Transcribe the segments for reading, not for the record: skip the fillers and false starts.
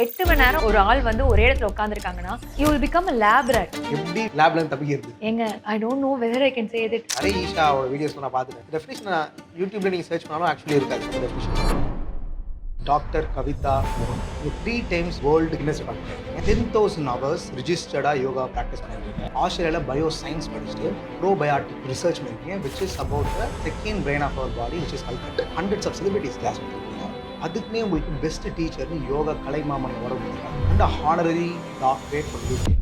8 மணி நேரம் ஒரு ஆள் வந்து ஒரே இடத்துல உட்கார்ந்திருக்காங்கன்னா you will become a lab rat. எப்படி லேப்ல இருந்து தப்பிக்கிறது? ஏங்க I don't know whether I can say that. நிறைய ஈஷாவோட வீடியோஸ் நான் பார்த்துட்டேன். டெஃபினிஷன் யூடியூப்ல நீங்க சர்ச் பண்ணாலும் ஆக்சுவலி இருக்காது டெஃபினிஷன். டாக்டர் கவிதா மோகன் 3 டைம்ஸ் வேர்ல்டு கின்னஸ் ரெக்கார்ட் பண்ணிருக்கீங்க. 10,000 hours ரிஜிஸ்டர்டா யோகா ப்ராக்டிஸ் பண்ணிருக்கீங்க. ஆஸ்திரேலியால பயோ சயின்ஸ் படிச்சுட்டு ப்ரோபயாட்டிக் ரிசர்ச் பண்ணிருக்கீங்க which is about the second brain of our body which is called hundreds of celebrities class பண்ணிருக்கீங்க. அதுக்குன்னே உங்களுக்கு பெஸ்ட் டீச்சர்னு யோகா கலைமாமணி அவார்டு கொடுத்துருக்காங்க. And honorary doctorate from UK.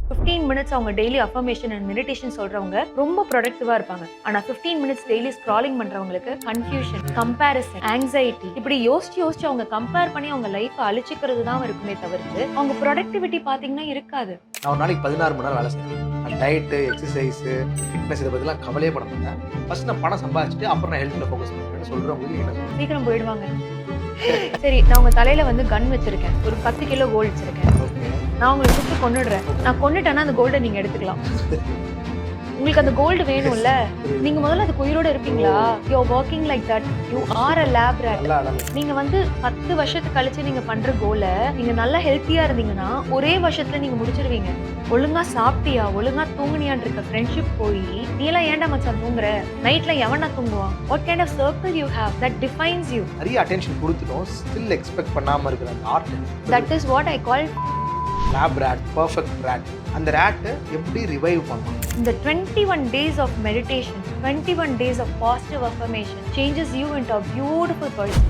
15 minutes அவங்க டெய்லி அஃபர்மேஷன் அண்ட் மெடிடேஷன் சொல்றவங்க ரொம்ப ப்ரொடக்டிவா இருப்பாங்க. ஆனா 15 மினிட்ஸ் டெய்லி ஸ்க்ராலிங் பண்றவங்களுக்கு கன்ஃபியூஷன், கம்பேரிசன், ஆங்ஸைட்டி இப்படி யோசிச்சு அவங்க கம்பேர் பண்ணி அவங்க லைஃப் அழிச்சிக்கிறது தான் இருக்குமே தவிர்த்து அவங்க ப்ரொடக்டிவிட்டி பாத்தீங்கன்னா இருக்காது. நான் ஒரு நாளைக்கு 16 மணி நேரம் வேலை செய்யறேன். டயட்டு, எக்ஸசைஸு, ஃபிட்னஸ் இதை பற்றிலாம் கவலையே பண்ண மாட்டேன். ஃபர்ஸ்ட் நான் பணம் சம்பாதிச்சுட்டு அப்புறம் நான் ஹெல்த்தில் ஃபோக்கஸ் பண்ணுறேன்னு சொல்கிறவங்களுக்கு என்ன சொல்லுங்கள்? சீக்கிரம் போயிடுவாங்க. சரி, நான் உங்க தலையில வந்து கன் வச்சிருக்கேன், ஒரு 10 கிலோ கோல்டு வச்சிருக்கேன். நான் உங்களை சுட்டு கொன்னுடுறேன். நான் கொன்னுட்டேன்னா அந்த கோல்டை நீங்க எடுத்துக்கலாம். உங்களுக்கு அந்த கோல்டு வேணும்ல, நீங்க முதல்ல அதுக்கு உயிரோட இருப்பீங்களா? You are working like that. You are a lab rat. நீங்க வந்து 10 வருஷத்துக்கு கழிச்சு நீங்க பண்ற கோலை நீங்க நல்லா ஹெல்த்தியா இருந்தீங்கன்னா ஒரே வருஷத்துல நீங்க முடிச்சிருவீங்க. ஒழுங்கா சாப்பிட்டியா, ஒழுங்கா தூங்குனியான் இருக்க ஃப்ரெண்ட்ஷிப் போய் நீ எல்லாம் ஏன்டா மச்சான் தூங்குற, நைட்ல எவனா தூங்குவான்? What kind of circle you have that defines you? நிறைய அட்டென்ஷன் கொடுத்துட்டோம், ஸ்டில் எக்ஸ்பெக்ட் பண்ணாம இருக்கிற அந்த art, that is what I call lab rat, perfect rat. அந்த ராட்டை எப்படி ரிவைவ் பண்ணலாம்? இந்த 21 days of meditation, 21 days of positive affirmation changes you into a beautiful person.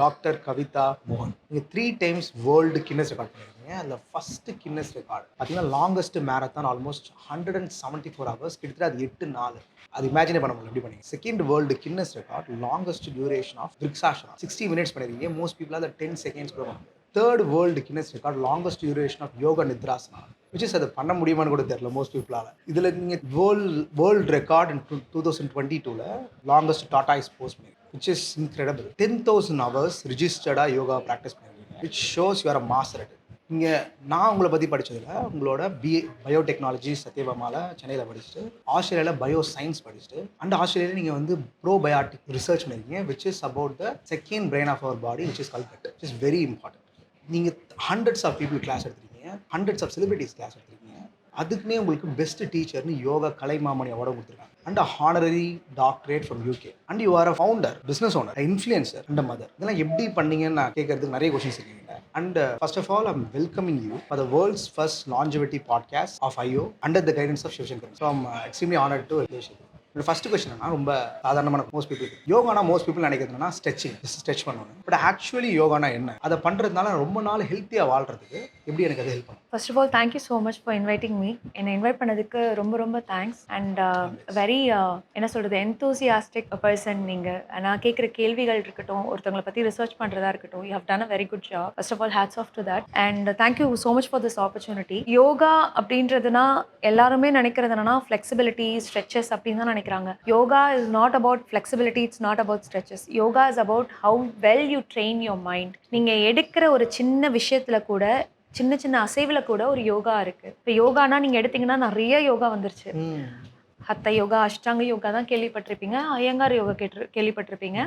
Doctor Kavitha மோகன் நீங்கள் 3 டைம்ஸ் வேர்ல்டு கின்னஸ் ரெக்கார்ட் பண்ணியிருக்கீங்க. அதில் ஃபஸ்ட்டு கின்னஸ் ரெக்கார்டு பார்த்தீங்கன்னா லாங்கஸ்ட் மேரத்தான் ஆல்மோஸ்ட் 174 hours, கிட்டத்தட்ட அது 8 நாள். அது இமேஜினே பண்ண முடியல எப்படி பண்ணீங்க. Second world Guinness record longest duration of vrikshasana 60 minutes பண்ணியிருக்கீங்க. மோஸ்ட் பீப்புள் அதை 10 seconds கூட பண்ணுவாங்க. Third world Guinness record longest duration of yoga nidrasana which is அதை பண்ண முடியுமான்னு கூட தெரியல மோஸ்ட் பீப்புளால். இதில் நீங்கள் world record in 2022 longest tortoise pose பண்ணியிருக்கீங்க which is incredible. 10,000 hours ரிஜிஸ்டர்டா யோகா ப்ராக்டிஸ் பண்ணியிருக்கீங்க which shows you are a master at it. இங்கே நான் உங்களை பற்றி படித்ததில் உங்களோட பயோடெக்னாலஜி சத்யபாமாவில் சென்னையில் படிச்சுட்டு ஆஸ்திரேலியாவில் பயோ சயின்ஸ் படிச்சுட்டு அண்ட் ஆஸ்திரேலியாவில் நீங்கள் வந்து ப்ரோபயாட்டிக் ரிசர்ச் பண்ணியிருக்கீங்க which is about the second brain of our body which is called gut, which is very important. நீங்கள் ஹண்ட்ரட்ஸ் ஆஃப் பீப்புள் கிளாஸ் எடுத்துருக்கீங்க, ஹண்ட்ரட்ஸ் ஆஃப் செலிபிரிட்டிஸ் கிளாஸ் எடுத்துருக்கீங்க. அதுக்குன்னே உங்களுக்கு பெஸ்ட் டீச்சர்னு யோகா கலைமாமணி அவார்டு கொடுத்துருக்காங்க. And honorary doctorate from UK. And you are a founder, business owner, influencer and mother. இதெல்லாம் எப்படி பண்ணீங்கன்னு நான் கேட்கறதுக்கு நிறைய கொஸ்டின்ஸ் இருக்கீங்க. And first of all I'm welcoming you for the world's first longevity podcast of ஐயோ under the guidance of Sivasankar. So I'm extremely honoured to relation. என்னோட first question ரொம்ப சாதாரணமான மோஸ்ட் பீப்புள் யோகானா மோஸ்ட் பீப்புள் நினைக்கிறதுனா stretch பண்ணுவாங்க. But actually யோகானா என்ன, அதை பண்ணுறதுனால ரொம்ப நாள் ஹெல்த்தியாக வாழ்றதுக்கு எப்படி எனக்கு அது ஹெல்ப் பண்ணும்? First of all thank you so much for inviting me. என்னை இன்வைட் பண்ணதுக்கு ரொம்ப ரொம்ப தேங்க்ஸ். அண்ட் வெரி என்ன சொல்கிறது, என்தூசியாஸ்டிக் பர்சன் நீங்கள். நான் கேட்குற கேள்விகள் இருக்கட்டும், ஒருத்தவங்களை பற்றி ரிசர்ச் பண்ணுறதா இருக்கட்டும், you have done a very good job. First of all hats off to that and thank you so much for this opportunity. Yoga அப்படின்றதுனா எல்லாருமே நினைக்கிறது என்னன்னா ஃப்ளெக்சிபிலிட்டி, ஸ்ட்ரெச்சஸ் அப்படின்னு தான் நினைக்கிறாங்க. Yoga is not about flexibility, it's not about stretches. Yoga is about how well you train your mind. நீங்க எடுக்கிற ஒரு சின்ன விஷயத்துல கூட, சின்ன சின்ன அசைவில் கூட ஒரு யோகா இருக்கு. இப்போ யோகானா நீங்க எடுத்தீங்கன்னா நிறைய யோகா வந்துருச்சு. ஹத்த யோகா, அஷ்டாங்க யோகா தான் கேள்விப்பட்டிருப்பீங்க, ஐயங்கார் யோகா கேள்விப்பட்டிருப்பீங்க.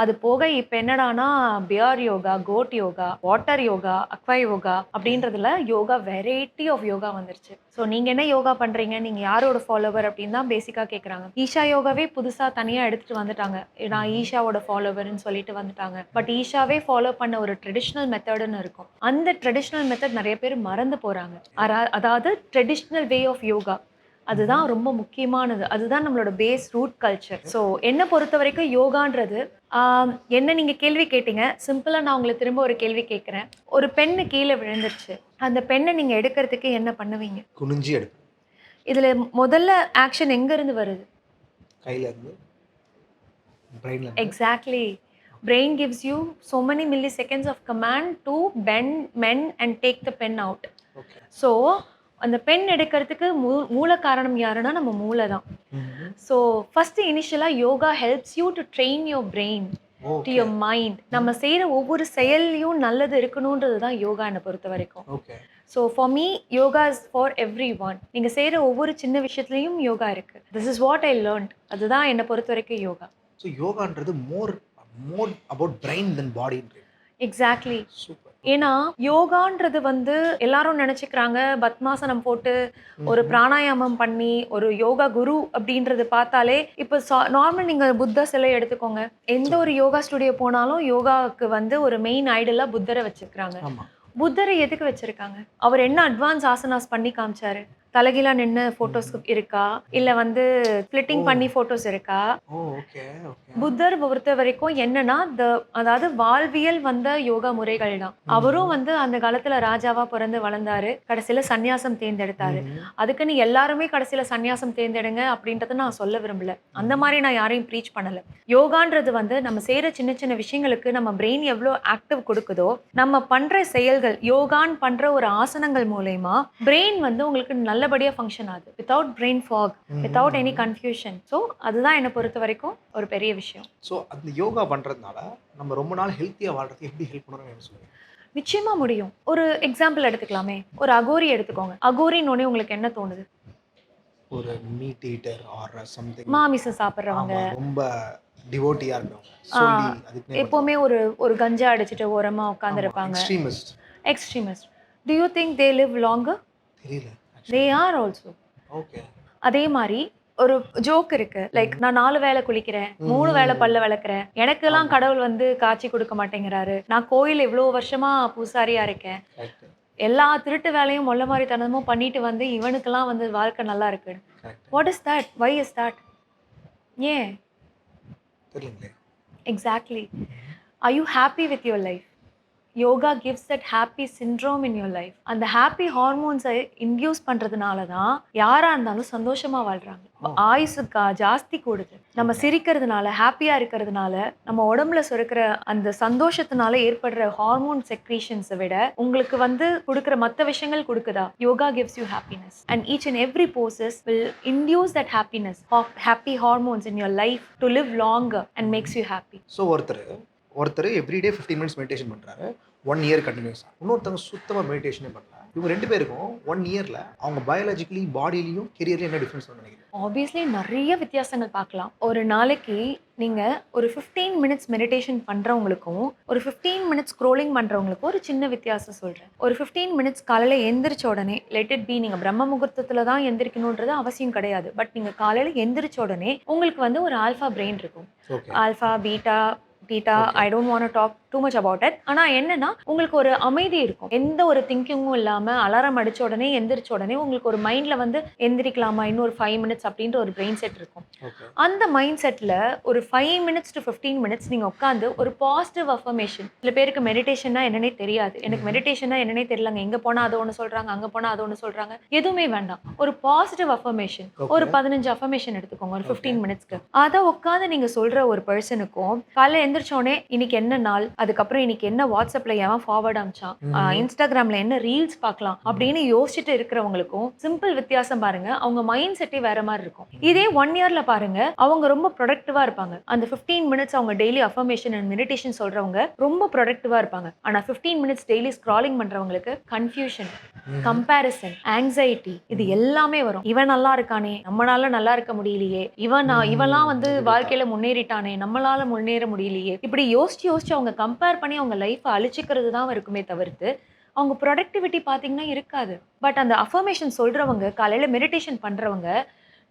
அது போக இப்போ என்னடானா beer yoga, goat yoga, water yoga, aqua yoga அப்படின்றதுல யோகா வெரைட்டி ஆஃப் யோகா வந்துருச்சு. ஸோ நீங்கள் என்ன யோகா பண்ணுறீங்க, நீங்கள் யாரோட ஃபாலோவர் அப்படின்னு தான் பேசிக்காக கேட்குறாங்க. ஈஷா யோகாவே புதுசாக தனியாக எடுத்துகிட்டு வந்துட்டாங்க. நான் ஈஷாவோட ஃபாலோவர்னு சொல்லிட்டு வந்துட்டாங்க. பட் ஈஷாவே ஃபாலோ பண்ண ஒரு ட்ரெடிஷ்னல் மெத்தடுன்னு இருக்கும். அந்த ட்ரெடிஷ்னல் மெத்தட் நிறைய பேர் மறந்து போகிறாங்க. அதாவது ட்ரெடிஷ்னல் வே ஆஃப் யோகா அதுதான் ரொம்ப முக்கியமானது. அதுதான் நம்மளோட பேஸ் ரூட் கல்ச்சர். ஸோ என்னை பொறுத்த வரைக்கும் யோகான்றது என்ன நீங்கள் கேள்வி கேட்டீங்க. சிம்பிளாக நான் உங்களை திரும்ப ஒரு கேள்வி கேட்குறேன். ஒரு பெண்ணு கீழே விழுந்துருச்சு, அந்த பெண்ணை நீங்கள் எடுக்கிறதுக்கு என்ன பண்ணுவீங்க? குனிஞ்சி எடுப்பு. இதில் முதல்ல ஆக்ஷன் எங்கேருந்து வருது? கையிலேருந்து, பிரெயின்ல. Exactly. Brain gives you so many milliseconds of command to bend, mend and take the pen out. Okay. So அந்த பென் எடுக்கிறதுக்கு மூல காரணம் யாருன்னா நம்ம மூளை தான். ஸோ ஃபர்ஸ்ட் இனிஷியலாக yoga helps you to train your brain to your mind. நம்ம செய்கிற ஒவ்வொரு செயல்லையும் நல்லது இருக்கணுன்றது தான் யோகா என்னை பொறுத்த வரைக்கும். So for me yoga is for everyone. நீங்கள் செய்கிற ஒவ்வொரு சின்ன விஷயத்துலையும் யோகா இருக்குது. This is what I learnt. அதுதான் என்னை பொறுத்த வரைக்கும் யோகா. ஸோ யோகான்றது more about brain then body. Exactly. Super. ஏன்னா, யோகான்றது வந்து எல்லாரும் நெனச்சுக்கிறாங்க, பத்மாசனம் போட்டு, ஒரு பிராணாயாமம் பண்ணி, ஒரு யோகா குரு அப்படின்றது பார்த்தாலே, இப்ப நார்மல் நீங்க புத்த சிலை எடுத்துக்கோங்க. எந்த ஒரு யோகா ஸ்டுடியோ போனாலும், யோகாவுக்கு வந்து ஒரு மெயின் ஐடலா புத்தர வச்சிருக்காங்க. ஆமா. புத்தர எதுக்கு வச்சிருக்காங்க? அவர் என்ன அட்வான்ஸ் ஆசனாஸ் பண்ணி காமிச்சாரு? தலைகீழா நின்னு ஃபோட்டோஸ் இருக்கா? இல்ல வந்து ஸ்ப்ளிட்டிங் பண்ணி ஃபோட்டோஸ் இருக்கா? ஓ! Okay, okay. புத்தர் பொறுத்தவரைக்கும் என்னன்னா, அதாவது வாழ்வியல் வந்த யோகா முறைகள் தான். அவரும் வந்து அந்த காலத்துல ராஜாவா பொறந்து வளர்ந்தாரு. கடைசில சந்நியாசம் தேர்ந்தெடுத்தாரு. அதுக்குன்னு எல்லாருமே கடைசில சந்நியாசம் தேர்ந்தெடுங்க அப்படின்றத நான் சொல்ல விரும்பல. அந்த மாரி நான் யாரையும் ப்ரீச் பண்ணல. யோகான்றது வந்து நம்ம செய்ற சின்ன சின்ன விஷயங்களுக்கு நம்ம பிரெயின் எவ்ளோ ஆக்டிவ் குடுக்குதோ, நம்ம பண்ற செயல்கள் யோகான்னு பண்ற ஒரு ஆசனங்கள் மூலியமா பிரெயின் வந்து உங்களுக்கு நல்லபடியா ஃபங்ஷன் ஆகுது. Without brain fog, without any confusion. So அதுதான் என்ன பொறுத்தவரைக்கும் ஒரு பெரிய விஷயம். ஸோ அந்த யோகா பண்றதுனால நம்ம ரொம்ப நாள் ஹெல்த்தியா வாழ்றதுக்கு எப்படி ஹெல்ப் பண்ணும்னு எனக்கு சொல்லுங்க. நிச்சயமா முடியும். ஒரு எக்ஸாம்பிள் எடுத்துக்கலாமே. ஒரு அகோரி எடுத்துக்கோங்க. அகோரின்னோனே உங்களுக்கு என்ன தோணுது? ஒரு மீட் ஈட்டர் ஆர் சம்திங். மாமிசம் சாப்பிடுறவங்க. ஆமா. ரொம்ப டிவோட்டியா இருக்கவங்க. ஆ, சொல்லி அதுக்குன்னே எப்பவுமே ஒரு ஒரு கஞ்சா அடிச்சுட்டு ஓரமா உட்கார்ந்திருப்பாங்க. Extremist. Extremist. Do you think they live longer? தெரியல. They are also. ஓகே. அதே மாரி ஒரு ஜோக் இருக்கு. லைக் நான் 4 வேளை குளிக்கிறேன், 3 வேளை பல்ல விளக்குறேன். எனக்கெல்லாம் கடவுள் வந்து காட்சி கொடுக்க மாட்டேங்கிறாரு. நான் கோயில் இவ்ளோ வருஷமா பூசாரியா இருக்கேன். கரெக்ட். எல்லா திருட்டு வேலையும் மொள்ள மாரி தனமும் பண்ணிட்டு வந்து இவனுக்கெல்லாம் வந்து வாழ்க்கை நல்லா இருக்கு. Correct. What is that? Why is that? ஏன்? தெரியலங்களே. Exactly. Are you happy with your life? Yoga gives that happy syndrome in your life. அந்த ஹாப்பி ஹார்மோன்ஸை இன்டியூஸ் பண்றதுனால தான் யாரா இருந்தாலும் சந்தோஷமா வாழ்றாங்க. ஆயுசுக்கு ஜாஸ்தி கூடுது. நம்ம சிரிக்கிறதுனால, ஹாப்பியா இருக்கிறதுனால, நம்ம உடம்புல சுரக்கிற அந்த சந்தோஷத்தினால ஏற்படுற ஹார்மோன் செக்ரீஷன்ஸை விட உங்களுக்கு வந்து கொடுக்குற மற்ற விஷயங்கள் கொடுக்குதா? Yoga gives you happiness and each and every poses will induce that happiness, happy hormones in your life to live longer and makes you happy. So ஒருத்தர் எவ்ரிடே 15 மினிட்ஸ் மெடிடேஷன் பண்ணுறாரு 1 இயர் கண்டினியூஸாக. இன்னொருத்தவங்க சுத்தமாக மெடிடேஷனே பண்ணல. இவங்க 2 பேருக்கும் 1 இயரில் அவங்க பயாலஜிக்கலி பாடியிலையும் கெரியர்லையும் என்ன டிஃப்ரென்ஸ் நினைக்கிறீங்க? ஆப்வியஸ்லி நிறைய வித்தியாசங்கள் பார்க்கலாம். ஒரு நாளைக்கு நீங்க ஒரு 15 மினிட்ஸ் மெடிடேஷன் பண்றவங்களுக்கும் ஒரு 15 மினிட்ஸ் ஸ்க்ரோலிங் பண்றவங்களுக்கும் ஒரு சின்ன வித்தியாசம் சொல்றேன். ஒரு 15 மினிட்ஸ் காலையில எந்திரிச்ச உடனே லெட் இட் பி, நீங்க பிரம்ம முகூர்த்தத்துல தான் எந்திரிக்கணுன்றது அவசியம் கிடையாது. பட் நீங்க காலையில எந்திரிச்ச உடனே உங்களுக்கு வந்து ஒரு ஆல்ஃபா பிரெயின் இருக்கும். Okay. Alpha beta I don't want to talk too much about it. ஆனா என்னன்னா உங்களுக்கு ஒரு அமைதி இருக்கும். எந்த ஒரு திங்கிங்கும் இல்லாம அலாரம் அடிச்ச உடனே எந்திரிச்ச உடனே உங்களுக்கு ஒரு மைண்ட்ல வந்து எந்திரிக்கலாமா இன்னொரு 5 மினிட்ஸ் அப்படின்ற ஒரு பிரெயின் செட் இருக்கும். ஓகே. அந்த மைண்ட் செட்ல ஒரு 5 மினிட்ஸ் டு 15 மினிட்ஸ் நீங்க உட்காந்து ஒரு பாசிட்டிவ் அஃபர்மேஷன். சில பேருக்கு மெடிடேஷன்னா என்னன்னே தெரியாது. எனக்கு மெடிடேஷன்னா என்னன்னே தெரியலங்க. எங்க போனா அது ஒன்று சொல்றாங்க, அங்க போனா அது ஒன்று சொல்றாங்க. எதுவுமே வேண்டாம். ஒரு பாசிட்டிவ் அஃபர்மேஷன், ஒரு 15 அஃபர்மேஷன் எடுத்துக்கோங்க ஒரு 15 மினிட்ஸ்க்கு. அதை உட்காந்து நீங்க சொல்ற ஒரு பர்சனுக்கும் காலைல எந்திரிச்ச உடனே இன்னைக்கு என்ன நாள், அதுக்கப்புறம் இன்னைக்கு என்ன வாட்ஸ்அப்ல எவன் ஃபார்வர்ட் அனுப்பிச்சான், இன்ஸ்டாகிராம்ல என்ன ரீல்ஸ் பார்க்கலாம் அப்படின்னு யோசிச்சுட்டு இருக்கிறவங்களுக்கும் சிம்பிள் வித்தியாசம் பாருங்க. அவங்க மைண்ட் செட்டே வேற மாதிரி இருக்கும். இதே 1 இயர்ல பாருங்க, அவங்க ரொம்ப ப்ரொடக்டிவா இருப்பாங்க. அந்த 15 மினிட்ஸ் அவங்க டெய்லி அஃபர்மேஷன் அண்ட் மெடிடேஷன் சொல்றவங்க ரொம்ப ப்ரொடக்டிவா இருப்பாங்க. ஆனா 15 மினிட்ஸ் டெய்லி ஸ்க்ராலிங் பண்றவங்களுக்கு கன்ஃபியூஷன், கம்பேரிசன், ஆங்ஸைட்டி இது எல்லாமே வரும். இவன் நல்லா இருக்கானே, நம்மளால நல்லா இருக்க முடியலையே, இவன்லாம் வந்து வாழ்க்கையில முன்னேறிட்டானே, நம்மளால முன்னேற முடியலையே, இப்படி யோசிச்சு அவங்க கம்பேர் பண்ணி அவங்க லைஃப்பை அழிச்சிக்கிறது தான் இருக்குமே தவிர்த்து அவங்க ப்ரொடக்டிவிட்டி பார்த்தீங்கன்னா இருக்காது. பட் அந்த அஃபர்மேஷன் சொல்றவங்க, காலையில மெடிடேஷன் பண்றவங்க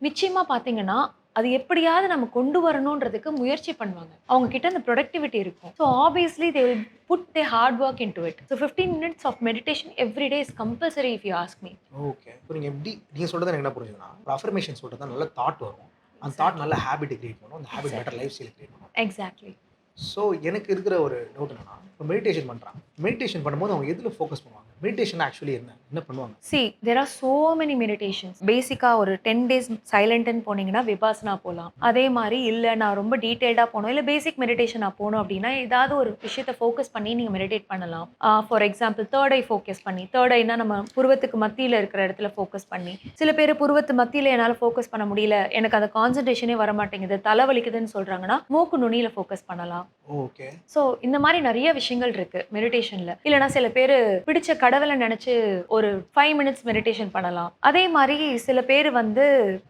நிச்சயமா பார்த்தீங்கன்னா அது எப்படியாவது நம்ம கொண்டு வரணுன்றதுக்கு முயற்சி பண்ணுவாங்க. அவங்க கிட்ட அந்த ப்ரொடக்டிவிட்டி இருக்கும். So obviously they will put the hard work into it. So 15 minutes of meditation every day is compulsory if you ask me. Okay. இப்போ நீங்கள் சொல்கிறது எனக்கு என்ன புரிஞ்சுதுன்னா, ஒரு அஃபர்மேஷன் சொல்கிறது தான் நல்ல தாட் வரும். அந்த தாட் நல்ல ஹேபிட் கிரியேட் பண்ணும். அந்த habit better life style create பண்ணும். எக்ஸாக்ட்லி. ஸோ எனக்கு இருக்கிற ஒரு டவுட் என்னன்னா, இப்போ மெடிடேஷன் பண்ணுறாங்க. மெடிடேஷன் பண்ணும்போது அவங்க எதில் ஃபோக்கஸ் பண்ணுவாங்க? மெடிடேஷன் ஆக்சுவலி என்ன பண்ணுவாங்க? See, there are so many meditations. பேசிக்கா ஒரு 10 days சைலண்ட்னு போனீங்கன்னா விபாசனா போகலாம். அதே மாதிரி இல்லை நான் ரொம்ப டீட்டெயில்டாக போகணும், இல்லை பேசிக் மெடிடேஷன் நான் போகணும் அப்படின்னா ஏதாவது ஒரு விஷயத்தை ஃபோக்கஸ் பண்ணி நீங்கள் மெடிடேட் பண்ணலாம். For example third I focus பண்ணி, தேர்ட் ஐனா நம்ம புருவத்துக்கு மத்தியில் இருக்கிற இடத்துல ஃபோக்கஸ் பண்ணி, சில பேர் புருவத்து மத்தியில் என்னால் ஃபோக்கஸ் பண்ண முடியல, எனக்கு அந்த கான்சன்ட்ரேஷனே வர மாட்டேங்குது, தலைவலிக்குதுன்னு சொல்கிறாங்கன்னா மூக்கு நுனியில் ஃபோக்கஸ் பண்ணலாம். ஓகே. ஸோ இந்த மாதிரி நிறைய விஷயங்கள் இருக்கு மெடிடேஷன்ல. இல்லைனா சில பேர் பிடிச்ச கடவுளை நினைச்சு ஒரு 5 மினிட்ஸ் மெடிடேஷன் பண்ணலாம். அதே மாதிரி சில பேர் வந்து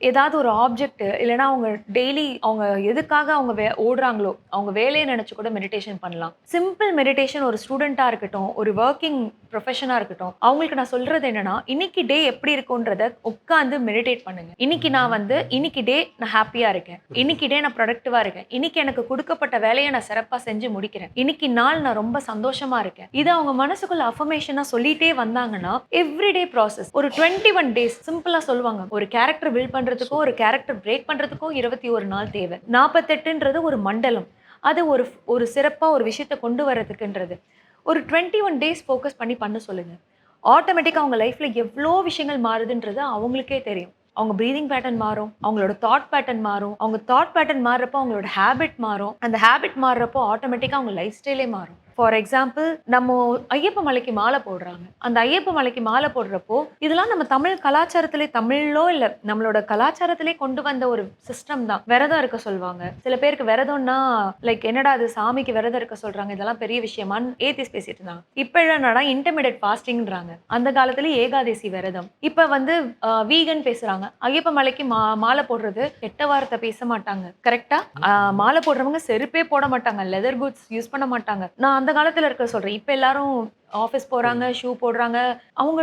ஏதாவது ஒரு ஆப்ஜெக்ட் இல்லைன்னா அவங்க டெய்லி அவங்க எதுக்காக அவங்க ஓடுறாங்களோ அவங்க வேலையை நினைச்சு கூட மெடிடேஷன் பண்ணலாம். சிம்பிள் மெடிடேஷன் ஒரு ஸ்டூடெண்டா இருக்கட்டும், ஒரு ஒர்க்கிங் ப்ரொஃபஷனா இருக்கட்டும், அவங்களுக்கு நான் சொல்றது என்னன்னா, இன்னைக்கு டே எப்படி இருக்கும்ன்றத உட்கார்ந்து மெடிடேட் பண்ணுங்க. இன்னைக்கு டே நான் ஹாப்பியா இருக்கேன், இன்னைக்கு டே நான் ப்ரொடக்டிவா இருக்கேன், இன்னைக்கு எனக்கு கொடுக்கப்பட்ட வேலையை நான் சிறப்பா செஞ்சு முடிக்கிறேன், இன்னைக்கு நாள் நான் ரொம்ப சந்தோஷமா இருக்கேன். இதை அவங்க மனசுக்குள்ள அஃபர்மேஷனா சொல்லிட்டே வந்தாங்கன்னா எவ்ரிடே ப்ராசஸ் ஒரு 21 டேஸ் சிம்பிளா சொல்லுவாங்க. ஒரு கேரக்டர் பில்ட் பண்றதுக்கும் ஒரு கேரக்டர் பிரேக் பண்றதுக்கும் 21 நாள் தேவை. 48ன்றது ஒரு மண்டலம். அது ஒரு ஒரு சிறப்பா ஒரு விஷயத்தை கொண்டு வரதுக்குன்றது ஒரு 21 டேஸ் ஃபோக்கஸ் பண்ண சொல்லுங்க. ஆட்டோமேட்டிக்கா அவங்க லைஃப்ல எவ்வளோ விஷயங்கள் மாறுதுன்றது அவங்களுக்கே தெரியும். அவங்க பிரீதிங் பேட்டர்ன் மாறும், அவங்களோட தாட் பேட்டர்ன் மாறும். அவங்க தாட் பேட்டர்ன் மாறுறப்போ அவங்களோட ஹேபிட் மாறும். அந்த ஹேபிட் மாறுறப்போ ஆட்டோமேட்டிக்கா அவங்க லைஃப் ஸ்டைலே மாறும். ஃபார் எக்ஸாம்பிள், நம்ம ஐயப்ப மலைக்கு மாலை போடுறாங்க. அந்த ஐயப்ப மலைக்கு மாலை போடுறப்போ இதெல்லாம் நம்ம தமிழ் கலாச்சாரத்திலே, தமிழோ இல்ல நம்மளோட கலாச்சாரத்திலே கொண்டு வந்த ஒரு சிஸ்டம் தான். விரதம் இருக்க சொல்லுவாங்க. சில பேருக்கு விரதம்னா லைக் என்னடா அது சாமிக்கு விரதம் இருக்க சொல்றாங்க, இதெல்லாம் பெரிய விஷயமான்னு ஏத்திஸ் பேசிட்டு இருந்தாங்க. இப்ப என்னடா இன்டர்மீடியட் ஃபாஸ்டிங்ன்றாங்க. அந்த காலத்துல ஏகாதசி விரதம். இப்ப வந்து வீகன் பேசுறாங்க. ஐயப்ப மலைக்கு மாலை போடுறது கெட்ட வார்த்தை பேச மாட்டாங்க. கரெக்டா? மாலை போடுறவங்க செருப்பே போட மாட்டாங்க, லெதர் குட்ஸ் யூஸ் பண்ண மாட்டாங்க. நான் அந்த காலத்துல இருக்க சொல்றேன். இப்ப எல்லாரும் ஆஃபீஸ் போறாங்க, ஷூ போடுறாங்க. அவங்க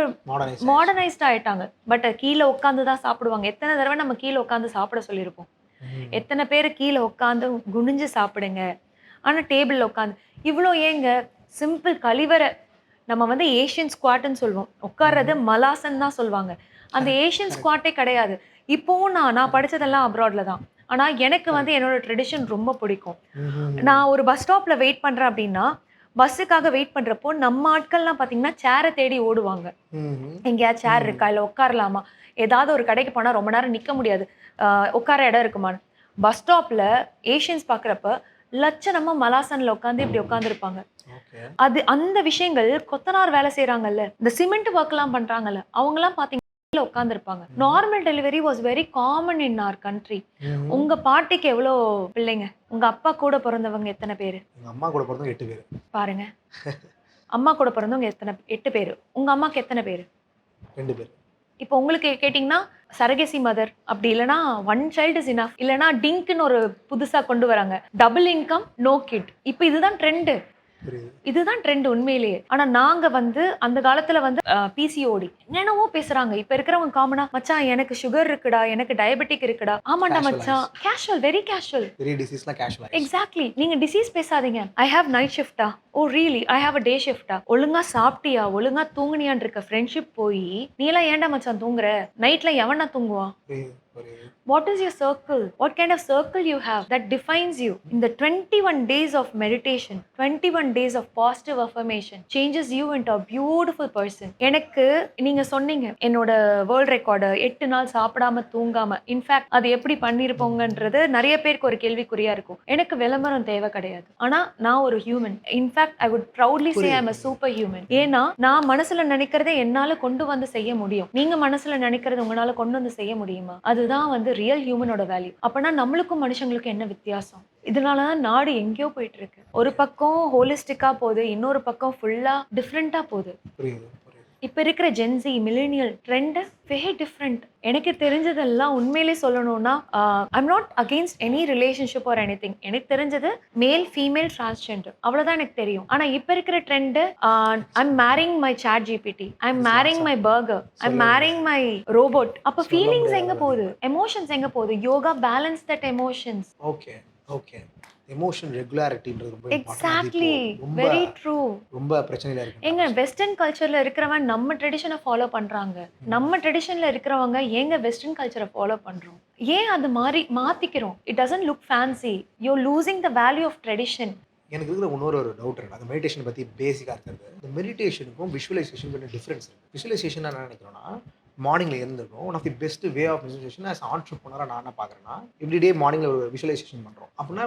மாடர்னைஸ்ட் ஆயிட்டாங்க. பட் கீழ உட்கார்ந்து தான் சாப்பிடுவாங்க. எத்தனை தடவை நம்ம கீழ உட்கார்ந்து சாப்பிட சொல்லியிருப்போம். எத்தனை பேர் கீழ உட்கார்ந்து குனிஞ்சு சாப்பிடுங்க. ஆனா டேபிள்ல உட்கார்ந்து இவ்ளோ ஏங்க சிம்பிள் கழிவறை. நம்ம வந்து ஏஷியன் ஸ்குவாட்ன்னு சொல்லுவோம். உட்கார்றது மலாசன் தான் சொல்லுவாங்க. அந்த ஏஷியன் ஸ்குவாட்டே கிடையாது. இப்போவும் நான் படிச்சதெல்லாம் அப்ராட்ல தான். ஆனா எனக்கு வந்து என்னோட ட்ரெடிஷன் ரொம்ப பிடிக்கும். நான் ஒரு பஸ் ஸ்டாப்ல வெயிட் பண்றேன் அப்படின்னா, பஸ்ஸுக்காக வெயிட் பண்றப்போ நம்ம ஆட்கள்லாம் பார்த்தீங்கன்னா, சேர தேடி ஓடுவாங்க. எங்கேயாவது சேர் இருக்கா? இல்ல உட்காரலாமா? ஏதாவது ஒரு கடைக்கு போனா ரொம்ப நேரம் நிக்க முடியாது. உட்கார இடம் இருக்குமான்னு. பஸ் ஸ்டாப்ல ஏஷியன்ஸ் பார்க்குறப்ப லட்சணமா மலாசன்ல உட்காந்து இப்படி உட்காந்துருப்பாங்க. அது அந்த விஷயங்கள் கொத்தனார் வேலை செய்றாங்கல்ல, இந்த சிமெண்ட் ஒர்க்லாம் பண்றாங்கல்ல, அவங்கலாம் பார்த்தீங்கன்னா உட்காந்துருப்பாங்க. Normal delivery was very common in our country. உங்க பாட்டிக்கு எவ்வளோ பிள்ளைங்க? உங்க அப்பா கூட பிறந்தவங்க எத்தனை பேரு? எங்க அம்மா கூட பிறந்தவங்க 8 பேர். பாருங்க. அம்மா கூட பிறந்தவங்க எத்தனை? 8 பேரு. உங்க அம்மாக்கு எத்தனை பேரு? 2 பேர். இப்போ உங்களுக்கு கேட்டீங்கன்னா, சரகசி மதர் அப்படி இல்லன்னா, ஒன் சைல்ட் இஸ் இனஃப். இல்லன்னா டிங்க்ன்னு ஒரு புதுசா கொண்டு வராங்க. Double income, no kid. இப்ப இதுதான் ட்ரெண்ட். புரியுது. இதுதான் ட்ரெண்ட் உண்மையிலேயே. ஆனா நாங்க வந்து அந்த காலத்துல வந்து பிசிஓடி என்னென்னவோ பேசுறாங்க. இப்ப இருக்கிறவங்க காமனா, மச்சான் எனக்கு சுகர் இருக்குடா, எனக்கு டயபெட்டிக் இருக்குடா. ஆமாண்டா மச்சான். Casual, very casual. பெரிய டிசீஸ்லாம் கேஷுவல். எக்ஸாக்ட்லி. நீங்க டிசீஸ் பேசாதீங்க. ஐ ஹேவ் நைட் ஷிஃப்ட்டா? Oh really? I have a day ஷிஃப்ட்டா? ஒழுங்கா சாப்பிட்டியா? ஒழுங்கா தூங்குனியான்னு இருக்க ஃப்ரெண்ட்ஷிப் போய், நீ எல்லாம் ஏன்டா மச்சான் தூங்குற? நைட்ல எவன்டா தூங்குவான்? What is your circle? What kind of circle you have that defines you? In the 21 days of meditation, 21 days of positive affirmation changes you into a beautiful person. எனக்கு நீங்க சொன்னீங்க என்னோட வேர்ல்ட் ரெக்கார்டு 8 நாள் சாப்பிடாம தூங்காம. இன்ஃபேக்ட் அது எப்படி பண்ணிருப்போங்கன்றது நிறைய பேருக்கு ஒரு கேள்விக்குறியா இருக்கும். எனக்கு விளம்பரம் தேவை கிடையாது. ஆனா நான் ஒரு human. In fact I would proudly say I am a super human. ஏன்னா நான் மனசுல நினைக்கிறதை என்னால கொண்டு வந்து செய்ய முடியும். நீங்க மனசுல நினைக்கிறது உங்களால கொண்டு வந்து செய்ய முடியுமா? அதுதான் வந்து ரியல் ஹியூமனோட வேல்யூ. அப்பனா நம்மளுக்கும் மனுஷங்களுக்கும் என்ன வித்தியாசம்? இதனால தான் நாடு எங்கேயோ போயிட்டு இருக்கு. ஒரு பக்கம் ஹோலிஸ்டிக்கா போகுது, இன்னொரு பக்கம் ஃபுல்லா டிஃப்ரெண்டா போகுது. இப்ப இருக்கிற Gen Z millennial trend very different. எனக்கு தெரிஞ்சதெல்லாம் உண்மையிலே சொல்லணும்னா, I'm not against any relationship or anything. எனக்கு தெரிஞ்சது மேல் ஃபீமேல் டிரான்ஸ்ஜெண்டர் அவ்வளவுதான் எனக்கு தெரியும். ஆனா இப்ப இருக்கிற trend I'm marrying my ChatGPT, I'm marrying my burger, I'm marrying my robot. அப்ப ஃபீலிங்ஸ் எங்க போகுது? எமோஷன்ஸ் எங்க போகுது? Yoga balance that emotions. Okay okay. Emotion ரெகுலாரிட்டின்றது ரொம்ப எக்ஸாக்ட்லி, வெரி ட்ரூ. ரொம்ப பிரச்சனையில இருக்கு. ஏங்க வெஸ்டர்ன் கல்ச்சர்ல இருக்கிறவன் நம்ம ட்ரெடிஷனை ஃபாலோ பண்றாங்க. நம்ம ட்ரெடிஷன்ல இருக்கிறவங்க ஏங்க வெஸ்டர்ன் கல்ச்சரை ஃபாலோ பண்றோம்? ஏன் அது மாதிரி மாத்திக்கிறோம்? It doesn't look fancy. You losing the value of tradition. எனக்கு இருக்கிற இன்னொரு டவுட் இருக்கு. அந்த மெடிடேஷன் பற்றி பேசிக்காக இருக்கிறது. இந்த மெடிடேஷனுக்கும் விஷுவலைசேஷனுக்கும் கொஞ்சம் டிஃப்ரென்ஸ் இருக்குது. விஷுவலைசேஷன் என்ன நினைக்கிறோன்னா, மார்னிங்கில் எழுந்திருக்கும். One of the best way of visualisation as ஆன்டர்ப்ரனராக நான் என்ன பார்க்குறேன்னா, எவ்ரிடே மார்னிங்கில் ஒரு விஷுவலைசேஷன் பண்ணுறோம். அப்படின்னா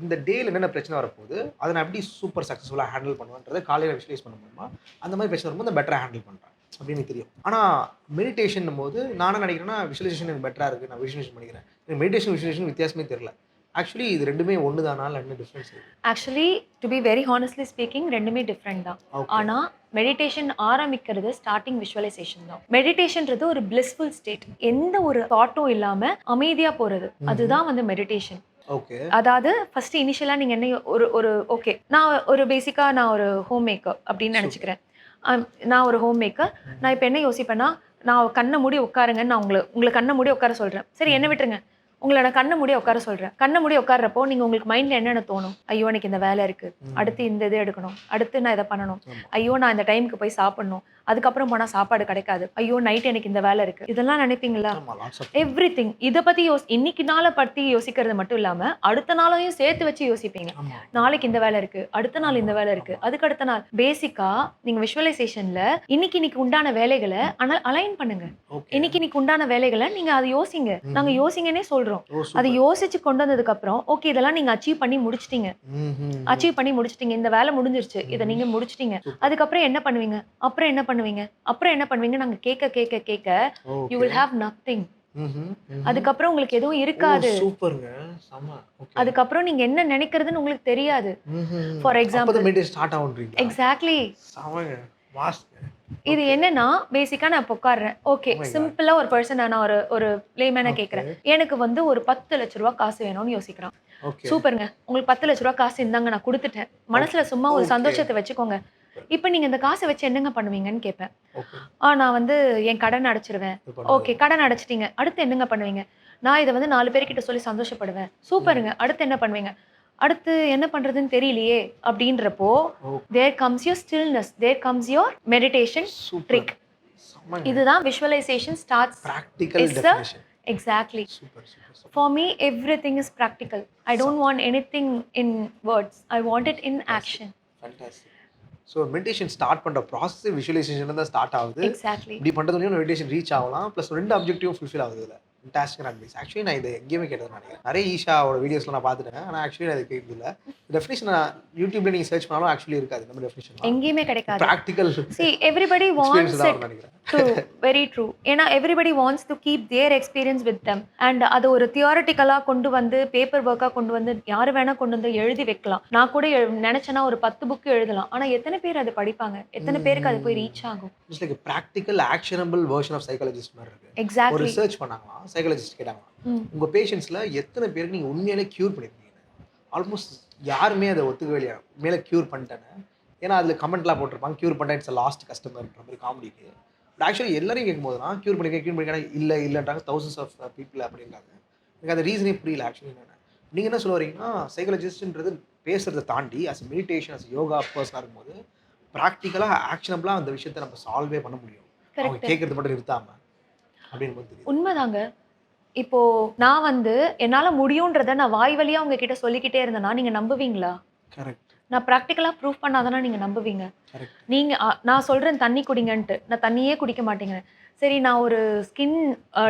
இந்த டேயில் என்னென்ன பிரச்சனை வரப்போகுது, அதை நான் எப்படி சூப்பர் சக்ஸஸ்ஃபுல்லாக ஹேண்டில் பண்ணுவேன்றதை காலையில் விஷுவலைஸ் பண்ண முடியுமா, அந்த மாதிரி பிரச்சனை வரும்போது பெட்டராக ஹேண்டில் பண்ணுறேன் அப்படின்னு எனக்கு தெரியும். ஆனால் மெடிடேஷன் போது நான் என்ன நினைக்கிறேன்னா, விஷுவலைசேஷன் எனக்கு பெட்டராக இருக்குது, நான் விஷுவலைசேஷன் பண்ணிக்கிறேன். எனக்கு மெடிடேஷன் விஷுவலைசேஷன் வித்தியாசமே தெரியல. ஆக்சுவலி இது ரெண்டுமே ஒன்று தானா இல்லை என்ன டிஃப்ரென்ஸ் இருக்குது? Actually to be very honestly speaking ரெண்டுமே டிஃப்ரெண்ட் தான். ஓகே. ஆனால் மெடிடேஷன் ஆரம்பிக்கிறது ஸ்டார்டிங் விஷுவலைசேஷன் தான். மெடிடேஷன்றது ஒரு பிளிஸ்ஃபுல் ஸ்டேட், எந்த ஒரு தாட்டும் இல்லாமல் அமைதியாக போகிறது, அதுதான் வந்து மெடிடேஷன். ஓகே. அதாவது ஃபர்ஸ்ட் இனிஷியலாக நீங்கள் என்ன ஒரு ஒரு ஓகே, நான் ஒரு பேசிக்காக நான் ஒரு ஹோம் மேக்கர் அப்படின்னு நினச்சிக்கிறேன். நான் ஒரு ஹோம் மேக்கர். நான் இப்போ என்ன யோசிப்பேன்னா, நான் கண்ணை மூடி உட்காருங்கன்னு நான் உங்களை கண்ணை மூடி உட்கார சொல்கிறேன். சரி, என்ன விட்டுருங்க, உங்களை நான் கண்ணை மூடி உட்கார சொல்கிறேன். கண்ணை மூடி உட்கார்றப்போ நீங்கள் உங்களுக்கு மைண்டில் என்னென்ன தோணும்? ஐயோ எனக்கு இந்த வேலை இருக்குது, அடுத்து இந்த இது எடுக்கணும், அடுத்து நான் இதை பண்ணணும், ஐயோ நான் இந்த டைமுக்கு போய் சாப்பிடணும், அதுக்கப்புறம் போனால் சாப்பாடு கிடைக்காது, ஐயோ நைட் எனக்கு இந்த வேலை இருக்குது, இதெல்லாம் நினைப்பீங்களா? Every thing. இதை பற்றி இன்னைக்கு நாளை பற்றி யோசிக்கிறது மட்டும் இல்லாமல் அடுத்த நாளையும் சேர்த்து வச்சு யோசிப்பீங்க. நாளைக்கு இந்த வேலை இருக்குது, அடுத்த நாள் இந்த வேலை இருக்குது, அதுக்கு அடுத்த நாள். பேசிக்காக நீங்கள் விஷுவலைசேஷனில் இன்னைக்கு உண்டான வேலைகளை அலைன் பண்ணுங்க. இன்னைக்கு உண்டான வேலைகளை நீங்கள் அதை யோசிங்க. நாங்கள் யோசிங்கன்னே சொல்கிறோம். அதை யோசிச்சு கொண்டு வந்ததுக்கு அப்புறம் ஓகே இதெல்லாம் நீங்க அச்சீவ் பண்ணி முடிச்சிட்டீங்க, இந்த வேலை முடிஞ்சிருச்சு, இதை நீங்க முடிச்சிட்டீங்க. அதுக்கப்புறம் என்ன பண்ணுவீங்க? அப்புறம் என்ன பண்ணுவீங்க? நாங்க கேட்க கேட்க கேட்க யூ வில் ஹேவ் நத்திங். அதுக்கப்புறம் உங்களுக்கு எதுவும் இருக்காது. சூப்பர்ங்க, செம. ஓகே. அதுக்கப்புறம் நீங்க என்ன நினைக்கிறதுன்னு உங்களுக்கு தெரியாது. ஃபார் எக்ஸாம்பிள் மெடிடேஷன் ஸ்டார்ட் ஆகுன்றீங்க. எக்ஸாக்ட்லி. செமங்க, வாஸ்ட். இது என்னன்னா பேசிக்கா நான் இப்போ உட்கார்றேன். ஓகே, சிம்பிளா ஒரு பர்சன் நான் ஒரு லேமேனா கேட்கறேன். எனக்கு வந்து ஒரு 10 லட்ச ரூபா காசு வேணும்னு யோசிக்கிறான். சூப்பருங்க, உங்களுக்கு 10 லட்ச ரூபா காசு இருந்தாங்க, நான் கொடுத்துட்டேன். மனசுல சும்மா ஒரு சந்தோஷத்தை வச்சுக்கோங்க. இப்போ நீங்க இந்த காசை வச்சு என்னங்க பண்ணுவீங்கன்னு கேட்பேன். நான் வந்து என் கடன் அடைச்சிருவேன். ஓகே, கடன் அடைச்சிட்டீங்க, அடுத்து என்னங்க பண்ணுவீங்க? நான் இதை வந்து 4 பேர்கிட்ட சொல்லி சந்தோஷப்படுவேன். சூப்பருங்க, அடுத்து என்ன பண்ணுவீங்க? அடுத்து என்ன பண்றதுன்னு தெரியலையே அப்படின்றப்போ there comes your stillness, there comes your meditation trick. இதுதான் visualization starts. Practical definition. Exactly. Super. For me everything is practical. I don't want anything in words, I want it in action. Fantastic. So meditation start பண்ணுற process visualisation தான் start ஆகுது. Exactly. இப்படி பண்ணுறது meditation reach ஆகலாம். Plus 2 அப்ஜெக்டிவும் fulfil ஆகுது. இதில் fantastic advice. Actually நான் இதை எங்கேயுமே கேட்டது நினைக்கிறேன். நிறைய ஈஷாவோட வீடியோஸ்லாம் நான் பார்த்துட்டேன். ஆனால் ஆக்சுவலி நான் அதை கேட்குது இல்லை. டெஃபினேஷன் நான் யூடியூப்ல நீங்கள் சர்ச் பண்ணாலும் ஆக்சுவலி இருக்காது. நம்ம டெஃபினேஷன் எங்கேயுமே கிடைக்காது. Practical. See, everybody wants it. True, very true. ஏன்னா everybody wants to keep their experience with them. And அது ஒரு தியரிட்டிக்கலாக கொண்டு வந்து பேப்பர் ஒர்க்காக கொண்டு வந்து யார் வேணால் கொண்டு வந்து எழுதி வைக்கலாம். நான் கூட நினச்சேன்னா ஒரு 10 புக்கு எழுதலாம். ஆனால் எத்தனை பேர் அதை படிப்பாங்க? எத்தனை பேருக்கு அது போய் ரீச் ஆகும்? It's like practical actionable version of psychologist மாதிரி இருக்கு. எக்ஸாக்ட்லி. ஒரு ரிசர்ச் பண்ணாங்களாம், சைக்காலஜிஸ்ட் கேட்டாங்களாம், உங்கள் பேஷண்ட்ஸில் எத்தனை பேருக்கு நீங்கள் உண்மையிலே க்யூர் பண்ணியிருக்கீங்க? ஆல்மோஸ்ட் யாருமே அதை ஒத்துக்கவே இல்லையா, மேலே க்யூர் பண்ணிட்டேன்னு. ஏன்னா அதில் கமெண்ட்லாம் போட்டிருப்பாங்க, க்யூர் பண்ணிட்டேன், இட்ஸ் லாஸ்ட் கஸ்டமர்ன்ற மாதிரி காமெடிக்கு. பட் ஆக்சுவலி எல்லாரையும் கேட்கும்போது தான் க்யூர் பண்ணியிருக்கேன் இல்லைன்றாங்க. தௌசண்ட்ஸ் ஆஃப் பீப்புள் அப்படின்றாங்க. எனக்கு அந்த ரீசனே புரியல ஆக்சுவலி. என்னென்ன நீங்கள் என்ன சொல்ல வரீங்கன்னா, சைக்காலஜிஸ்ட்ன்றது பேசுகிறத தாண்டி அஸ் மெடிடேஷன் அஸ் யோகா பர்சனாக இருக்கும்போது ப்ராக்டிக்கலாக ஆக்ஷனபிளாக அந்த விஷயத்தை நம்ம சால்வே பண்ண முடியும். அவங்க கேட்கறது மட்டும் நிறுத்தாமல் அப்படின்னு தெரியும். உண்மைதாங்க. இப்போ நான் வந்து என்னால முடியுன்றதை நான் வாய் வழியா உங்ககிட்ட சொல்லிக்கிட்டே இருந்தேன்னா நீங்க நம்புவீங்களா? கரெக்ட். நான் ப்ராக்டிக்கலா ப்ரூவ் பண்ணாதானா நீங்க நம்புவீங்க? நீங்க நான் சொல்றேன் தண்ணி குடிங்கன்ட்டு, நான் தண்ணியே குடிக்க மாட்டேங்கிறேன். சரி, நான் ஒரு ஸ்கின்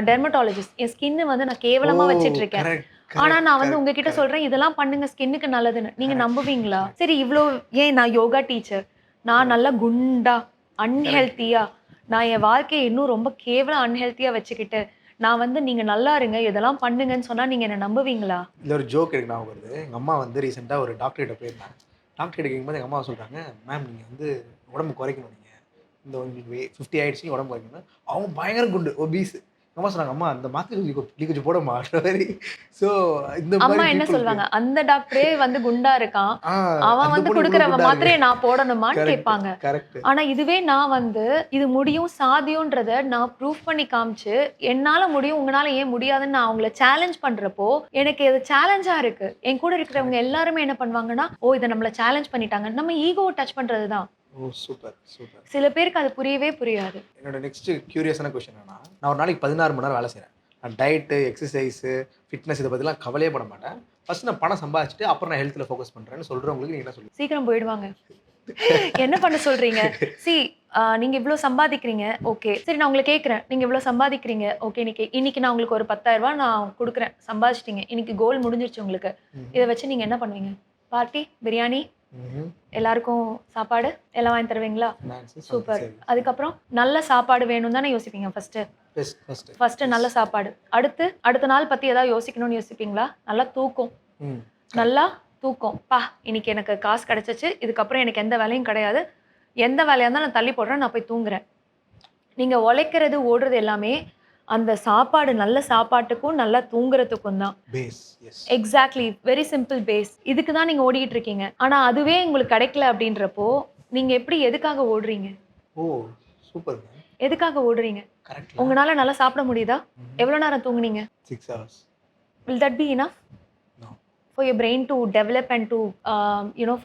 டெர்மட்டாலஜிஸ்ட், என் ஸ்கின் வந்து நான் கேவலமா வச்சிட்டு இருக்கேன். ஆனா நான் வந்து உங்ககிட்ட சொல்றேன் இதெல்லாம் பண்ணுங்க ஸ்கின்னுக்கு நல்லதுன்னு, நீங்க நம்புவீங்களா? சரி, இவ்வளோ ஏன் நான் யோகா டீச்சர், நான் நல்லா குண்டா அன்ஹெல்த்தியா, நான் என் வாழ்க்கையை இன்னும் ரொம்ப கேவலம் அன்ஹெல்த்தியா வச்சுக்கிட்டு நான் வந்து நீங்க நல்லா இருங்க இதெல்லாம் பண்ணுங்கன்னு சொன்னா நீங்க என்ன நம்புவீங்களா? இல்லை, ஒரு ஜோக் எனக்கு நான் வருது. எங்கள் அம்மா வந்து ரீசெண்டாக ஒரு டாக்டர்கிட்ட போயிருந்தாங்க. டாக்டர் கேட்கும்போது எங்கள் அம்மா சொல்கிறாங்க, மேம் நீங்கள் வந்து உடம்பு குறைக்கணும், நீங்கள் இந்த உங்களுக்கு 50 ஆகிடுச்சு உடம்பு குறைக்கணும். அவங்க பயங்கர குண்டு ஒபீஸ். அம்மா சொன்னாங்க, அம்மா அந்த மாத்திரை நீ கொஞ்சம் போட மாதிரி. ஸோ இந்த அம்மா என்ன சொல்லுவாங்க, அந்த டாக்டரே வந்து குண்டா இருக்கான், அவன் வந்து கொடுக்குற மாத்திரையை நான் போடணுமான்னு கேட்பாங்க. ஆனா இதுவே நான் வந்து இது முடியும் சாத்தியம்ன்றத நான் ப்ரூஃப் பண்ணி காமிச்சு என்னால முடியும் உங்களால ஏன் முடியாதுன்னு நான் அவங்கள சேலஞ்ச் பண்றப்போ எனக்கு இது சேலஞ்சா இருக்கு. என் கூட இருக்கிறவங்க எல்லாருமே என்ன பண்ணுவாங்கன்னா, ஓ இதை நம்மள சேலஞ்ச் பண்ணிட்டாங்க, நம்ம ஈகோ டச் பண்றதுதான். ஓ சூப்பர். சில பேருக்கு அது புரியவே புரியாது. என்னோட நெக்ஸ்ட் கியூரியஸான கொஸ்டின் என்னன்னா, நான் ஒரு நாளைக்கு 16 மணி நேரம் வேலை செய்கிறேன். நான் டயட்டு, எக்ஸசைஸு, ஃபிட்னஸ் இதை பற்றிலாம் கவலையே பண்ண மாட்டேன். ஃபர்ஸ்ட் நான் பணம் சம்பாதிச்சுட்டு அப்புறம் நான் ஹெல்த்தில் ஃபோக்கஸ் பண்ணுறேன்னு சொல்கிறவங்களுக்கு நீங்கள் என்ன சொல்லுங்கள்? சீக்கிரம் போயிடுவாங்க. என்ன பண்ண சொல்றீங்க? நீங்க இவ்வளோ சம்பாதிக்கிறீங்க, ஓகே. சரி, நான் உங்களை கேட்குறேன், நீங்க இவ்வளோ சம்பாதிக்கிறீங்க, ஓகே. இன்னைக்கு நான் உங்களுக்கு ஒரு 10,000 ரூபாய் நான் கொடுக்குறேன், சம்பாதிச்சிட்டீங்க. இன்னைக்கு கோல் முடிஞ்சிருச்சு உங்களுக்கு. இதை வச்சு நீங்க என்ன பண்ணுவீங்க? பார்ட்டி, பிரியாணி, எல்லாருக்கும் சாப்பாடு எல்லாம் வாங்கி தருவீங்களா? சூப்பர். அதுக்கப்புறம் நல்ல சாப்பாடு வேணும் தானே யோசிப்பீங்க ஃபர்ஸ்ட் நல்ல சாப்பாடு. அடுத்த நாள் பத்தி ஏதாவது யோசிக்கணும்னு யோசிப்பீங்களா? நல்ல தூக்கம், ம். நல்லா தூக்கம். இன்னைக்கு எனக்கு காசு கிடைச்சிச்சு. இதுக்கப்புறம் எனக்கு எந்த வேலையும் கிடையாது. எந்த வேலையா இருந்தாலும் நான் தள்ளி போடுறேன். நான் போய் தூங்குறேன். நீங்க உழைக்கிறது, ஓடுறது எல்லாமே அந்த சாப்பாடு நல்ல சாப்பாட்டுக்கும், நல்லா தூங்குறதுக்கும் தான். Base. Yes. Exactly. Very simple base. இதுக்கு தான் நீங்க ஓடிட்டு இருக்கீங்க. ஆனா அதுவே உங்களுக்கு கிடைக்கல அப்படின்றப்போ, நீங்க எப்படி எதுக்காக ஓடுறீங்க? ஓ! சூப்பர்ங்க. எதுக்காக ஓடுறீங்க? கரெக்ட்ல. உங்கனால நல்லா சாப்பிட முடியுதா? ம்ஹ்ம். எவ்வளோ நேரம் தூங்குனீங்க? 6 hours. Will that be enough no. for your brain to develop and to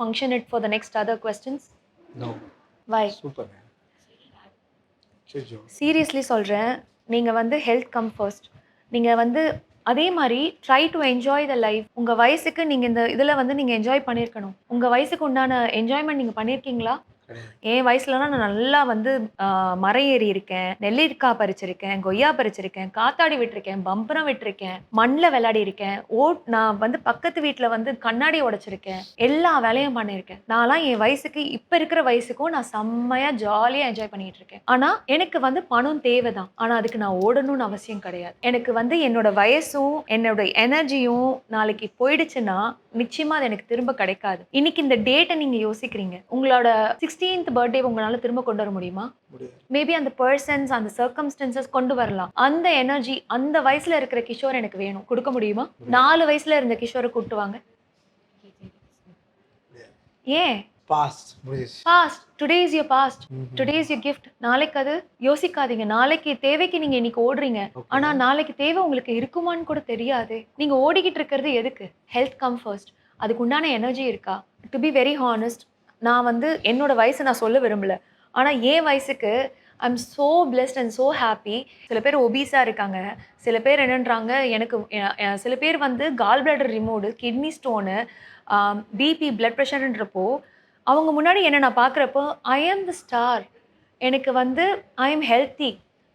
function it for the next other questions? No. Why? சூப்பர்ங்க. அச்சச்சோ! சீரியஸ்லி சொல்றேன். நீங்க வந்து ஹெல்த் கம் ஃபர்ஸ்ட். நீங்க வந்து அதே மாரி try to enjoy the life. உங்க வயசுக்கு நீங்க இந்த இதுல வந்து நீங்க என்ஜாய் பண்ணியிருக்கணும். உங்க வயசுக்கு உண்டான என்ஜாய்மென்ட் நீங்க பண்ணியிருக்கீங்களா? கிடையாது. என் வயசுலலாம் நான் நல்லா வந்து மரம் ஏறி இருக்கேன், நெல்லிக்காய் பறிச்சிருக்கேன், கொய்யா பறிச்சிருக்கேன், காத்தாடி விட்டுருக்கேன், பம்பரம் விட்டுருக்கேன், மண்ல விளையாடி இருக்கேன், நான் வந்து பக்கத்து வீட்ல வந்து கண்ணாடி உடைச்சிருக்கேன். எல்லா வேலையும் பண்ணியிருக்கேன். நான்லாம் என் வயசுக்கு இப்ப இருக்கிற வயசுக்கும் நான் செம்மையா ஜாலியா என்ஜாய் பண்ணிட்டு இருக்கேன். ஆனா எனக்கு வந்து பணம் தேவைதான். ஆனா அதுக்கு நான் ஓடணும்னு அவசியம் கிடையாது. எனக்கு வந்து என்னோட வயசும், என்னோட எனர்ஜியும் நாளைக்கு போயிடுச்சுன்னா, நிச்சயமா அது எனக்கு திரும்ப கிடைக்காது. இன்னைக்கு இந்த டேட்ட நீங்க யோசிக்கிறீங்க. உங்களோட 16th பர்த்டே உங்களால திரும்ப கொண்டு வர முடியுமா? முடியாது. மேபி அந்த பெர்சன்ஸ், அந்த சர்க்கம்ஸ்டன்சஸ் கொண்டு வரலாம். அந்த எனர்ஜி அந்த வயசுல இருக்கிற கிஷோர் எனக்கு வேணும். குடுக்க முடியுமா? 4 வயசுல இருந்த கிஷோர கூட்டு வாங்க. முடியாது. ஏன்? பாஸ்ட் முடிஞ்சிருச்சு. Past. Today is your past. Hmm. Today is your gift. நாளைக்கு அது யோசிக்காதீங்க. நாளைக்கு தேவைக்கு நீங்க இன்னைக்கு ஓடுறீங்க. ஓகே. ஆனா நாளைக்கு தேவை உங்களுக்கு இருக்குமான்னு கூட தெரியாதே. நீங்க ஓடிக்கிட்டு இருக்கிறது எதுக்கு? Health come first. அதுக்கு உண்டான எனர்ஜி இருக்கா? டு பி வெரி ஹானஸ்ட், நான் வந்து என்னோட வயச நான் சொல்ல விரும்பல. ஆனா என் வயசுக்கு I am so blessed and so happy. சில பேர் ஒபீஸா இருக்காங்க. சில பேர் என்னன்றாங்க எனக்கு சில பேர் வந்து gall bladder removed, kidney stone, BP, blood பிரஷர்ன்றப்போ அவங்க முன்னாடி என்ன நான் பார்க்குறப்போ, ஐ ஆம் தி ஸ்டார். எனக்கு வந்து I am healthy.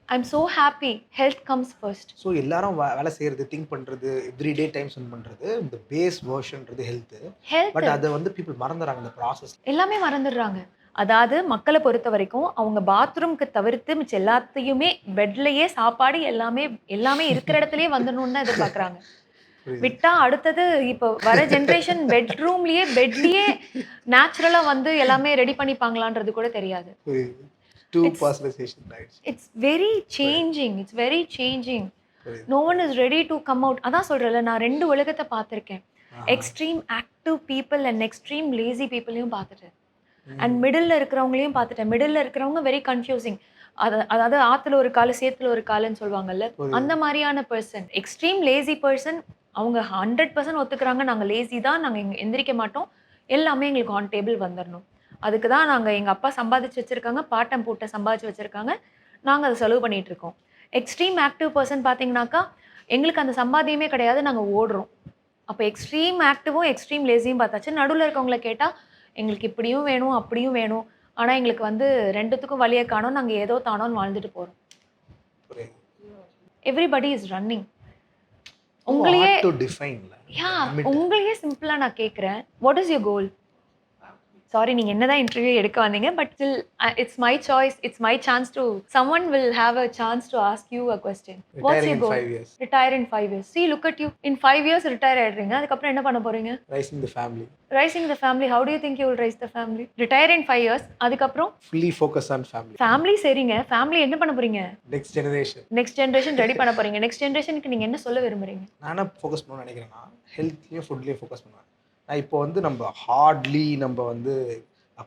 I am so happy. Health comes first. So எல்லாரும் வேலை செய்யறது, திங்க் பண்றது, எவ்ரிடே டைம் ஸ்பெண்ட் பண்றது இந்த பேஸ் வெர்ஷன்றது ஹெல்த். ஹெல்த் பட் அத வந்து பீப்பிள் மறந்துறாங்க இந்த ப்ராசஸ். எல்லாமே மறந்துடுறாங்க. அதாவது மக்கள பொறுத்தவரைக்கும், அவங்க பாத்ரூம்க்கு தவிர்த்து மிச்ச எல்லாத்தையுமே பெட்லயே சாப்பாடு எல்லாமே எல்லாமே இருக்கிற இடத்துலயே வந்துடணும்னு தான் எதிர்பார்க்குறாங்க. புரியுது. விட்டா அடுத்தது இப்போ வர ஜெனரேஷன் பெட்லயே நேச்சுரலா வந்து எல்லாமே ரெடி பண்ணிப்பாங்களான்றது கூட தெரியாது. புரியுது. டூ It's- பர்சனலைசேஷன் ஆயிடுச்சு. It's very changing. It's very changing. புரியுது. No one is ready to come out. அதான் சொல்றேன்ல, நான் 2 உலகத்த பார்த்துருக்கேன். ஆஹா. Extreme active people and extreme lazy பீப்பிளையும் பார்த்துட்டேன். ம். அண்ட் மிடில்ல இருக்கிறவங்களையும் பார்த்துட்டேன். மிடில்ல இருக்கிறவங்க வெரி கன்ஃபியூசிங். அதாவது ஆத்துல ஒரு காலு, சேத்துல ஒரு காலுன்னு சொல்லுவாங்கல்ல. புரியுது. அந்த மாரியான பெர்சன். எக்ஸ்ட்ரீம் லேசி பெர்சன் அவங்க 100% ஒத்துக்கிறாங்க. நாங்க லேசி தான். நாங்க எந்திரிக்க மாட்டோம். எல்லாமே எங்களுக்கு ஆன் டேபிள் வந்துரணும். அதுக்கு தான் நாங்க எங்க அப்பா சம்பாதிச்சு வச்சிருக்காங்க. பாட்டன் பூட்ட சம்பாதிச்சு வச்சிருக்காங்க. நாங்க அத செலவு பண்ணிட்டு இருக்கோம். எக்ஸ்ட்ரீம் ஆக்டிவ் பெர்சன் பார்த்தீங்கன்னாக்கா, எங்களுக்கு அந்த சம்பாத்தியமே கிடையாது. நாங்க ஓடுறோம். அப்ப எக்ஸ்ட்ரீம் ஆக்டிவும், எக்ஸ்ட்ரீம் லேசியும் பார்த்தாச்சு. நடுவுல இருக்கவங்கள கேட்டா, எங்களுக்கு இப்படியும் வேணும், அப்படியும் வேணும். ஆனா எங்களுக்கு வந்து 2த்துக்கும் வழிய காணோம். நாங்க ஏதோ தானோன்னு வாழ்ந்துட்டு போறோம். புரியுது. Everybody is running. ரொம்ப உங்களையே hard to define ல. உங்களையே சிம்பிளா நான் கேட்கிறேன். What is your goal? Sorry, நீங்க என்னதான் இன்டர்வியூ எடுக்க வந்தீங்க. But still it's my choice. It's my chance to someone will have a chance to ask you a question. What's Retiring your in goal? 5 years. Retire in 5 years. See, look at you. In 5 years retire ஆயிடுறீங்க. அதுக்கப்புறம் என்ன பண்ண போறீங்க? Raising the family. Raising the family. How do you think you will raise the family? Retire in 5 years. அதுக்கப்புறம் Fully focus on family. Family சரிங்க. Family என்ன பண்ண போறீங்க? Next generation. Next generation ready பண்ண போறீங்க. நெக்ஸ்ட் ஜெனரேஷனுக்கு நீங்க என்ன சொல்ல விரும்புறீங்க? நான் என்ன ஃபோக்கஸ் பண்ணணும்னு நினைக்கிறேன்னா ஹெல்த்லேயும் ஃபுட்லேயும் ஃபோக்கஸ் பண்ணுவேன். நான் இப்போ வந்து நம்ம ஹார்ட்லி நம்ம வந்து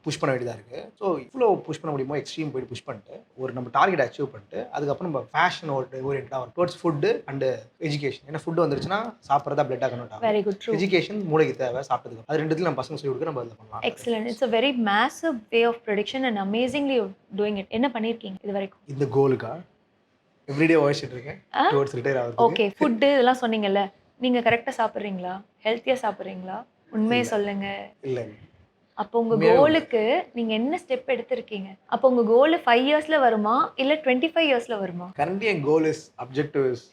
புஷ் பண்ண வேண்டியதாக இருக்குது. ஸோ இவ்வளோ புஷ் பண்ண முடியுமோ எக்ஸ்ட்ரீம் போயிட்டு புஷ் பண்ணிட்டு ஒரு நம்ம டார்கெட் அச்சீவ் பண்ணிட்டு அதுக்கப்புறம் நம்ம ஃபேஷன் ஓரியன்டாக ஒரு டுவர்ட்ஸ் ஃபுட்டு அண்டு எஜுகேஷன். ஏன்னா ஃபுட்டு வந்துருச்சுன்னா சாப்பிட்றதா பிளட்டாக கன்வெர்ட் ஆகும். Very good. ட்ரூ. எஜுகேஷன் மூளைக்கு தேவை சாப்பிட்டதுக்கு. அது ரெண்டுத்துல நம்ம பசங்க சொல்லி கொடுக்க நம்ம அதில் பண்ணலாம். Excellent. It's a very massive way of prediction and amazingly you're doing it. என்ன பண்ணிருக்கீங்க இது வரைக்கும்? இந்த கோலுக்கா எவ்ரிடே வாய்ச்சிட்டு இருக்கேன் டுவர்ட்ஸ் ரிட்டையர் ஆகுது. ஓகே, ஃபுட்டு இதெல்லாம் சொன்னீங்கல்ல. நீங்க கரெக்டா சாப்பிடுறீங்களா? ஹெல்த்தியா சாப்பிடுறீங்களா? உண்மையை சொல்லுங்க. இல்லை அப்போ உங்க கோலுக்கு நீங்க என்ன ஸ்டெப் எடுத்திருக்கீங்க? அப்போ உங்க கோல் 5 இயர்ஸ்ல வருமா இல்ல 25 இயர்ஸ்ல வருமா? கரண்ட்லி என் goal is objective is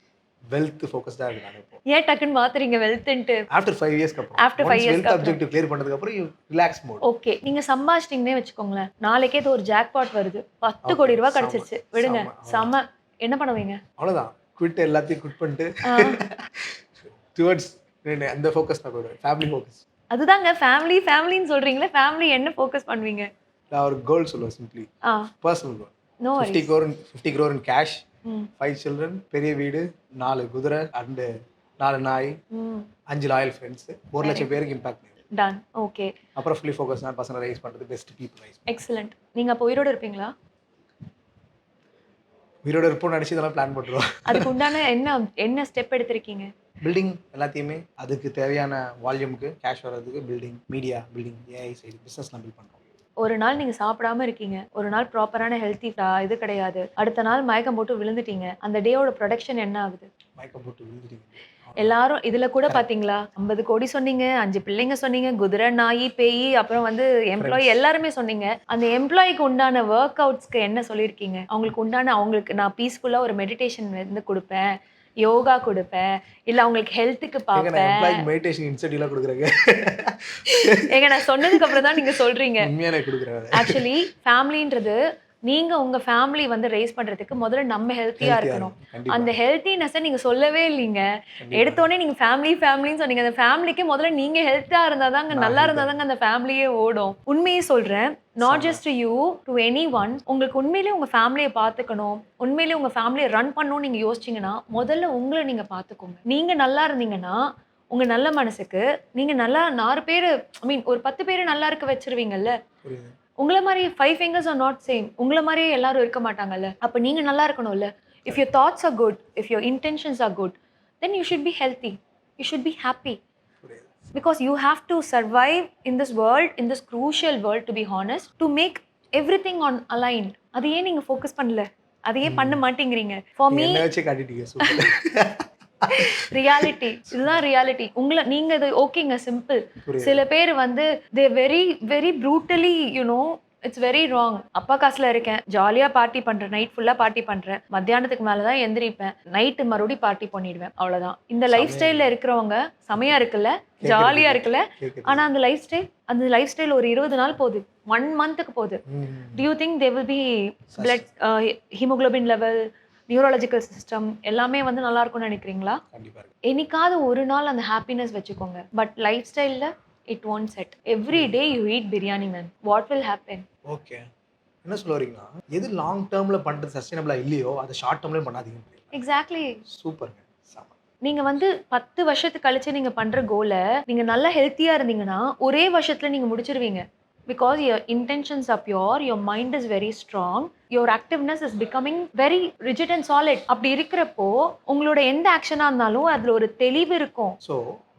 wealth ஃபோக்கஸ்டாக இருக்கு. நான் இப்போ ஏன் டக்குன்னு மாத்துறீங்க வெல்த்ன்ட்டு? ஆஃப்டர் 5 இயர்ஸ்க்கு அப்புறம் After 5 years wealth objective clear பண்ணதுக்கு அப்புறம் யூ ரிலாக்ஸ் மோட். ஓகே, நீங்க சம்பாதிச்சிட்டீங்கன்னே வச்சுக்கோங்களேன். நாளைக்கே இது ஒரு ஜாக்பாட் வருது. 10 கோடி ரூபாய் கிடைச்சிருச்சு. விடுங்க. செம. என்ன பண்ணுவீங்க? அவ்வளோதான். குவிட் எல்லாத்தையும் குவிட் பண்ணிட்டு டுவர்ட்ஸ் அந்த ஃபோக்கஸ் தான் போயிடுவேன். Family focus. அதுதாங்க ஃபேமிலின்னு சொல்றீங்களே, ஃபேமிலி என்ன ஃபோக்கஸ் பண்ணுவீங்க? நான் ஒரு கோல் சொல்லுவேன் சிம்பிளி. ஆ. Personal goal. No 50 worries. crore 50 crore in cash, ம். 5 children, பெரிய வீடு, 4 குதிரை அண்ட் 4 நாய், ம். 5 லாயல் ஃப்ரெண்ட்ஸ், 1 லட்சம் பேருக்கு இம்பாக்ட் பண்ணிடுவேன். டன். ஓகே. அப்புறம் ஃபுல்லி ஃபோக்கஸ் நான் பசங்களை ரைஸ் பண்ணுறது, பெஸ்ட் பீப்புள் ரைஸ். எக்ஸலென்ட். நீங்க அப்போ உயிரோட இருப்பீங்களா? உயிரோட இருப்போம்னு நினச்சி இதெல்லாம் பிளான் பண்ணுறோம். அதுக்கு உண்டான என்ன ஸ்டெப் எடுத்திருக்கீங்க? பில்டிங் எல்லாத்தையுமே அதுக்கு தேவையான வால்யூமுக்கு கேஷ் வர்றதுக்கு building, media building, AI side பிஸ்னஸ்லாம் பில்ட் பண்ணுறோம். ஒரு நாள் நீங்க சாப்பிடாம இருக்கீங்க. ஒரு நாள் ப்ராப்பரான ஹெல்த்தி இது கிடையாது. அடுத்த நாள் மயக்கம் போட்டு விழுந்துட்டீங்க. அந்த டேயோட ப்ரொடக்ஷன் என்ன ஆகுது? மயக்கம் போட்டு விழுந்துட்டீங்க. எல்லாரும் இதுல கூட பாத்தீங்களா 50 கோடி சொன்னீங்க, 5 பிள்ளைங்க சொன்னீங்க, குதிரை, நாய், பேய், அப்புறம் வந்து எம்ப்ளாயி எல்லாருமே சொன்னீங்க. அந்த எம்ப்ளாயிக்கு உண்டான ஒர்க் அவுட்ஸ்க்கு என்ன சொல்லியிருக்கீங்க? அவங்களுக்கு நான் பீஸ்ஃபுல்லா ஒரு மெடிடேஷன் வந்து கொடுப்பேன், யோகா கொடுப்பேன், இல்ல அவங்களுக்கு ஹெல்த்துக்கு பார்ப்பேன். எம்ப்ளாயிக்கு மெடிடேஷன் இன்சென்டிவ்லாம் கொடுக்குறேங்க. ஏங்க நான் சொன்னதுக்கு அப்புறம் தான் நீங்க சொல்றீங்க. உண்மையான கொடுக்குறேன். ஆக்சுவலி ஃபேமிலின்றது நீங்க உங்க ஃபேமிலி வந்து ரைஸ் பண்றதுக்கு முதல்ல நம்ம ஹெல்த்தியா இருக்கணும். அந்த ஹெல்த்தினஸை நீங்க சொல்லவே இல்லைங்க. எடுத்தோடனே நீங்க ஃபேமிலின்னு சொன்னீங்க. அந்த ஃபேமிலிக்கு முதல்ல நீங்க ஹெல்த்தா இருந்தாதாங்க, நல்லா இருந்தாதாங்க அந்த ஃபேமிலியே ஓடும். உண்மையே சொல்றேன். Not just to you, to any one. உங்களுக்கு உண்மையிலேயே உங்க ஃபேமிலியை பார்த்துக்கணும், உண்மையிலேயே உங்க ஃபேமிலியை ரன் பண்ணணும்னு நீங்க யோசிச்சீங்கன்னா முதல்ல உங்களை நீங்க பார்த்துக்கோங்க. நீங்க நல்லா இருந்தீங்கன்னா உங்க நல்ல மனசுக்கு நீங்க நல்லா 4 பேர் ஒரு 10 பேரை நல்லா இருக்க வச்சிருவீங்கல்ல. உங்களை மாதிரி 5 fingers are not same. உங்களை மாதிரியே எல்லாரும் இருக்க மாட்டாங்கல்ல. அப்ப நீங்க நல்லா இருக்கணும்ல. If your thoughts are good, if your intentions are good, then you should be healthy. You should be happy. Because you have to survive in this world, in this crucial world, to be honest, to make everything on aligned. அதையே நீங்க focus பண்ணல. அதையே பண்ண மாட்டேங்கிறீங்க. For me, என்ன வச்சு காட்டிட்டீங்க. Super. Reality இதுதான் reality. நீங்க இது ஓகேங்க, சிம்பிள். சில பேர் வந்து they very very brutally it's very wrong. அப்பா காசுல இருக்கேன், ஜாலியா பார்ட்டி பண்றேன், நைட் ஃபுல்லா பார்ட்டி பண்றேன், மத்தியானத்துக்கு மேலதான் எந்திரிப்பேன், நைட்டு மறுபடியும் பார்ட்டி பண்ணிடுவேன், அவ்வளவுதான். இந்த லைஃப் ஸ்டைல்ல இருக்கிறவங்க செமையா இருக்குல்ல, ஜாலியா இருக்குல்ல. ஆனா அந்த லைஃப் ஸ்டைல் ஒரு 20 நாள் போகுது, 1 monthக்கு போகுது. Do you think they will be blood hemoglobin level, neurological system எல்லாமே வந்து நல்லா இருக்கும்னு நினைக்கிறீங்களா? என்னைக்காவது ஒரு நாள் அந்த ஹாப்பினஸ் வச்சுக்கோங்க. பட் லைஃப் ஸ்டைலில் it won't set. Every day you eat biryani man, what will happen? Okay, என்ன சொல்ல வரீங்கன்னா எது லாங் டேர்ம்ல பண்றது சஸ்டைனபிளா இல்லையோ அதை ஷார்ட் டேர்ம்லயும் பண்ணாதீங்க. எக்ஸாக்ட்லி. சூப்பருங்க. நீங்க வந்து 10 வருஷத்துக்கு கழிச்சு நீங்க பண்ற கோலை நீங்க நல்லா ஹெல்த்தியா இருந்தீங்கன்னா ஒரே வருஷத்துல நீங்க முடிச்சிருவீங்க. Because your intentions are pure, your mind is very strong, your activeness is becoming very rigid and solid. அப்படி இருக்கிறப்போ உங்களோட எந்த ஆக்ஷனா இருந்தாலும் அதுல ஒரு தெளிவு இருக்கும். ஸோ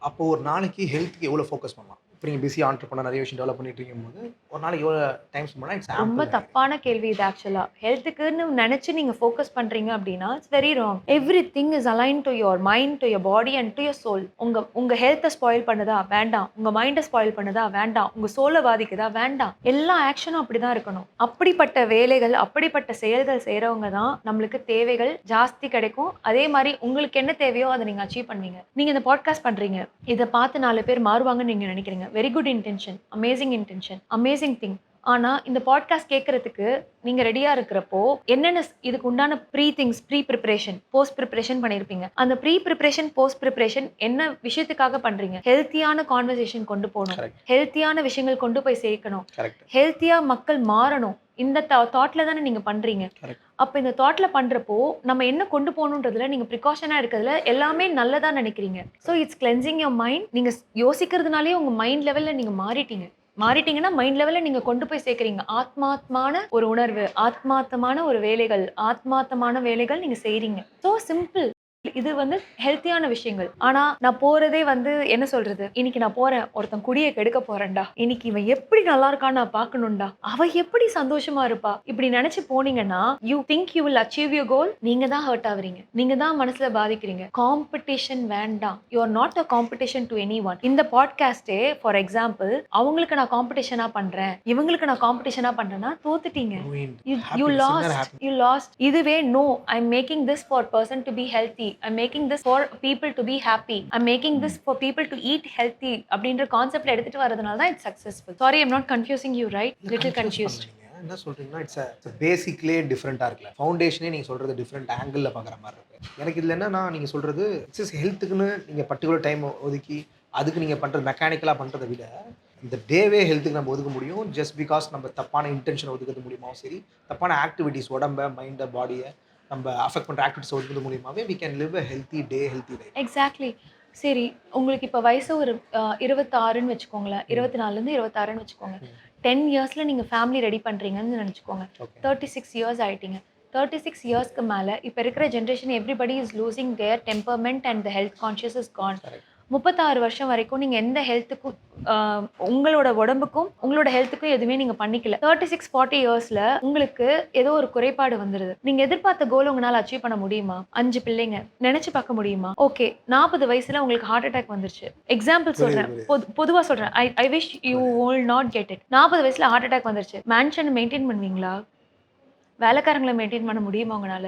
அப்போ ஒரு நாளைக்கு ஹெல்த்துக்கு எவ்வளோ ஃபோக்கஸ் பண்ணலாம்? இப்போ நீங்கள் பிஸி ஆண்டர்ப்ரனர் நிறைய விஷயம் டெவலப் பண்ணிட்டு இருக்கும்போது ஒரு நாளைக்கு எவ்வளோ டைம் ஸ்பெண்ட் பண்ணால் இட்ஸ் ரொம்ப தப்பான கேள்வி இது. ஆக்சுவலா ஹெல்த்துக்குன்னு நினைச்சு நீங்க ஃபோக்கஸ் பண்றீங்க அப்படின்னா இட்ஸ் வெரி ராங். எவ்ரி திங் is align to your mind, to your body and to your soul. உங்க ஹெல்த்தை ஸ்பாயில் பண்ணுதா? வேண்டாம். உங்க மைண்டை ஸ்பாயில் பண்ணுதா? வேண்டாம். உங்க சோலை பாதிக்குதா? வேண்டாம். எல்லா ஆக்ஷனும் அப்படிதான் இருக்கணும். அப்படிப்பட்ட வேலைகள், அப்படிப்பட்ட செயல்கள் செய்யறவங்க தான் நம்மளுக்கு தேவைகள் ஜாஸ்தி கிடைக்கும். அதே மாதிரி உங்களுக்கு என்ன தேவையோ அதை நீங்க அச்சீவ் பண்ணுவீங்க. நீங்க இந்த பாட்காஸ்ட் பண்றீங்க, இதை பார்த்து 4 பேர் மாறுவாங்கன்னு நீங்க நினைக்கிறீங்க. Very good intention, amazing intention, amazing thing. ஆனா இந்த பாட்காஸ்ட் கேட்கறதுக்கு நீங்க ரெடியா இருக்கிறப்போ என்னென்ன இதுக்கு உண்டான ப்ரீ ப்ரிப்பரேஷன், போஸ்ட் ப்ரிப்பரேஷன் பண்ணிருப்பீங்க. அந்த ப்ரீ ப்ரிப்பரேஷன், போஸ்ட் ப்ரிப்பரேஷன் என்ன விஷயத்துக்காக பண்றீங்க? ஹெல்த்தியான கான்வர்சேஷன் கொண்டு போகணும், ஹெல்த்தியான விஷயங்கள் கொண்டு போய் சேர்க்கணும், ஹெல்த்தியா மக்கள் மாறணும். இந்த தாட்ல தானே நீங்க பண்றீங்க. அப்ப இந்த தாட்ல பண்றப்போ நம்ம என்ன கொண்டு போகணுன்றதுல நீங்க ப்ரிகாஷனா இருக்கிறதுல எல்லாமே நல்லதா நினைக்கிறீங்க. So it's cleansing your mind. நீங்க யோசிக்கிறதுனாலே உங்க மைண்ட் லெவல்ல நீங்க மாறிட்டீங்கன்னா மைண்ட் லெவல்ல நீங்க கொண்டு போய் சேர்க்குறீங்க. ஆத்மாத்மான ஒரு உணர்வு, ஆத்மார்த்தமான ஒரு வேலைகள், ஆத்மார்த்தமான வேலைகள் நீங்க செய்றீங்க. So simple. இது வந்து ஹெல்த்தியான விஷயங்கள். ஆனா நான் போறதே வந்து என்ன சொல்றது, இன்னைக்கு நான் போறேன், ஒருத்தன் குடியை கெடுக்க போறேன்டா, இன்னைக்கு இவன் எப்படி நல்லா இருக்கான்னு நான் பார்க்கணும்டா, அவ எப்படி சந்தோஷமா இருப்பா, இப்படி நினைச்சு போனீங்கன்னா you think you will achieve your goal. நீங்க தான் ஹர்ட் ஆகுறீங்க, நீங்க தான் மனசுல பாதிக்கிறீங்க. காம்படிஷன் வேண்டாம். You are not a competition to any one. இந்த பாட்காஸ்டே ஃபார் எக்ஸாம்பிள், அவங்களுக்கு நான் காம்படிஷனா பண்றேன், இவங்களுக்கு நான் காம்படிஷனா பண்றேன்னா தோத்துட்டீங்க. You lost. இதுவே no, I am making this for person to be healthy, I'm making this for people to be happy, I'm making this for people to eat healthy அப்படின்ற கான்செப்ட்ல எடுத்துட்டு வரதுனால தான் it's successful. Sorry, I'm not confusing you, right? Little confused. என்ன சொல்றீங்கன்னா, it's பேசிக்லயே டிஃப்ரெண்ட்டா இருக்குல்ல. ஃபவுண்டேஷனே நீங்க சொல்றது டிஃப்ரெண்ட் ஆங்கிள்ல பார்க்குற மாரி இருக்கு. எனக்கு இதுல என்னன்னா, நீங்க சொல்றது எக்ஸர்சைஸ் ஹெல்த்துக்குன்னு நீங்க பர்ட்டிகுலர் டைம் ஒதுக்கி, அதுக்கு நீங்க பண்றது மெக்கானிக்கலா பண்றத விட, இந்த டேவே ஹெல்த்துக்கு நம்ம ஒதுக்க முடியும். ஜஸ்ட் பிகாஸ் நம்ம தப்பான இன்டென்ஷன் ஒதுக்குறது மூலியமாவும் சரி, தப்பான ஆக்டிவிட்டீஸ் உடம்ப, மைண்ட, பாடிய நம்ம அஃபெக்ட் பண்ற ஆக்டிவிட்டீஸ் ஒதுக்குறது மூலியமாவே we can live a healthy day, healthy life. Exactly. சரி, உங்களுக்கு இப்ப வயசு ஒரு 26ன்னு வச்சுக்கோங்களேன். ம். 24லேருந்து 26ன்னு வச்சுக்கோங்க. ம். 10 இயர்ஸ்ல நீங்க ஃபேமிலி ரெடி பண்றீங்கன்னு நெனச்சுக்கோங்க. ஓகே. 36 இயர்ஸ் ஆயிட்டீங்க. 36 இயர்ஸ்க்கு மேல இப்ப இருக்கிற generation everybody is losing their temperament and the health conscious is gone. Correct. 36 வருஷம் வரைக்கும் நீங்க எந்த ஹெல்த்துக்கும் உங்களோட உடம்புக்கும், உங்களோட ஹெல்த்துக்கும் எதுவுமே நீங்க பண்ணிக்கல. 36, 40 இயர்ஸ்ல உங்களுக்கு ஏதோ ஒரு குறைபாடு வந்துருது. நீங்க எதிர்பார்த்த கோல் உங்கனால அச்சீவ் பண்ண முடியுமா? 5 பிள்ளைங்க. நெனச்சு பார்க்க முடியுமா? ஓகே. 40 வயசுல உங்களுக்கு ஹார்ட் அட்டாக் வந்துருச்சு. எக்ஸாம்பிள் புரியுது, சொல்றேன். புரியுது. பொதுவா சொல்றேன். I wish you will not get it. 40 வயசுல ஹார்ட் அட்டாக் வந்துருச்சு. மேன்ஷன் மெயின்டெயின் பண்ணுவீங்களா? வேலைக்காரங்கள மெயின்டெயின் பண்ண முடியுமா உங்கனால?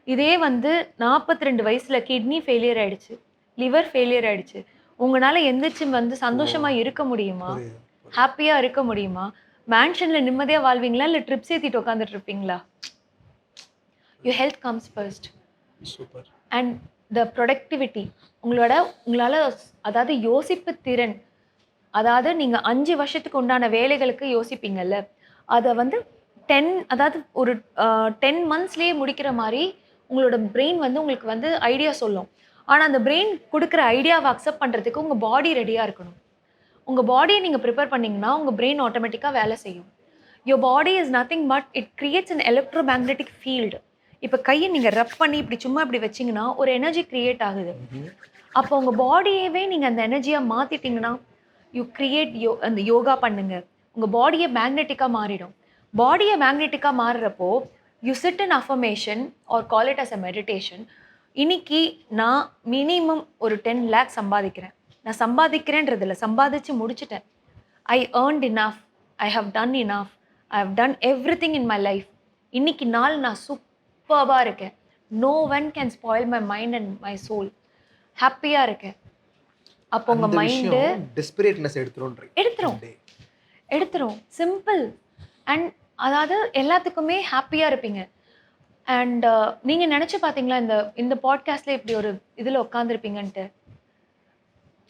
இதே வந்து 42 வயசுல கிட்னி ஃபெயிலியர் ஆயிடுச்சு. லிவர் ஃபெயிலியர் ஆயிடுச்சு. உங்கனால எந்திரிச்சு வந்து சந்தோஷமா ஓ! இருக்க முடியுமா? புரியுது, புரியுது. ஹேப்பியா இருக்க முடியுமா? மேன்ஷன்ல நிம்மதியா வாழ்வீங்களா? இல்ல ட்ரிப்ஸ் ஏத்திட்டு உட்கார்ந்துட்டு இருப்பீங்களா? Your health comes first. Super. And the productivity. உங்களால அதாவது யோசிப்பு திறன். அதாவது நீங்க 5 வருஷத்துக்கு உண்டான வேலைகளுக்கு யோசிப்பீங்கல்ல. அத வந்து 10 அதாவது ஒரு 10 மந்த்ஸ்லயே முடிக்கிற மாரி உங்களோட பிரெயின் வந்து உங்களுக்கு வந்து ஐடியா சொல்லும். ஆனா அந்த பிரெயின் குடுக்குற ஐடியாவ அக்செப்ட் பண்றதுக்கு உங்க பாடி ரெடியா இருக்கணும். உங்க பாடிய நீங்க பிரிப்பேர் பண்ணீங்கன்னா, உங்க பிரெயின் ஆட்டோமேட்டிக்கா வேலை செய்யும். Your body is nothing but it creates an electromagnetic field. இப்ப கைய நீங்க ரப் பண்ணி இப்படி சும்மா இப்படி வச்சீங்கன்னா, ஒரு எனர்ஜி கிரியேட் ஆகுது. ம்ஹ்ம். அப்போ உங்க பாடியவே நீங்க அந்த எனர்ஜியா மாத்திட்டீங்கன்னா, யூ கிரியேட் அந்த யோகா பண்ணுங்க. உங்க பாடிய மேக்னெட்டிக்கா மாறிடும். பாடிய மேக்னெட்டிக்கா மாறுறப்போ, you sit in affirmation or call it as a meditation. இன்னைக்கு நான் மினிமம் ஒரு 10 லேக் சம்பாதிக்கிறேன். நான் சம்பாதிக்கிறேன்றது இல்ல, சம்பாதிச்சு முடிச்சுட்டேன். I earned enough. I have done enough. I have done everything in my life. இன்னைக்கு நாள் நான் சூப்பர்பா இருக்கேன். No one can spoil my mind and my soul. ஹேப்பியா இருக்கேன். அப்போ உங்க அந்த மைண்டு விஷயம் டெஸ்பரேட்னஸ் எடுத்துரும்ன்றீங்க. எடுத்துரும். இந்த டே. எடுத்துரும். சிம்பிள். அண்ட் அதாவது எல்லாத்துக்குமே ஹேப்பியா இருப்பீங்க. அண்ட் நீங்க நெனச்சு பார்த்தீங்களா, இந்த இந்த பாட்காஸ்ட்ல இப்படி ஒரு இதுல உட்கார்ந்திருப்பீங்கன்ட்டு?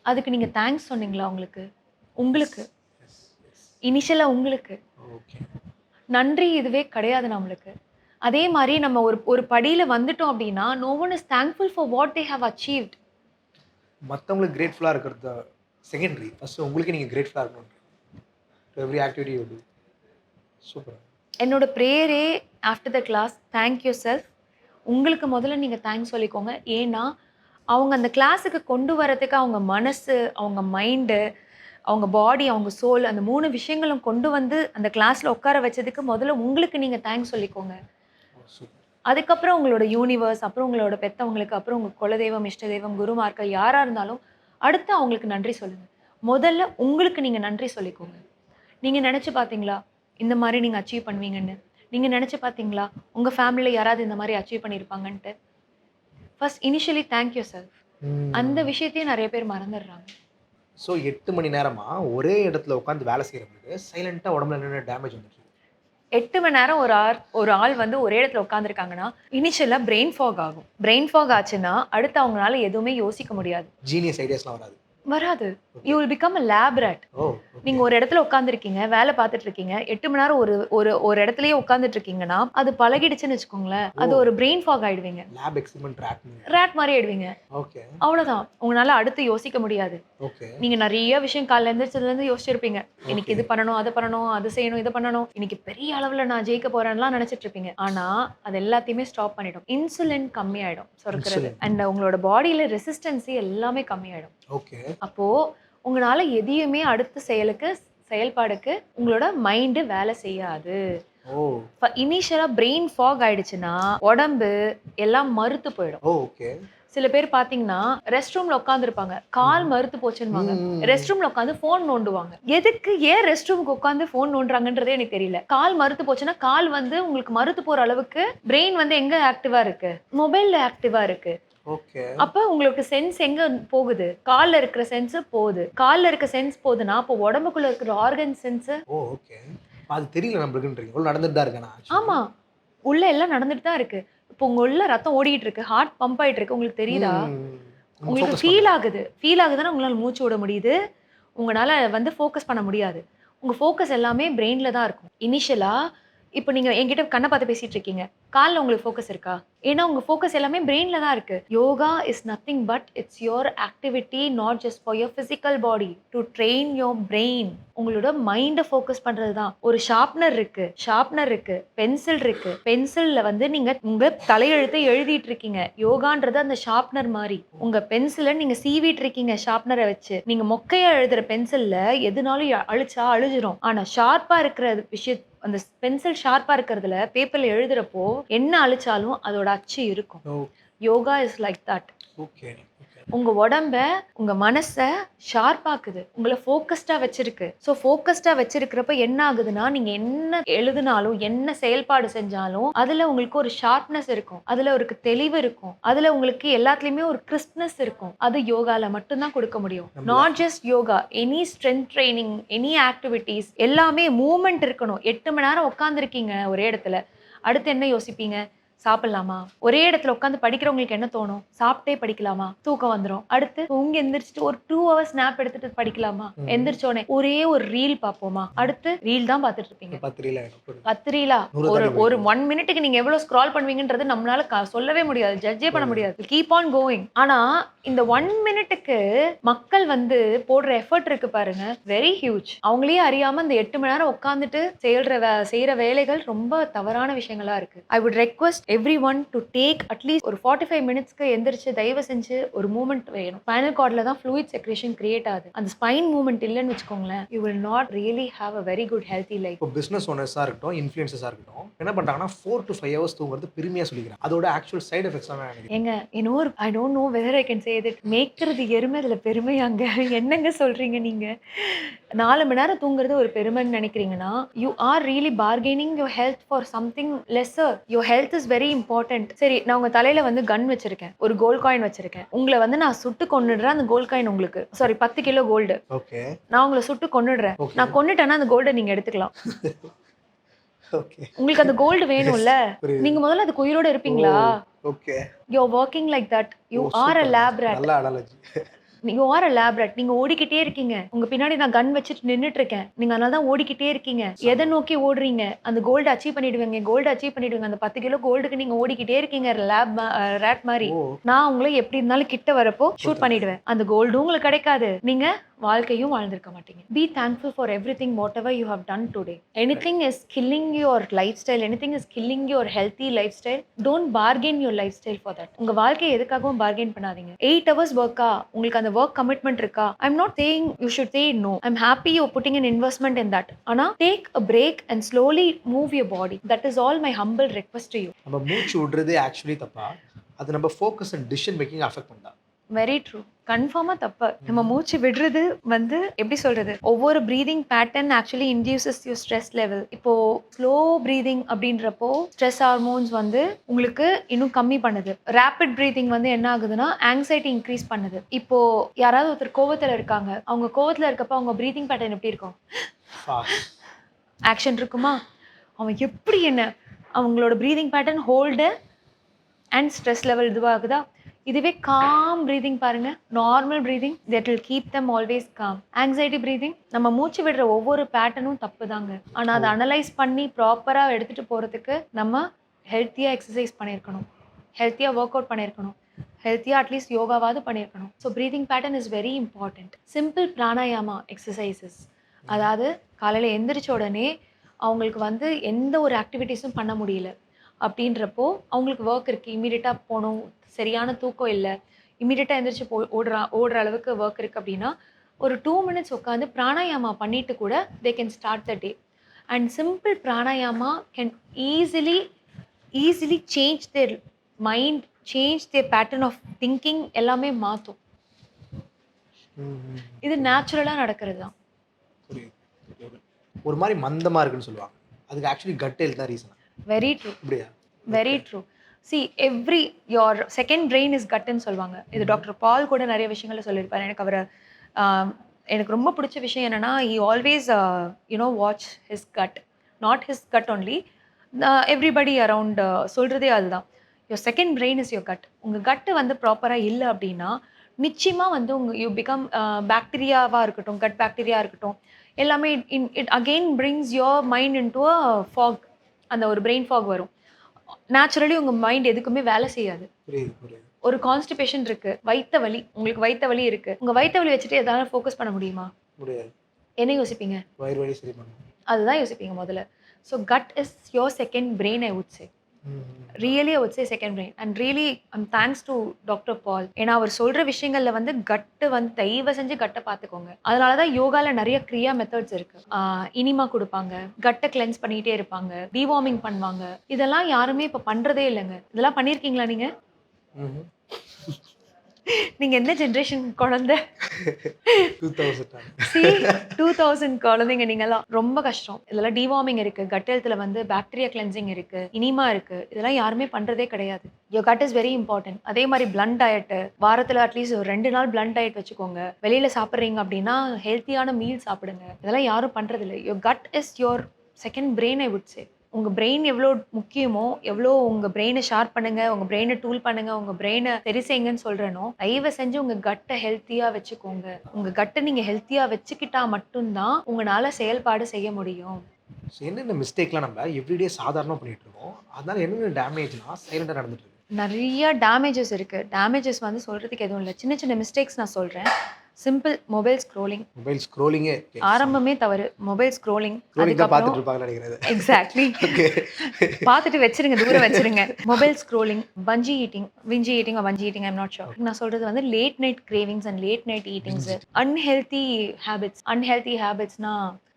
அதுக்கு நீங்க தேங்க்ஸ் சொன்னீங்களா உங்களுக்கு? உங்களுக்கு. Yes, yes. இனிஷியலா உங்களுக்கு. ஓகே. நன்றி இதுவே கிடையாது நம்மளுக்கு. அதே மாரி நம்ம ஒரு ஒரு படியில வந்துட்டோம் அப்படின்னா, no one is thankful for what they have achieved. மத்தவங்களுக்கு கிரேட்ஃபுல்லா இருக்கிறது செகண்டரி. ஃபர்ஸ்ட் உங்களுக்கு நீங்க கிரேட்ஃபுல்லா இருக்கணும். To every activity you do. Super. என்னோட பிரேயரே after the class, thank yourself முதல்ல நீங்க தேங்க்ஸ் சொல்லிக்கோங்க. ஏன்னா, அவங்க அந்த கிளாஸுக்கு கொண்டு வரதுக்கு அவங்க மனசு, அவங்க மைண்டு, அவங்க பாடி, அவங்க சோல் அந்த 3 விஷயங்களும் கொண்டு வந்து அந்த கிளாஸ்ல உட்கார வச்சதுக்கு முதல்ல உங்களுக்கு நீங்க தேங்க்ஸ் சொல்லிக்கோங்க. ஓ! சூப்பர். அதுக்கப்புறம் உங்களோட யூனிவர்ஸ், அப்புறம் உங்களோட பெத்தவங்களுக்கு, அப்புறம் உங்க குலதெய்வம், இஷ்ட தெய்வம், குருமார்கள் யாரா இருந்தாலும், அடுத்து அவங்களுக்கு நன்றி சொல்லுங்க. முதல்ல உங்களுக்கு நீங்க நன்றி சொல்லிக்கோங்க. நீங்க நெனச்சு பார்த்தீங்களா? இந்த மாரி நீங்க அச்சீவ் பண்ணுவீங்கன்னு. நீங்க நெனச்சு பார்த்தீங்களா? உங்க ஃபேமிலில யாராவது இந்த மாரி அச்சீவ் பண்ணியிருப்பாங்கன்ட்டு. First initially thank yourself ம். விஷயத்தையும் நெறைய பேர் மறந்துடுறாங்க. ஸோ 8 மணி நேரமா ஒரே இடத்துல உட்காந்து வேலை செய்றவங்களுக்கு சைலன்ட்டா உடம்புல என்னென்ன டேமேஜ் வந்துருச்சு? 8 மணி நேரம் ஒரு ஆள் வந்து ஒரே இடத்துல உட்கார்ந்துருக்காங்கன்னா, இனிஷியலா பிரெயின் ஃபாக் ஆகும். பிரெயின் ஃபாக் ஆச்சுன்னா, அடுத்து அவங்கனால எதுவுமே யோசிக்க முடியாது. ஜீனியஸ் ஐடியாஸ்லாம் வராது. வராது. You okay. Will become a lab rat. Oh! Okay. நீங்க ஒரு இடத்துல உட்கார்ந்துருக்கீங்க, வேலை பார்த்துட்டு இருக்கீங்க. 8 மணி நேரம் ஒரு ஒரு ஒரு இடத்திலேயே உட்கார்ந்துட்டு இருக்கீங்கன்னா, அது பழகிடுச்சுன்னு வச்சுக்கோங்களேன். அது ஓ! ஒரு பிரெயின் ஃபாக் ஆயிடுவீங்க. லேப் எக்ஸ்பெரிமெண்ட் ராட் மாரி. ராட் மாரி ஆயிடுவீங்க. ஓகே. அவ்வளோதான். உங்கனால அடுத்து யோசிக்க முடியாது. ஓகே. நீங்க நெறைய விஷயம் காலைல எந்திரிச்சதுலேருந்து யோசிச்சிருப்பீங்க. இன்னைக்கு ஓகே. இது பண்ணணும், அது பண்ணணும், அது செய்யணும், இது பண்ணணும். இன்னைக்கு பெரிய அளவுல நான் ஜெயிக்க போறேன்லாம் நெனச்சிட்டு இருப்பீங்க. ஆனா, அது எல்லாத்தையுமே ஸ்டாப் பண்ணிடும். இன்சுலின் கம்மியாயிடும் சுரக்கிறது. இன்சுலின். அண்ட் உங்களோட பாடியில ரெசிஸ்டன்சி எல்லாமே கம்மியாயிடும். ஓகே. அப்போ உங்கனால எதையுமே அடுத்த செயல்பாடுக்கு உங்களோட மைண்ட் வேலை செய்யாது. ஓ! இனிஷியலா பிரெயின் ஃபாக் ஆயிடுச்சுன்னா, உடம்பு எல்லாம் மறுத்து போயிடும். ஓ! ஓகே. சில பேர் பார்த்தீங்கன்னா, ரெஸ்ட் ரூம்ல உட்கார்ந்திருப்பாங்க. கால் ம்ஹ்ம். மறுத்து போச்சுன்னுவாங்க. ம், ம், ரெஸ்ட் ரூம்ல உட்கார்ந்து ஃபோன் நோண்டுவாங்க. எதுக்கு? ஏன் ரெஸ்ட் ரூம்க்கு உட்கார்ந்து ஃபோன் நோண்டுறாங்கன்றதே எனக்கு தெரியல. கால் மறுத்து போச்சுன்னா, கால் வந்து உங்களுக்கு மறுத்து போற அளவுக்கு பிரெயின் வந்து எங்க ஆக்டிவா இருக்கு? மொபைல்ல ஆக்டிவா இருக்கு. ஓகே. அப்ப உங்களுக்கு சென்ஸ் எங்க போகுது? கால்ல இருக்கிற சென்ஸ் போகுது. கால்ல இருக்க சென்ஸ் போகுதுன்னா, அப்போ உடம்புக்குள்ள இருக்கிற ஆர்கன் சென்ஸ் ஓ! ஓகே. அது தெரியல நம்மளுக்குன்றீங்க. இவ்வளோ நடந்துட்டு தான் இருக்கேன் நான். ஆமா. உள்ள எல்லாம் நடந்துட்டு தான் இருக்கு. இப்போ உங்க உள்ள ரத்தம் ஓடிட்டு இருக்கு. ஹார்ட் பம்ப் ஆயிட்டு இருக்கு. உங்களுக்கு தெரியுதா? நம்ம உங்களுக்கு ஃபோக்கஸ் ஃபீல் பண்ணல. ஆகுது. ஃபீல் ஆகுதுன்னா உங்களால மூச்சு விட முடியுது. உங்கனால வந்து ஃபோக்கஸ் பண்ண முடியாது. உங்க ஃபோக்கஸ் எல்லாமே பிரெயின்ல தான் இருக்கும். இனிஷியலா இப்ப நீங்க என்கிட்ட கண்ண பார்த்து பேசிட்டு இருக்கீங்க. கால்ல உங்களுக்கு ஃபோக்கஸ் இருக்கா? ஏன்னா உங்க ஃபோக்கஸ் எல்லாமே பிரெயின்ல தான் இருக்கு. Yoga is nothing but it's your activity not just for your physical body to train your brain. உங்களோட மைண்ட ஃபோக்கஸ் பண்றது தான். ஒரு ஷார்ப்னர் இருக்கு, பென்சில் இருக்கு. பென்சில்ல வந்து நீங்க உங்க தலையெழுத்தை எழுதிட்டு இருக்கீங்க. யோகான்றது அந்த ஷார்ப்னர் மாரி. உங்க பென்சில நீங்க சீவிட்டு இருக்கீங்க ஷார்ப்னர வச்சு. நீங்க மொக்கையா எழுதுற பென்சில்ல எதுனாலும் அழிச்சா அழிஞ்சிரும். ஆனா ஷார்ப்பா இருக்கிற அந்த பென்சில் ஷார்ப்பா இருக்கிறதுல பேப்பர்ல எழுதுறப்போ என்ன அழிச்சாலும் அதோட அச்சு இருக்கும். Oh yoga is like that. Okay. உங்க உடம்ப, உங்க மனச ஷார்ப்பாக்குது. உங்கள ஃபோக்கஸ்டா வச்சிருக்கு. ஸோ ஃபோக்கஸ்டா வச்சிருக்கிறப்ப என்ன ஆகுதுன்னா, நீங்க என்ன எழுதுனாலும், என்ன செயல்பாடு செஞ்சாலும், அதுல உங்களுக்கு ஒரு ஷார்ப்னஸ் இருக்கும். அதுல ஒரு தெளிவு இருக்கும். அதுல உங்களுக்கு எல்லாத்துலயுமே ஒரு கிறிஸ்ப்னஸ் இருக்கும். அது யோகால மட்டும் தான் கொடுக்க முடியும். நம்மள not just yoga, any strength training, any activities எல்லாமே மூவ்மெண்ட் இருக்கணும். 8 மணி நேரம் உட்கார்ந்திருக்கீங்க ஒரே இடத்துல. அடுத்து என்ன யோசிப்பீங்க? சாப்பிடலாமா? ஒரே இடத்துல உட்கார்ந்து படிக்கிறவங்களுக்கு என்ன தோணும்? சாப்பிட்டே படிக்கலாமா? தூக்கம் வந்துரும். அடுத்து தூங்கி எந்திரிச்சுட்டு ஒரு 2 ஹவர்ஸ் ஸ்னாப் எடுத்துட்டு படிக்கலாமா? எந்திரிச்ச உடனே ஒரே ஒரு ரீல் பார்ப்போமா? அடுத்து ரீல் தான் பார்த்துட்டு இருப்பீங்க. 10 ரீல் ஆயிடும். 10 ரீலா? 100 ஒரு தாண்டி ஒரு போயிடும். 1 மினிட்டுக்கு நீங்க எவ்வளவு ஸ்க்ரால் பண்ணுவீங்கன்றது நம்மளால சொல்லவே முடியாது. ஜட்ஜே பண்ண முடியாது. Keep on going. ஆனா இந்த 1 மினிட்டுக்கு மக்கள் வந்து போடுற எஃபர்ட் இருக்கு பாருங்க. Very huge. அவங்களே அறியாம இந்த 8 மணி நேரம் உட்கார்ந்துட்டு செய்யற வேலைகள் ரொம்ப தவறான விஷயங்களா இருக்கு. I would request everyone to take at least ஒரு 45 மினிட்ஸ்க்கு எந்திரிச்சு தயவு செஞ்சு ஒரு மூவ்மெண்ட் வேணும். ஸ்பைனல் கார்ட்ல தான் ஃப்ளூயிட் செக்ரேஷன் கிரியேட் ஆகுது. அந்த ஸ்பைன் மூவ்மெண்ட் இல்லன்னு வச்சுக்கோங்களேன், you will not really have a very good healthy life. இப்போ பிசினஸ் ஓனர்ஸா இருக்கட்டும், இன்ஃப்ளூயன்சர்ஸா இருக்கட்டும், என்ன பண்றாங்கன்னா 4 to 5 ஹவர்ஸ் தூங்குறது பெருமையா சொல்லிக்கிறாங்க. அதோட ஆக்சுவல் சைடு எஃபெக்ட்ஸ் தான் நினைக்கிறேன். ஏங்க இன்னொரு I don't know whether I can say that மேய்க்கிறது எருமை அதுல பெருமையாங்க. என்னங்க சொல்றீங்க நீங்க? 4 மணி நேரம் தூங்குறது ஒரு பெருமைன்னு நினைக்கிறீங்கன்னா, you are really bargaining your health for something lesser. Your health is very important. சரி, நான் உங்க தலையில வந்து கன் வச்சிருக்கேன். ஒரு கோல்ட் காயின் வச்சிருக்கேன். உங்கள வந்து நான் சுட்டு கொன்னுடுறேன். அந்த கோல்ட் காயின் உங்களுக்கு சாரி 10 கிலோ கோல்டு. ஓகே. நான் உங்கள சுட்டு கொன்னுடுறேன். Okay. நான் கொன்னுட்டேன்னா அந்த கோல்ட நீங்க எடுத்துக்கலாம். ஓகே. உங்களுக்கு அந்த கோல்டு வேணும்ல. புரியுது. நீங்க முதல்ல அதுக்கு உயிரோட இருப்பீங்களா? Okay. You are working like that. You are a lab rat. நல்ல analogy. You are a lab rat. நீங்க ஓடிக்கிட்டே இருக்கீங்க. உங்க பின்னாடி நான் கன் வச்சுட்டு நின்னுட்டு இருக்கேன். நீங்க அதனால தான் ஓடிக்கிட்டே இருக்கீங்க. எதை நோக்கி ஓடுறீங்க? அந்த கோல்டு அச்சீவ் பண்ணிடுவீங்க. கோல்டு அச்சீவ் பண்ணிடுவீங்க. அந்த 10 கிலோ கோல்டுக்கு நீங்க ஓடிக்கிட்டே இருக்கீங்க ராட் மாதிரி. ஓ. நான் உங்களை எப்படி இருந்தாலும் கிட்ட வரப்போ ஷூட் பண்ணிடுவேன். அந்த கோல்டும் உங்களுக்கு கிடைக்காது. நீங்க வாழ்க்கையும் வாழ்ந்திருக்க மாட்டீங்க. Be thankful for everything whatever you have done today. Anything is killing your lifestyle, anything is killing your healthy lifestyle. Don't bargain your lifestyle for that. உங்க வாழ்க்கையை எதுக்காகவும் பார்கெயின் பண்ணாதீங்க. 8 hours ஒர்க்கா உங்களுக்கு அந்த work commitment இருக்கா? I'm not saying you should say no. I'm happy you putting an investment in that. ஆனா take a break and slowly move your body. That is all my humble request to you. நம்ம மூச்சு விடுறதே actually தப்பா? அது நம்ம focus and decision making affect பண்ணா? Very true. கன்ஃபார்மா தப்பு. நம்ம மூச்சு விடுறது வந்து எப்படி சொல்றது? ஒவ்வொரு breathing pattern actually induces your stress level. இப்போ ஸ்லோ பிரீதிங் அப்படின்றப்போ ஸ்ட்ரெஸ் ஹார்மோன்ஸ் வந்து உங்களுக்கு இன்னும் கம்மி பண்ணுது. ரேபிட் பிரீதிங் வந்து என்ன ஆகுதுன்னா ஆங்ஸைட்டி இன்க்ரீஸ் பண்ணுது. இப்போ யாராவது ஒருத்தர் கோவத்துல இருக்காங்க. அவங்க கோவத்துல இருக்கப்ப அவங்க பிரீதிங் பேட்டர்ன் எப்படி இருக்கும்? ஃபாஸ்ட். ஆக்ஷன் இருக்குமா? அவன் எப்படி என்ன அவங்களோட breathing pattern hold and stress level இதுவாகுதா? இதுவே காம் பிரீதிங் பாருங்க. Normal breathing that will keep them always calm. Anxiety breathing நம்ம மூச்சு விடுற ஒவ்வொரு பேட்டர்னும் தப்பு தாங்க. ஆனால் அதை அனலைஸ் பண்ணி ப்ராப்பராக எடுத்துகிட்டு போகிறதுக்கு நம்ம ஹெல்த்தியாக எக்ஸசைஸ் பண்ணியிருக்கணும், ஹெல்த்தியாக ஒர்க் அவுட் பண்ணியிருக்கணும், ஹெல்த்தியாக அட்லீஸ்ட் யோகாவாவது பண்ணியிருக்கணும். So breathing pattern is very important. Simple pranayama exercises, அதாவது காலையில் எந்திரிச்ச உடனே அவங்களுக்கு வந்து எந்த ஒரு ஆக்டிவிட்டீஸும் பண்ண முடியல அப்படின்றப்போ அவங்களுக்கு ஒர்க் இருக்குது, இமீடியட்டாக போகணும், சரியான தூக்கம் இல்லை, இமீடியட்டாக எந்திரிச்சு ஓடுற அளவுக்கு ஒர்க் இருக்குது அப்படின்னா ஒரு 2 மினிட்ஸ் உட்காந்து பிராணாயாமா பண்ணிட்டு கூட they can start the day. And simple pranayama can easily change their mind, change their pattern of thinking, எல்லாமே மாற்றும். இது நேச்சுரலாக நடக்கிறது தான். புரியுது. ஒரு மாதிரி மந்தமா இருக்குன்னு சொல்லுவாங்க. அதுக்கு ஆக்சுவலி கட் ஹெல்த் தான் ரீசன். Very true. அப்படியா? Very true. See your second brain is கட்ன்னு சொல்லுவாங்க. இது டாக்டர் பால் கூட நிறைய விஷயங்களை சொல்லியிருப்பார். எனக்கு ரொம்ப பிடிச்ச விஷயம் என்னன்னா, he always watch his cut. Not his cut only, everybody around சொல்கிறதே அதுதான். Your second brain is your cut. உங்கள் கட்டு வந்து ப்ராப்பராக இல்லை அப்படின்னா நிச்சயமா வந்து யூ பிகம் பாக்டீரியாவாக இருக்கட்டும், கட் பாக்டீரியா இருக்கட்டும், எல்லாமே it again brings your mind into a fog. அந்த ஒரு பிரெயின் ஃபாக் வரும். நேச்சுரலி உங்கள் மைண்ட் எதுக்குமே வேலை செய்யாது. புரியுது புரியுது. ஒரு கான்ஸ்டிபேஷன் இருக்கு, வயித்த வலி, உங்களுக்கு வயித்த வலி இருக்கு. உங்க வயித்த வலி வச்சுட்டு எதாவது ஃபோக்கஸ் பண்ண முடியுமா? முடியாது. என்ன யோசிப்பீங்க? வயிறு வலி சரி பண்ணணும். அதுதான் யோசிப்பீங்க முதல்ல. So gut is your second brain I would say. Really I would say second brain. And really I'm thanks to doctor Pal. ஏன்னா அவர் சொல்ற விஷயங்கள்ல வந்து கட்டு வந்து தயவு செஞ்சு கட்டை பார்த்துக்கோங்க. அதனால தான் யோகால நிறைய கிரியா மெத்தட்ஸ் இருக்கு. இனிமா கொடுப்பாங்க, கட்டை கிளென்ஸ் பண்ணிட்டே இருப்பாங்க, டிவார்மிங் பண்ணுவாங்க. இதெல்லாம் யாருமே இப்போ பண்றதே இல்லைங்க. இதெல்லாம் பண்ணியிருக்கீங்களா நீங்க? நீங்க என்ன ஜெனரேஷன் குழந்தை? 2000 குழந்தைங்க நீங்கலாம். ரொம்ப கஷ்டம். இதெல்லாம் டிவார்மிங் இருக்கு, கட் ஹெல்த்ல வந்து பாக்டீரியா கிளென்சிங் இருக்கு, இனிமா இருக்கு. இதெல்லாம் யாருமே பண்றதே கிடையாது. Your cut is very important. அதே மாதிரி பிளண்ட் டயட், வாரத்துல அட்லீஸ்ட் ஒரு 2 நாள் பிளண்ட் டயட் வச்சுக்கோங்க. வெளியில சாப்பிட்றீங்க அப்படின்னா ஹெல்த்தியான மீல் சாப்பிடுங்க. இதெல்லாம் யாரும் பண்றது இல்லை. Your cut is your second brain I would சே. உங்க பிரெயின் எவ்வளோ முக்கியமோ, எவ்வளோ உங்க பிரெயினை ஷார்ப் பண்ணுங்க, உங்க பிரெயினை டூல் பண்ணுங்க, உங்க பிரெயினை சரி செய்யுங்கன்னு சொல்றேனோ, தயவு செஞ்சு உங்க கட்டை ஹெல்த்தியா வச்சுக்கோங்க. உங்க கட்டை நீங்க ஹெல்த்தியா வச்சுக்கிட்டா மட்டும்தான் உங்களால செயல்பாடு செய்ய முடியும். ஸோ என்னென்ன மிஸ்டேக்லாம் நம்ம எவ்ரிடே சாதாரணமாக பண்ணிட்டு இருக்கோம், அதனால என்னென்ன டேமேஜ்னா சைலண்டாக நடந்துட்டு இருக்கு? நிறைய டேமேஜஸ் இருக்கு. டேமேஜஸ் வந்து சொல்றதுக்கு எதுவும் இல்லை. சின்ன சின்ன மிஸ்டேக்ஸ் நான் சொல்றேன். Simple mobile scrolling. மொபைல் ஸ்க்ரோலிங்கே ஆரம்பமே தவறு. Mobile scrolling. தான் பார்த்துட்டு இருப்பாங்கன்னு நினைக்கிறது. எக்ஸாக்ட்லி. பார்த்துட்டு வச்சிருங்க, தூரம் வச்சிருங்க. மொபைல் ஸ்க்ரோலிங், பஞ்சி ஈட்டிங், விஞ்சி ஈட்டிங், வஞ்சி ஈட்டிங், ஐம் நாட் ஷோர். நான் சொல்றது வந்து late night cravings and late night eatings, unhealthy habits. Unhealthy ஹேபிட்ஸ்னா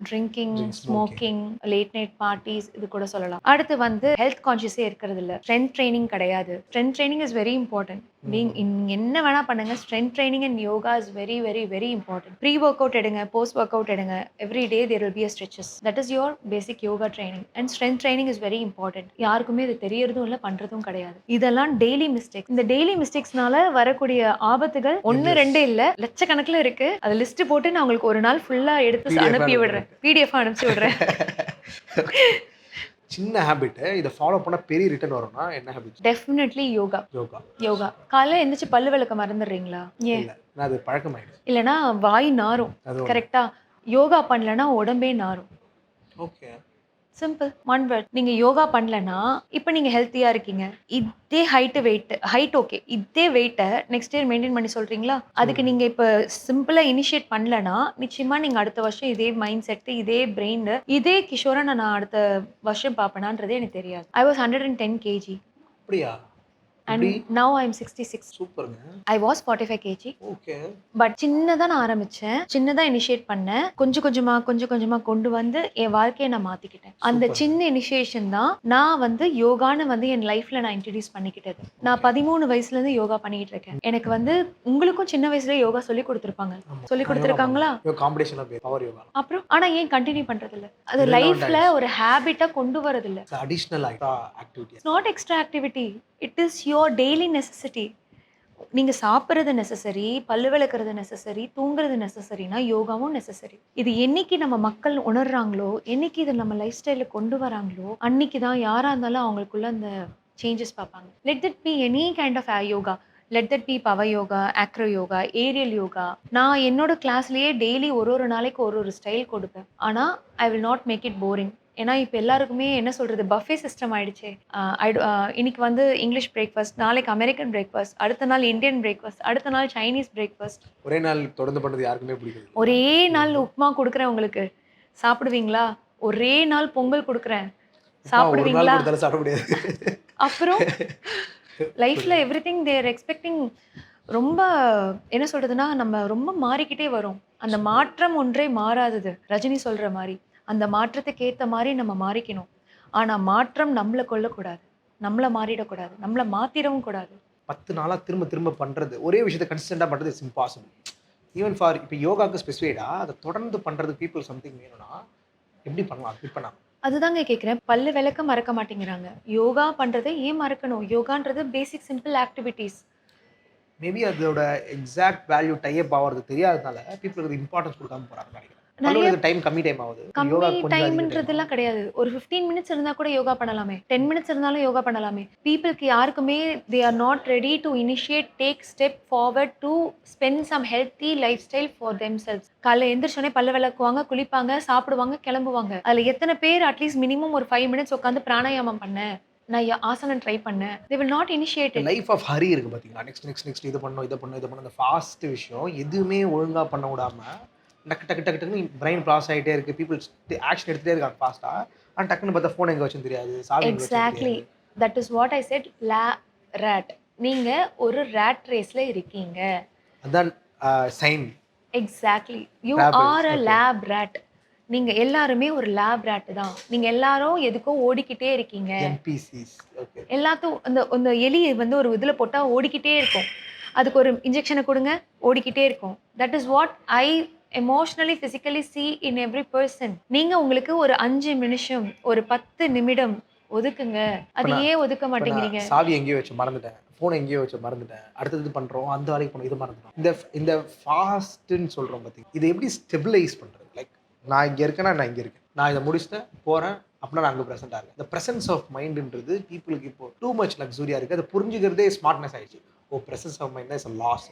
drinking, smoking, late night parties, இது கூட சொல்லலாம். அடுத்து வந்து ஹெல்த் கான்ஷியஸே இருக்கிறது இல்லை. ஸ்ட்ரென்த் ட்ரைனிங் கிடையாது. Strength training is very important. நீங்க என்ன வேணா பண்ணுங்க, strength training and yoga is very very very important. Pre workout எடுங்க, போஸ்ட் ஒர்க் அவுட் எடுங்க. Every day there will be a stretches. That is your basic yoga training. And strength training is very important. யாருக்குமே இது தெரியறதும் இல்லை, பண்றதும் கிடையாது. இதெல்லாம் daily mistakes. இந்த டெய்லி மிஸ்டேக்ஸ்னால வரக்கூடிய ஆபத்துகள் 1 2 இல்லை, லட்சக்கணக்கில் இருக்கு. அது லிஸ்ட் போட்டு நான் உங்களுக்கு ஒரு நாள் ஃபுல்லா எடுத்து அனுப்பி விடுறேன், பிடிஎஃப் அனுப்பிச்சு விடுறேன். சின்ன ஹேபிட் இதை ஃபாலோ பண்ண பெரிய ரிட்டர்ன் வரும்னா என்ன ஹேபிட்? டெஃபினெட்லி யோகா. யோகா. யோகா. காலைல எந்திரிச்சு பல்லு விளக்க மறந்துடுறீங்களா? ஏன்? நான் அது பழக்கமாயிடுது. இல்லைன்னா வாய் நாரும். கரெக்டா? யோகா பண்ணலன்னா உடம்பே நாரும். ஓகே. சிம்பிள். One word. நீங்க யோகா பண்ணலன்னா இப்போ நீங்க ஹெல்த்தியா இருக்கீங்க. இதே ஹைட் ஓகே, இதே வெயிட்டை நெக்ஸ்ட் இயர் மெயின்டைன் பண்ணி சொல்றீங்களா? அதுக்கு நீங்க இப்போ சிம்பிளா இனிஷியேட் பண்ணலன்னா நிச்சயமா நீங்க அடுத்த வருஷம் இதே மைண்ட் செட், இதே பிரெயின், இதே கிஷோரை நான் அடுத்த வருஷம் பார்ப்பேனான்றதே எனக்கு தெரியாது. I was 110 kg. அப்படியா? and now I'm 66. சூப்பர்ங்க. I was 45 kg. Okay. But சின்னதா நான் ஆரம்பிச்சேன், சின்னதா இனிஷியேட் பண்ணேன், கொஞ்சம் கொஞ்சமா கொண்டு வந்து என் வாழ்க்கையை நான் மாத்திக்கிட்டேன். அந்த சின்ன இனிஷியேஷன் தான் நான் வந்து யோகான்னு வந்து என் லைஃப்ல நான் இன்ட்ரடியூஸ் பண்ணிக்கிட்டது. நான் 13 வயசுல இருந்து யோகா பண்ணிட்டு இருக்கேன். எனக்கு வந்து உங்களுக்கும் சின்ன வயசுல யோகா சொல்லி கொடுத்துருப்பாங்க. சொல்லி கொடுத்துருக்காங்களா? காம்படிஷன்ல பவர் யோகா. அப்புறம் ஆனா ஏன் கண்டினியூ பண்றது இல்ல? அது லைஃப்ல ஒரு ஹேபிட்டா கொண்டு வரது இல்ல. Additional activity. It's not extra activity. It is your daily necessity. நீங்க சாப்பிட்றது நெசசரி, பல்லு விளக்குறது நெசசரி, தூங்குறது நெசசரினா யோகாவும் நெசசரி. இது என்னைக்கு நம்ம மக்கள் உணர்றாங்களோ, என்னைக்கு இதை நம்ம லைஃப் ஸ்டைல கொண்டு வராங்களோ, அன்னைக்கு தான் யாரா இருந்தாலும் அவங்களுக்குள்ள அந்த சேஞ்சஸ் பார்ப்பாங்க. Let that be any kind of yoga. Let that be power yoga, acro yoga, aerial yoga. நான் என்னோட கிளாஸ்லயே டெய்லி ஒரு நாளைக்கு ஒரு ஸ்டைல் கொடுப்பேன். ஆனா I will not make it boring. ஏன்னா இப்போ எல்லாருக்குமே என்ன சொல்கிறது, பஃபே சிஸ்டம் ஆகிடுச்சே. இன்னைக்கு வந்து இங்கிலீஷ் பிரேக்ஃபாஸ்ட், நாளைக்கு அமெரிக்கன் பிரேக்ஃபாஸ்ட், அடுத்த நாள் இந்தியன் பிரேக்ஃபாஸ்ட், அடுத்த நாள் சைனீஸ் பிரேக்ஃபாஸ்ட். ஒரே நாள் தொடர்ந்து பண்ணுறது யாருக்குமே பிடிக்கும். ஒரே நாள் உப்புமா கொடுக்குறேன் உங்களுக்கு, சாப்பிடுவீங்களா? ஒரே நாள் பொங்கல் கொடுக்குறேன், சாப்பிடுவீங்களா? சாப்பிட முடியாது. அப்புறம் லைஃப்பில் எவ்ரி திங் தேர் எக்ஸ்பெக்டிங். ரொம்ப என்ன சொல்கிறதுனா, நம்ம ரொம்ப மாறிக்கிட்டே வரும். அந்த மாற்றம் ஒன்றே மாறாதது. ரஜினி சொல்கிற மாதிரி அந்த மாற்றத்துக்கு ஏற்ற மாதிரி நம்ம மாறிக்கணும். ஆனால் மாற்றம் நம்மளை கொல்லக்கூடாது, நம்மளை மாறிடக்கூடாது, நம்மளை மாற்றிடவும் கூடாது. 10 நாளாக திரும்ப பண்ணுறது, ஒரே விஷயத்தை கன்சிஸ்டண்டாக பண்ணுறது இட்ஸ் இம்பாசிபிள். ஈவன் ஃபார் இப்போ யோகாவுக்கு ஸ்பெசிஃபைடாக அதை தொடர்ந்து பண்ணுறது பீப்புள் சம்திங் வேணும்னா எப்படி பண்ணலாம்? குவிட் பண்ணலாம். அதுதாங்க கேட்குறேன். பல்லு விளக்க மறக்க மாட்டேங்கிறாங்க. யோகா பண்ணுறதை ஏன் மறக்கணும்? யோகான்றது பேசிக் சிம்பிள் ஆக்டிவிட்டீஸ். மேபி அதோட எக்ஸாக்ட் வேல்யூ டைப் ஆகிறது தெரியாததுனால பீப்புளுக்கு இம்பார்ட்டன்ஸ் கொடுக்காம போகிறாங்க நினைக்கிறேன். நிறைய டைம் கம்மி டைம் ஆகுது. யோகா கம்மி கொஞ்சம் அதிக time ஆகுது. டைம்ன்றதெல்லாம் கிடையாது. ஒரு 15 மினிட்ஸ் இருந்தா கூட யோகா பண்ணலாமே. 10 மினிட்ஸ் இருந்தாலும் யோகா பண்ணலாமே. பீப்பிள்க்கு யாருக்குமே they are not ready to initiate take step forward to spend some healthy lifestyle for themselves. காலைல எந்திரிச்சோனே பல்லு விளக்குவாங்க, குளிப்பாங்க, சாப்பிடுவாங்க, கிளம்புவாங்க. அதுல எத்தன பேர் அட்லீஸ்ட் மினிமம் ஒரு 5 மினிட்ஸ் உட்கார்ந்து பிராணாயாமம் பண்ணேன். நான் ஆசனம் ட்ரை பண்ணேன். They will not initiate it. Life of hurry இருக்கு பார்த்தீங்களா? நெக்ஸ்ட் இது பண்ணணும், இத பண்ணணும், இத பண்ணணும். அந்த ஃபாஸ்ட் விஷயம் எதுவுமே ஒழுங்கா பண்ண விடாம, டக்கு டக்குன்னு பிரைன் ப்ராசஸ் ஆயிட்டே இருக்கு. பீப்பிள் ஆக்ஷன் எடுத்துட்டே இருக்காங்க ஃபாஸ்ட்டா. ஆனா டக்குன்னு பார்த்தா ஃபோன் எங்க வச்சோன்னு தெரியாது. சாவி எங்க வச்சோன்னு எக்ஸாக்ட்லி. தெரியாது. That is what I said rat. நீங்க ஒரு ராட் ரேஸ்ல இருக்கீங்க. அதான் sign. Exactly. You Lab race. Are a Okay. Lab rat. நீங்க எல்லாருமே ஒரு லேப் ராட் தான். நீங்க எல்லாரும் எதுக்கோ ஓடிக்கிட்டே இருக்கீங்க. NPCs. ஓகே. எல்லாத்தும் அந்த அந்த எலி வந்து ஒரு இதுல போட்டா ஓடிக்கிட்டே இருக்கும். அதுக்கு ஒரு இன்ஜெக்ஷன குடுங்க, ஓடிக்கிட்டே இருக்கும். That is what I emotionally, physically see in every person. நீங்க உங்களுக்கு ஒரு 5 நிமிஷம், ஒரு 10 நிமிடம் ஒதுக்குங்க. அது இப்ப ஏன் ஒதுக்க நான் மாட்டேங்கிறீங்க? சாவி எங்கேயோ வச்சு மறந்துட்டேன். ஃபோன் எங்கேயோ வச்சு மறந்துட்டேன். அடுத்தது இது பண்றோம். அந்த வேலைக்கு போனோம். இது மறந்துட்டோம். இந்த ஃபாஸ்ட்ன்னு சொல்றோம் பார்த்தீங்களா? இத எப்படி ஸ்டெபிலைஸ் பண்றது? லைக் நான் இங்க இருக்கேன்னா நான் இங்க இருக்கேன். நான் இத முடிச்சுட்டேன், போறேன். அப்படின்னா நான் அங்க பிரசன்ட்டா இருக்கேன். இந்த பிரசன்ஸ் ஆஃப் மைண்ட்ன்றது பீப்புளுக்கு இப்போ டூ மச் லக்ஸூரியா இருக்கு. அத புரிஞ்சுக்கிறதே ஸ்மார்ட்னஸ் ஆயிடுச்சு. Oh, presence of mind is a loss.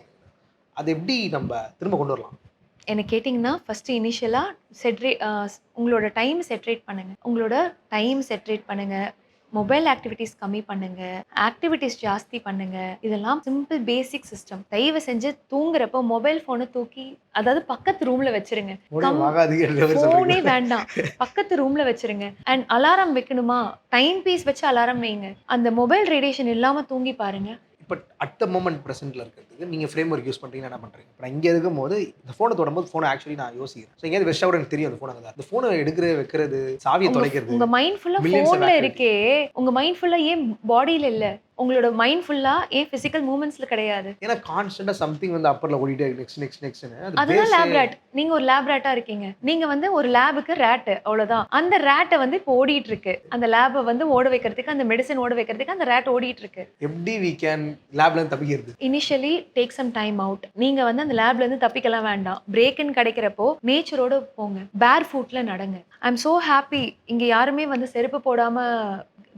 அது எப்படி நம்ம திரும்ப கொண்டு வரலாம்? என்ன கேட்டிங்கன்னா, ஃபர்ஸ்ட்டு இனிஷியலா உங்களோட டைம் செட்ரேட் பண்ணுங்க. உங்களோட டைம் செட்ரேட் பண்ணுங்க. மொபைல் ஆக்டிவிட்டீஸ் கம்மி பண்ணுங்க. ஆக்டிவிட்டீஸ் ஜாஸ்தி பண்ணுங்க. இதெல்லாம் சிம்பிள் பேசிக் சிஸ்டம். தயவு செஞ்சு தூங்குறப்போ மொபைல் ஃபோன தூக்கி அதாவது பக்கத்து ரூம்ல வச்சிருங்க. முடியும் ஆகாதுங்கிற மாதிரி ஃபோனே சொல்றீங்க. வேண்டாம். பக்கத்து ரூம்ல வச்சிருங்க. அண்ட் அலாரம் வைக்கணுமா? டைம் பீஸ் வச்சு அலாரம் வைங்க. அந்த மொபைல் ரேடியேஷன் இல்லாம தூங்கி பாருங்க. இப்போ அட் த மொமெண்ட் ப்ரெசென்ட்ல இருக்கிறதுக்கு நீங்க ஃப்ரேம் ஒர்க் யூஸ் பண்றீங்கன்னா என்ன பண்றீங்க? இப்போ நான் இங்க இருக்கும்போது இந்த ஃபோனை தொடும்போது ஃபோனை ஆக்சுவலி நான் யோசிக்கிறேன். ஸோ எங்கேயாவது வெஸ்ட் எனக்கு தெரியும் அந்த ஃபோன் அங்கே தான். இந்த ஃபோனை எடுக்கிறது, வைக்கிறது, சாவியை தொலைக்கிறது, உங்க மைண்ட் ஃபுல்லா மில்லியன்ஸ் ஃபோன்ல இருக்கே. உங்க மைண்ட் ஃபுல்லா ஏன் பாடியில இல்ல? உங்களோட மைண்ட் ஃபுல்லா ஏன் பிசிக்கல் மூவ்மெண்ட்ஸ்ல கிடையாது? ஏன்னா கான்ஸ்டன்டா சம்திங் வந்து அப்பர்ல ஓடிட்டே இருக்கு. நெக்ஸ்ட்னு அது அதுதான் லேப் ராட். நீங்க ஒரு லேப் ராட்டா இருக்கீங்க. நீங்க வந்து ஒரு லேபுக்கு ராட் அவ்வளவுதான். அந்த ராட்ட வந்து இப்போ ஓடிட்டு இருக்கு. அந்த லேப வந்து ஓட வைக்கிறதுக்கு, அந்த மெடிசன் ஓட வைக்கிறதுக்கு அந்த ராட் ஓடிட்டு இருக்கு. எப்படி வி கேன் லேப்ல இருந்து தப்பிக்கிறது? Initially take some time out. நீங்க வந்து அந்த லேப்ல இருந்து தப்பிக்கலாம் வேண்டாம். பிரேக்னு கிடைக்கிறப்போ நேச்சரோட போங்க. பேர் ஃபுட்ல நடங்க. ஐ அம் சோ ஹாப்பி. இங்க யாருமே வந்து செருப்பு போடாம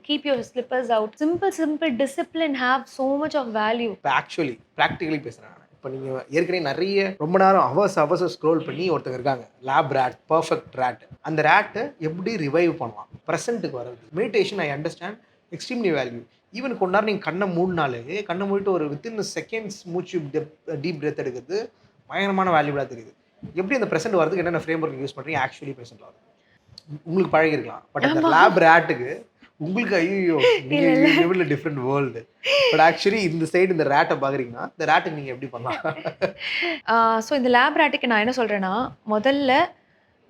keep your slippers out. Simple discipline have so much of value. இப்போ ஆக்சுவலி ப்ராக்டிகலி பேசுகிறேன். இப்போ நீங்கள் ஏற்கனவே நிறைய ரொம்ப நேரம் ஹவர்ஸ் ஸ்க்ரோல் பண்ணி ஒருத்தங்க இருக்காங்க. Lab rate, perfect rate. அந்த ரேட்டை எப்படி ரிவைவ் பண்ணலாம்? ப்ரெசென்ட்டுக்கு வர்றது. Meditation I understand extremely value. Even கொஞ்ச நேரம் நீங்கள் கண்ணை மூடினாலே, கண்ணை மூடிட்டு ஒரு வித்தின் செகண்ட்ஸ் மூச்சு டீப் பிரெத் எடுக்கிறது பயங்கரமான வேல்யூபிளாக தெரியுது. எப்படி அந்த ப்ரெசென்ட் வரதுக்கு என்னென்ன ஃப்ரேம் ஒர்க் யூஸ் பண்ணுறீங்க? ஆக்சுவலி ப்ரெசென்ட் வருது உங்களுக்கு பழகிருக்கலாம். பட் அந்த லேப் ரேட்டுக்கு உங்களுக்கு ஐயோ நீங்க டிஃப்ரெண்ட் வேர்ல்டு. பட் ஆக்சுவலி இந்த சைடு இந்த ரேட்டை பார்க்குறீங்கன்னா இந்த ரேட்டுக்கு நீங்கள் எப்படி பண்ணலாம்? ஸோ இந்த லேப் ரேட்டுக்கு நான் என்ன சொல்கிறேன்னா, முதல்ல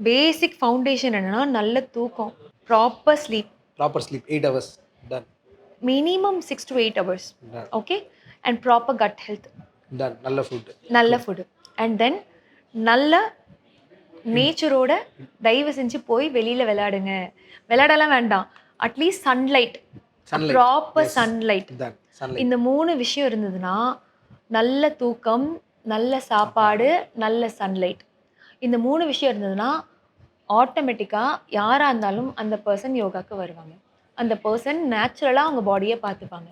பேசிக் ஃபவுண்டேஷன் என்னன்னா நல்ல தூக்கம், proper sleep. 8 hours done. Minimum 6 to 8 hours. Done. Okay. And proper gut health. Done. நல்ல ஃபுட்டு. அண்ட் தென் நல்ல நேச்சரோட தயவு செஞ்சு போய் வெளியில் விளையாடுங்க. விளையாடலாம் வேண்டாம். At least sunlight, proper sunlight. இந்த 3 விஷயம் இருந்ததுன்னா நல்ல தூக்கம், நல்ல சாப்பாடு, நல்ல சன்லைட். இந்த 3 விஷயம் இருந்ததுன்னா ஆட்டோமேட்டிக்காக யாராக இருந்தாலும் அந்த பர்சன் யோகாக்கு வருவாங்க. அந்த பர்சன் நேச்சுரலாக அவங்க பாடியை பார்த்துப்பாங்க.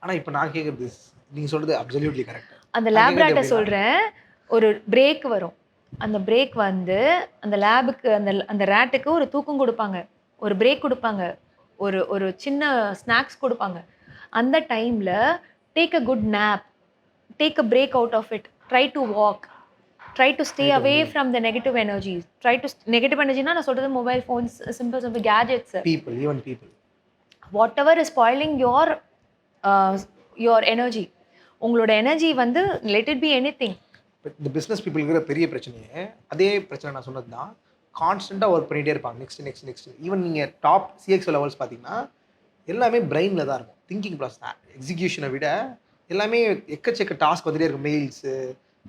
ஆனால் இப்போ நான் கேட்குறது நீங்கள் சொல்கிறது அப்சல்யூட்லி கரெக்ட். அந்த லேப் ரேட்டை சொல்கிறேன். ஒரு பிரேக் வரும். அந்த பிரேக் வந்து அந்த லேபுக்கு அந்த ரேட்டுக்கு ஒரு தூக்கம் கொடுப்பாங்க, ஒரு பிரேக் கொடுப்பாங்க, ஒரு சின்ன ஸ்நாக்ஸ் கொடுப்பாங்க. அந்த டைமில் take a good nap, take a break out of it, try to walk, try to stay away from the negative energies. Negative எனர்ஜினா நான் சொல்கிறது mobile phones, simple gadgets, even people, whatever is spoiling your energy. உங்களோட energy வந்து let it be anything. இந்த business பீப்புளுங்கிற பெரிய பிரச்சனையே அதே பிரச்சனை நான் சொன்னது தான். கான்ஸ்டண்ட்டாக ஒர்க் பண்ணிகிட்டே இருப்பாங்க. நெக்ஸ்ட் ஈவன் நீங்கள் டாப் சிஎக்ஸ் லெவல்ஸ் பார்த்தீங்கன்னா எல்லாமே பிரெயினில் தான் இருக்கும். திங்கிங் ப்ளஸ் எக்ஸிக்யூஷனை விட எல்லாமே எக்கச்சக்க டாஸ்க் வந்துட்டே இருக்கும். மெயில்ஸு,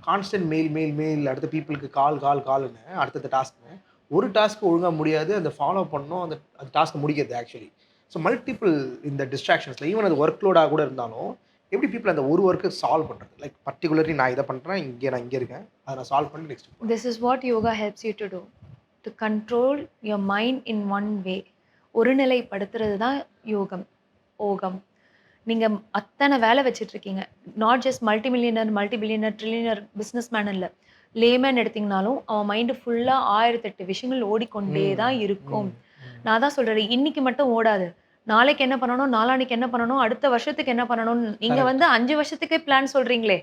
கான்ஸ்டன்ட் மெயில், அடுத்த பீப்புளுக்கு கால்னு அடுத்தடுத்த டாஸ்க்னு. ஒரு டாஸ்க்கு ஒழுங்காக முடியாது, அந்த ஃபாலோ பண்ணணும், அந்த டாஸ்க்கை முடிக்கிறது ஆக்சுவலி. ஸோ மல்டிபிள் இந்த டிஸ்ட்ராக்ஷன்ஸில் ஈவன் அது ஒர்க் லோடாக கூட இருந்தாலும் எப்படி பீப்புள் அந்த ஒரு ஒர்க்கை சால்வ் பண்ணுறது? லைக் பர்டிகுலர்லி நான் இதை பண்ணுறேன், நான் இங்கே இருக்கேன், அதை நான் சால்வ் பண்ணி நெக்ஸ்ட் போகிறேன். This is what yoga helps you to do. To control your mind in one way. ஒருநிலைப்படுத்துறது தான் யோகம், ஓகம். நீங்கள் அத்தனை வேலை வச்சிட்ருக்கீங்க. Not just multi millionaire, multi billionaire, trillionaire business man இல்லை. லேமேன் எடுத்திங்கனாலும் அவன் மைண்டு ஃபுல்லாக 1008 விஷயங்கள் ஓடிக்கொண்டே தான் இருக்கும். நான் தான் சொல்கிறேன், இன்னைக்கு மட்டும் ஓடாது. நாளைக்கு என்ன பண்ணணும், நாளான்னைக்கு என்ன பண்ணணும், அடுத்த வருஷத்துக்கு என்ன பண்ணணும்னு நீங்கள் வந்து 5 வருஷத்துக்கே பிளான் சொல்கிறீங்களே.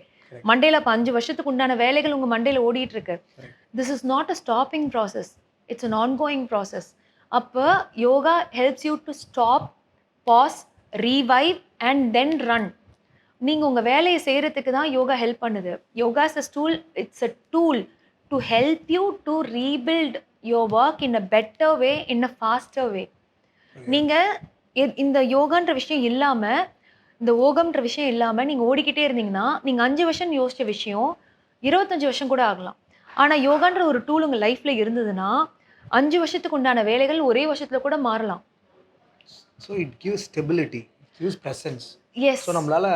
மண்டேல அப்போ 5 வருஷத்துக்கு உண்டான வேலைகள் உங்கள் மண்டேல ஓடிட்டு இருக்கு. This is not a stopping process, it's an ongoing process. அப்போ yoga helps you to stop, pause, revive and then run. நீங்கள் உங்கள் வேலையை செய்கிறதுக்கு தான் யோகா ஹெல்ப் பண்ணுது. Yoga is a tool, it's a tool to help you to rebuild your work in a better way, in a faster way. நீங்கள் இந்த யோகான்ற விஷயம் இல்லாமல், இந்த ஓகம்ன்ற விஷயம் இல்லாமல் நீங்கள் ஓடிக்கிட்டே இருந்தீங்கன்னா, நீங்கள் 5 வருஷம் யோசித்த விஷயம் 25 வருஷம் கூட ஆகலாம். ஆனால் யோகான்ற ஒரு டூல் உங்கள் லைஃப்பில் இருந்ததுன்னா 5 வருஷத்துக்கு உண்டான வேலைகள் ஒரே வருஷத்தில் கூட மாறலாம். So it gives stability, it gives presence. Yes. So நம்மளால்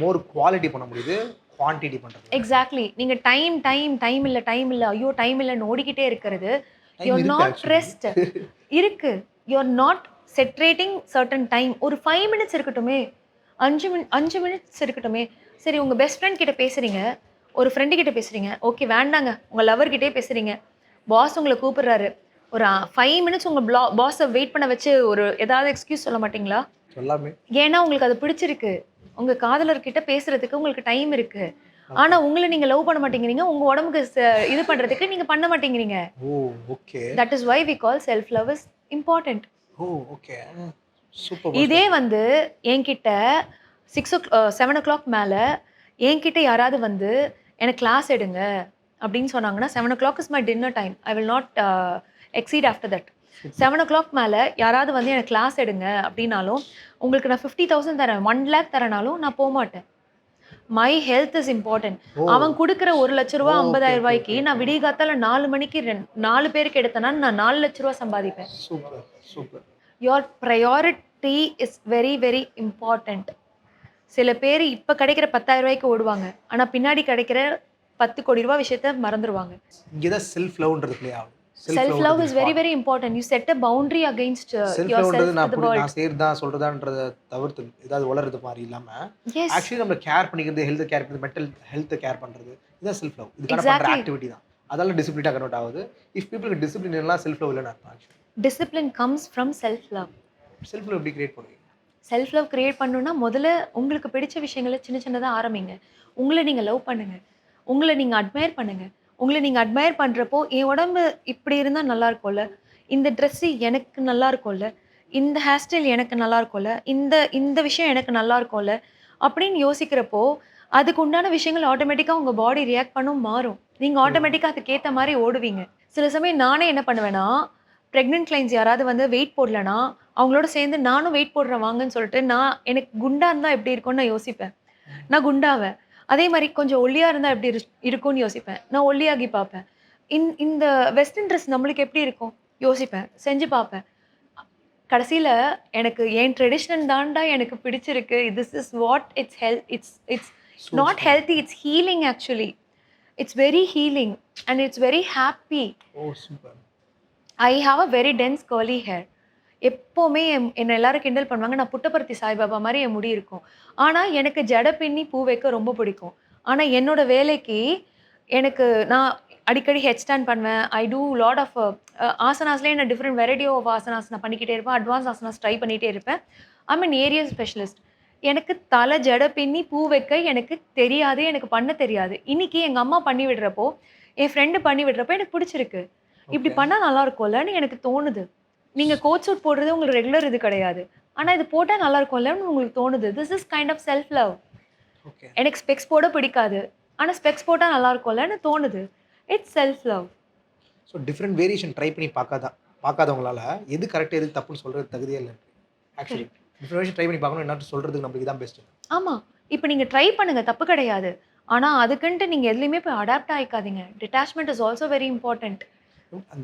மோர் குவாலிட்டி பண்ண முடியுது, குவான்டிட்டி பண்ணுறது. எக்ஸாக்ட்லி. நீங்கள் டைம் இல்லை, ஐயோ டைம் இல்லைன்னு ஓடிக்கிட்டே இருக்கிறது. You're not rest. இருக்கு. You're not saturating certain time. ஒரு 5 மினிட்ஸ் இருக்கட்டுமே, 5 மினிட்ஸ் இருக்கட்டுமே. சரி, உங்கள் பெஸ்ட் ஃப்ரெண்ட் கிட்ட பேசுகிறீங்க, ஒரு ஃப்ரெண்டு கிட்ட பேசுகிறீங்க, ஓகே வேண்டாங்க, உங்கள் லவர்கிட்டே பேசுகிறீங்க, பாஸ் உங்களை கூப்பிடுறாரு, ஒரு 5 மினிட்ஸ் உங்கள் பாஸை வெயிட் பண்ண வச்சு ஒரு ஏதாவது எக்ஸ்கியூஸ் சொல்ல மாட்டிங்களா? எல்லாமே. ஏன்னா உங்களுக்கு அது பிடிச்சிருக்கு, உங்கள் காதலர்கிட்ட பேசுறதுக்கு உங்களுக்கு டைம் இருக்கு. ஆனால் உங்களை நீங்கள் லவ் பண்ண மாட்டேங்கிறீங்க, உங்கள் உடம்புக்கு இது பண்ணுறதுக்கு நீங்கள் பண்ண மாட்டேங்கிறீங்க. Oh okay. That is why we call self love is important. Oh okay, super. இதே வந்து என்கிட்ட 7 o'clock மேலே என்கிட்ட யாராவது வந்து எனக்கு கிளாஸ் எடுங்க அப்படின்னு சொன்னாங்கன்னா, 7 o'clock is my dinner time, I will not exceed after that. 7 o'clock மேலே யாராவது வந்து எனக்கு கிளாஸ் எடுங்க அப்படின்னாலும், உங்களுக்கு நான் 50,000 தரேன், 1 lakh தரேனாலும் நான் போக மாட்டேன். My health is important. அவன் கொடுக்குற 1 லட்ச ரூபா 50,000 ரூபாய்க்கு நான் விடிகாத்தால 4 மணிக்கு 4 பேருக்கு எடுத்தேன்னா நான் 4 லட்ச ரூபா சம்பாதிப்பேன். Super super. Your priority is very very important. சில பேர் இப்போ கிடைக்கிற 10,000 ரூபாய்க்கு ஓடுவாங்க, ஆனால் பின்னாடி கிடைக்கிற 10 கோடி ரூபா விஷயத்த மறந்துடுவாங்க. இங்கே தான் செல்ஃப் லவ்ன்றது ப்ளே ஆகும். Self love is very very important. You said a boundary against yourself. நான் செய்யறதா சொல்றதான்றத தவிர்த்து ஏதாவது வளர்றது மாதிரி இல்லாம, ஆக்சுவலி நம்ம கேர் பண்ணிக்கிறது, ஹெல்த் கேர் பண்ணுறது, மென்டல் ஹெல்த் கேர் பண்றது, இதுதான் செல்ஃப் லவ். இதுக்கான பண்ற ஆக்டிவிட்டி தான். அதெல்லாம் டிசிப்ளினா கன்வெர்ட் ஆகுது. இஃப் பீப்புளுக்கு டிசிப்ளின் எல்லாம் செல்ஃப் லவ் இல்லைன்னு அர்த்தம். Actually discipline comes from self love. Self love எப்படி கிரியேட் பண்ணுவீங்க? செல்ஃப் லவ் கிரியேட் பண்ணணும்னா முதல்ல உங்களுக்கு பிடிச்ச விஷயங்களை சின்ன சின்னதாக ஆரம்பிங்க. உங்களை நீங்கள் லவ் பண்ணுங்க, உங்களை நீங்கள் அட்மையர் பண்ணுங்க. உங்களை நீங்கள் அட்மையர் பண்ணுறப்போ, என் உடம்பு இப்படி இருந்தால் நல்லா இருக்கும்ல, இந்த ட்ரெஸ்ஸு எனக்கு நல்லா இருக்கும்ல, இந்த ஹேர் ஸ்டைல் எனக்கு நல்லா இருக்கும்ல, இந்த விஷயம் எனக்கு நல்லா இருக்கும்ல அப்படின்னு யோசிக்கிறப்போ, அதுக்கு உண்டான விஷயங்கள் ஆட்டோமேட்டிக்காக உங்கள் பாடி ரியாக்ட் பண்ணும், மாறும். நீங்கள் ஆட்டோமேட்டிக்காக அதுக்கேற்ற மாதிரி ஓடுவீங்க. சில சமயம் நானே என்ன பண்ணுவேன்னா, ப்ரெக்னென்ட் கிளைண்ட்ஸ் யாராவது வந்து வெயிட் போடலன்னா, அவங்களோட சேர்ந்து நானும் வெயிட் போடுறேன் வாங்கன்னு சொல்லிட்டு, எனக்கு குண்டாக இருந்தால் எப்படி இருக்கும்னு நான் யோசிப்பேன். நான் குண்டாவேன். அதே மாதிரி கொஞ்சம் ஒல்லியாக இருந்தால் எப்படி இருக்கும்னு யோசிப்பேன். நான் ஒல்லியாகி பார்ப்பேன். இந்த வெஸ்டர்ன் ட்ரெஸ் நம்மளுக்கு எப்படி இருக்கும் யோசிப்பேன், செஞ்சு பார்ப்பேன். கடைசியில் எனக்கு என் ட்ரெடிஷ்னல் தான்டா எனக்கு பிடிச்சிருக்கு. This is what it's not healthy, it's healing. Actually it's very healing and it's very happy. Oh super. I have a very dense curly hair. எப்போவுமே என்னை எல்லாரும் கிண்டல் பண்ணுவாங்க, நான் புட்டபர்த்தி சாய்பாபா மாதிரி என் முடி இருக்கும். ஆனால் எனக்கு ஜடை பின்னி பூ வைக்க ரொம்ப பிடிக்கும். ஆனால் என்னோட வேலைக்கு நான் அடிக்கடி ஹெட் ஸ்டாண்ட் பண்ணுவேன். ஐ டூ லாட் ஆஃப் ஆசனாஸ்லேயே நான் டிஃப்ரெண்ட் வெரைட்டி ஆஃப் ஆசனாஸ் நான் பண்ணிக்கிட்டே இருப்பேன். அட்வான்ஸ் ஆசனாஸ் ட்ரை பண்ணிகிட்டே இருப்பேன். I'm an aerial specialist. எனக்கு தலை ஜடை பின்னி பூ வைக்க எனக்கு தெரியாது, எனக்கு பண்ண தெரியாது. இன்னைக்கு எங்கள் அம்மா பண்ணி விடுறப்போ, என் ஃப்ரெண்டு பண்ணி விடுறப்போ எனக்கு பிடிச்சிருக்கு. இப்படி பண்ணால் நல்லா இருக்கும்லன்னு எனக்கு தோணுது. நீங்கள் கோட் சூட் போடுறது உங்களுக்கு ரெகுலர் இது கிடையாது, ஆனால் இது போட்டால் நல்லா இருக்கும்லன்னு உங்களுக்கு தோணுது. This is kind of self love. எனக்கு ஸ்பெக்ஸ் போட பிடிக்காது, ஆனால் ஸ்பெக்ஸ் போட்டால் நல்லா இருக்கும்லன்னு தோணுது. It's self love. So different variation try பண்ணி பார்க்காதவங்களால எது கரெக்டாக எது தப்புன்னு சொல்கிறது தகுதியே இல்லை. ஆக்சுவலி டிஃப்ரெண்ட் ட்ரை பண்ணி பார்க்கணும், என்ன சொல்கிறதுக்கு நம்மளுக்கு இதான் பெஸ்ட்டு. ஆமாம், இப்போ நீங்கள் ட்ரை பண்ணுங்கள், தப்பு கிடையாது. ஆனால் அதுக்குன்ட்டு நீங்கள் எதுலேயுமே போய் அடாப்ட் ஆகிக்காதீங்க. Detachment is also very important. அந்த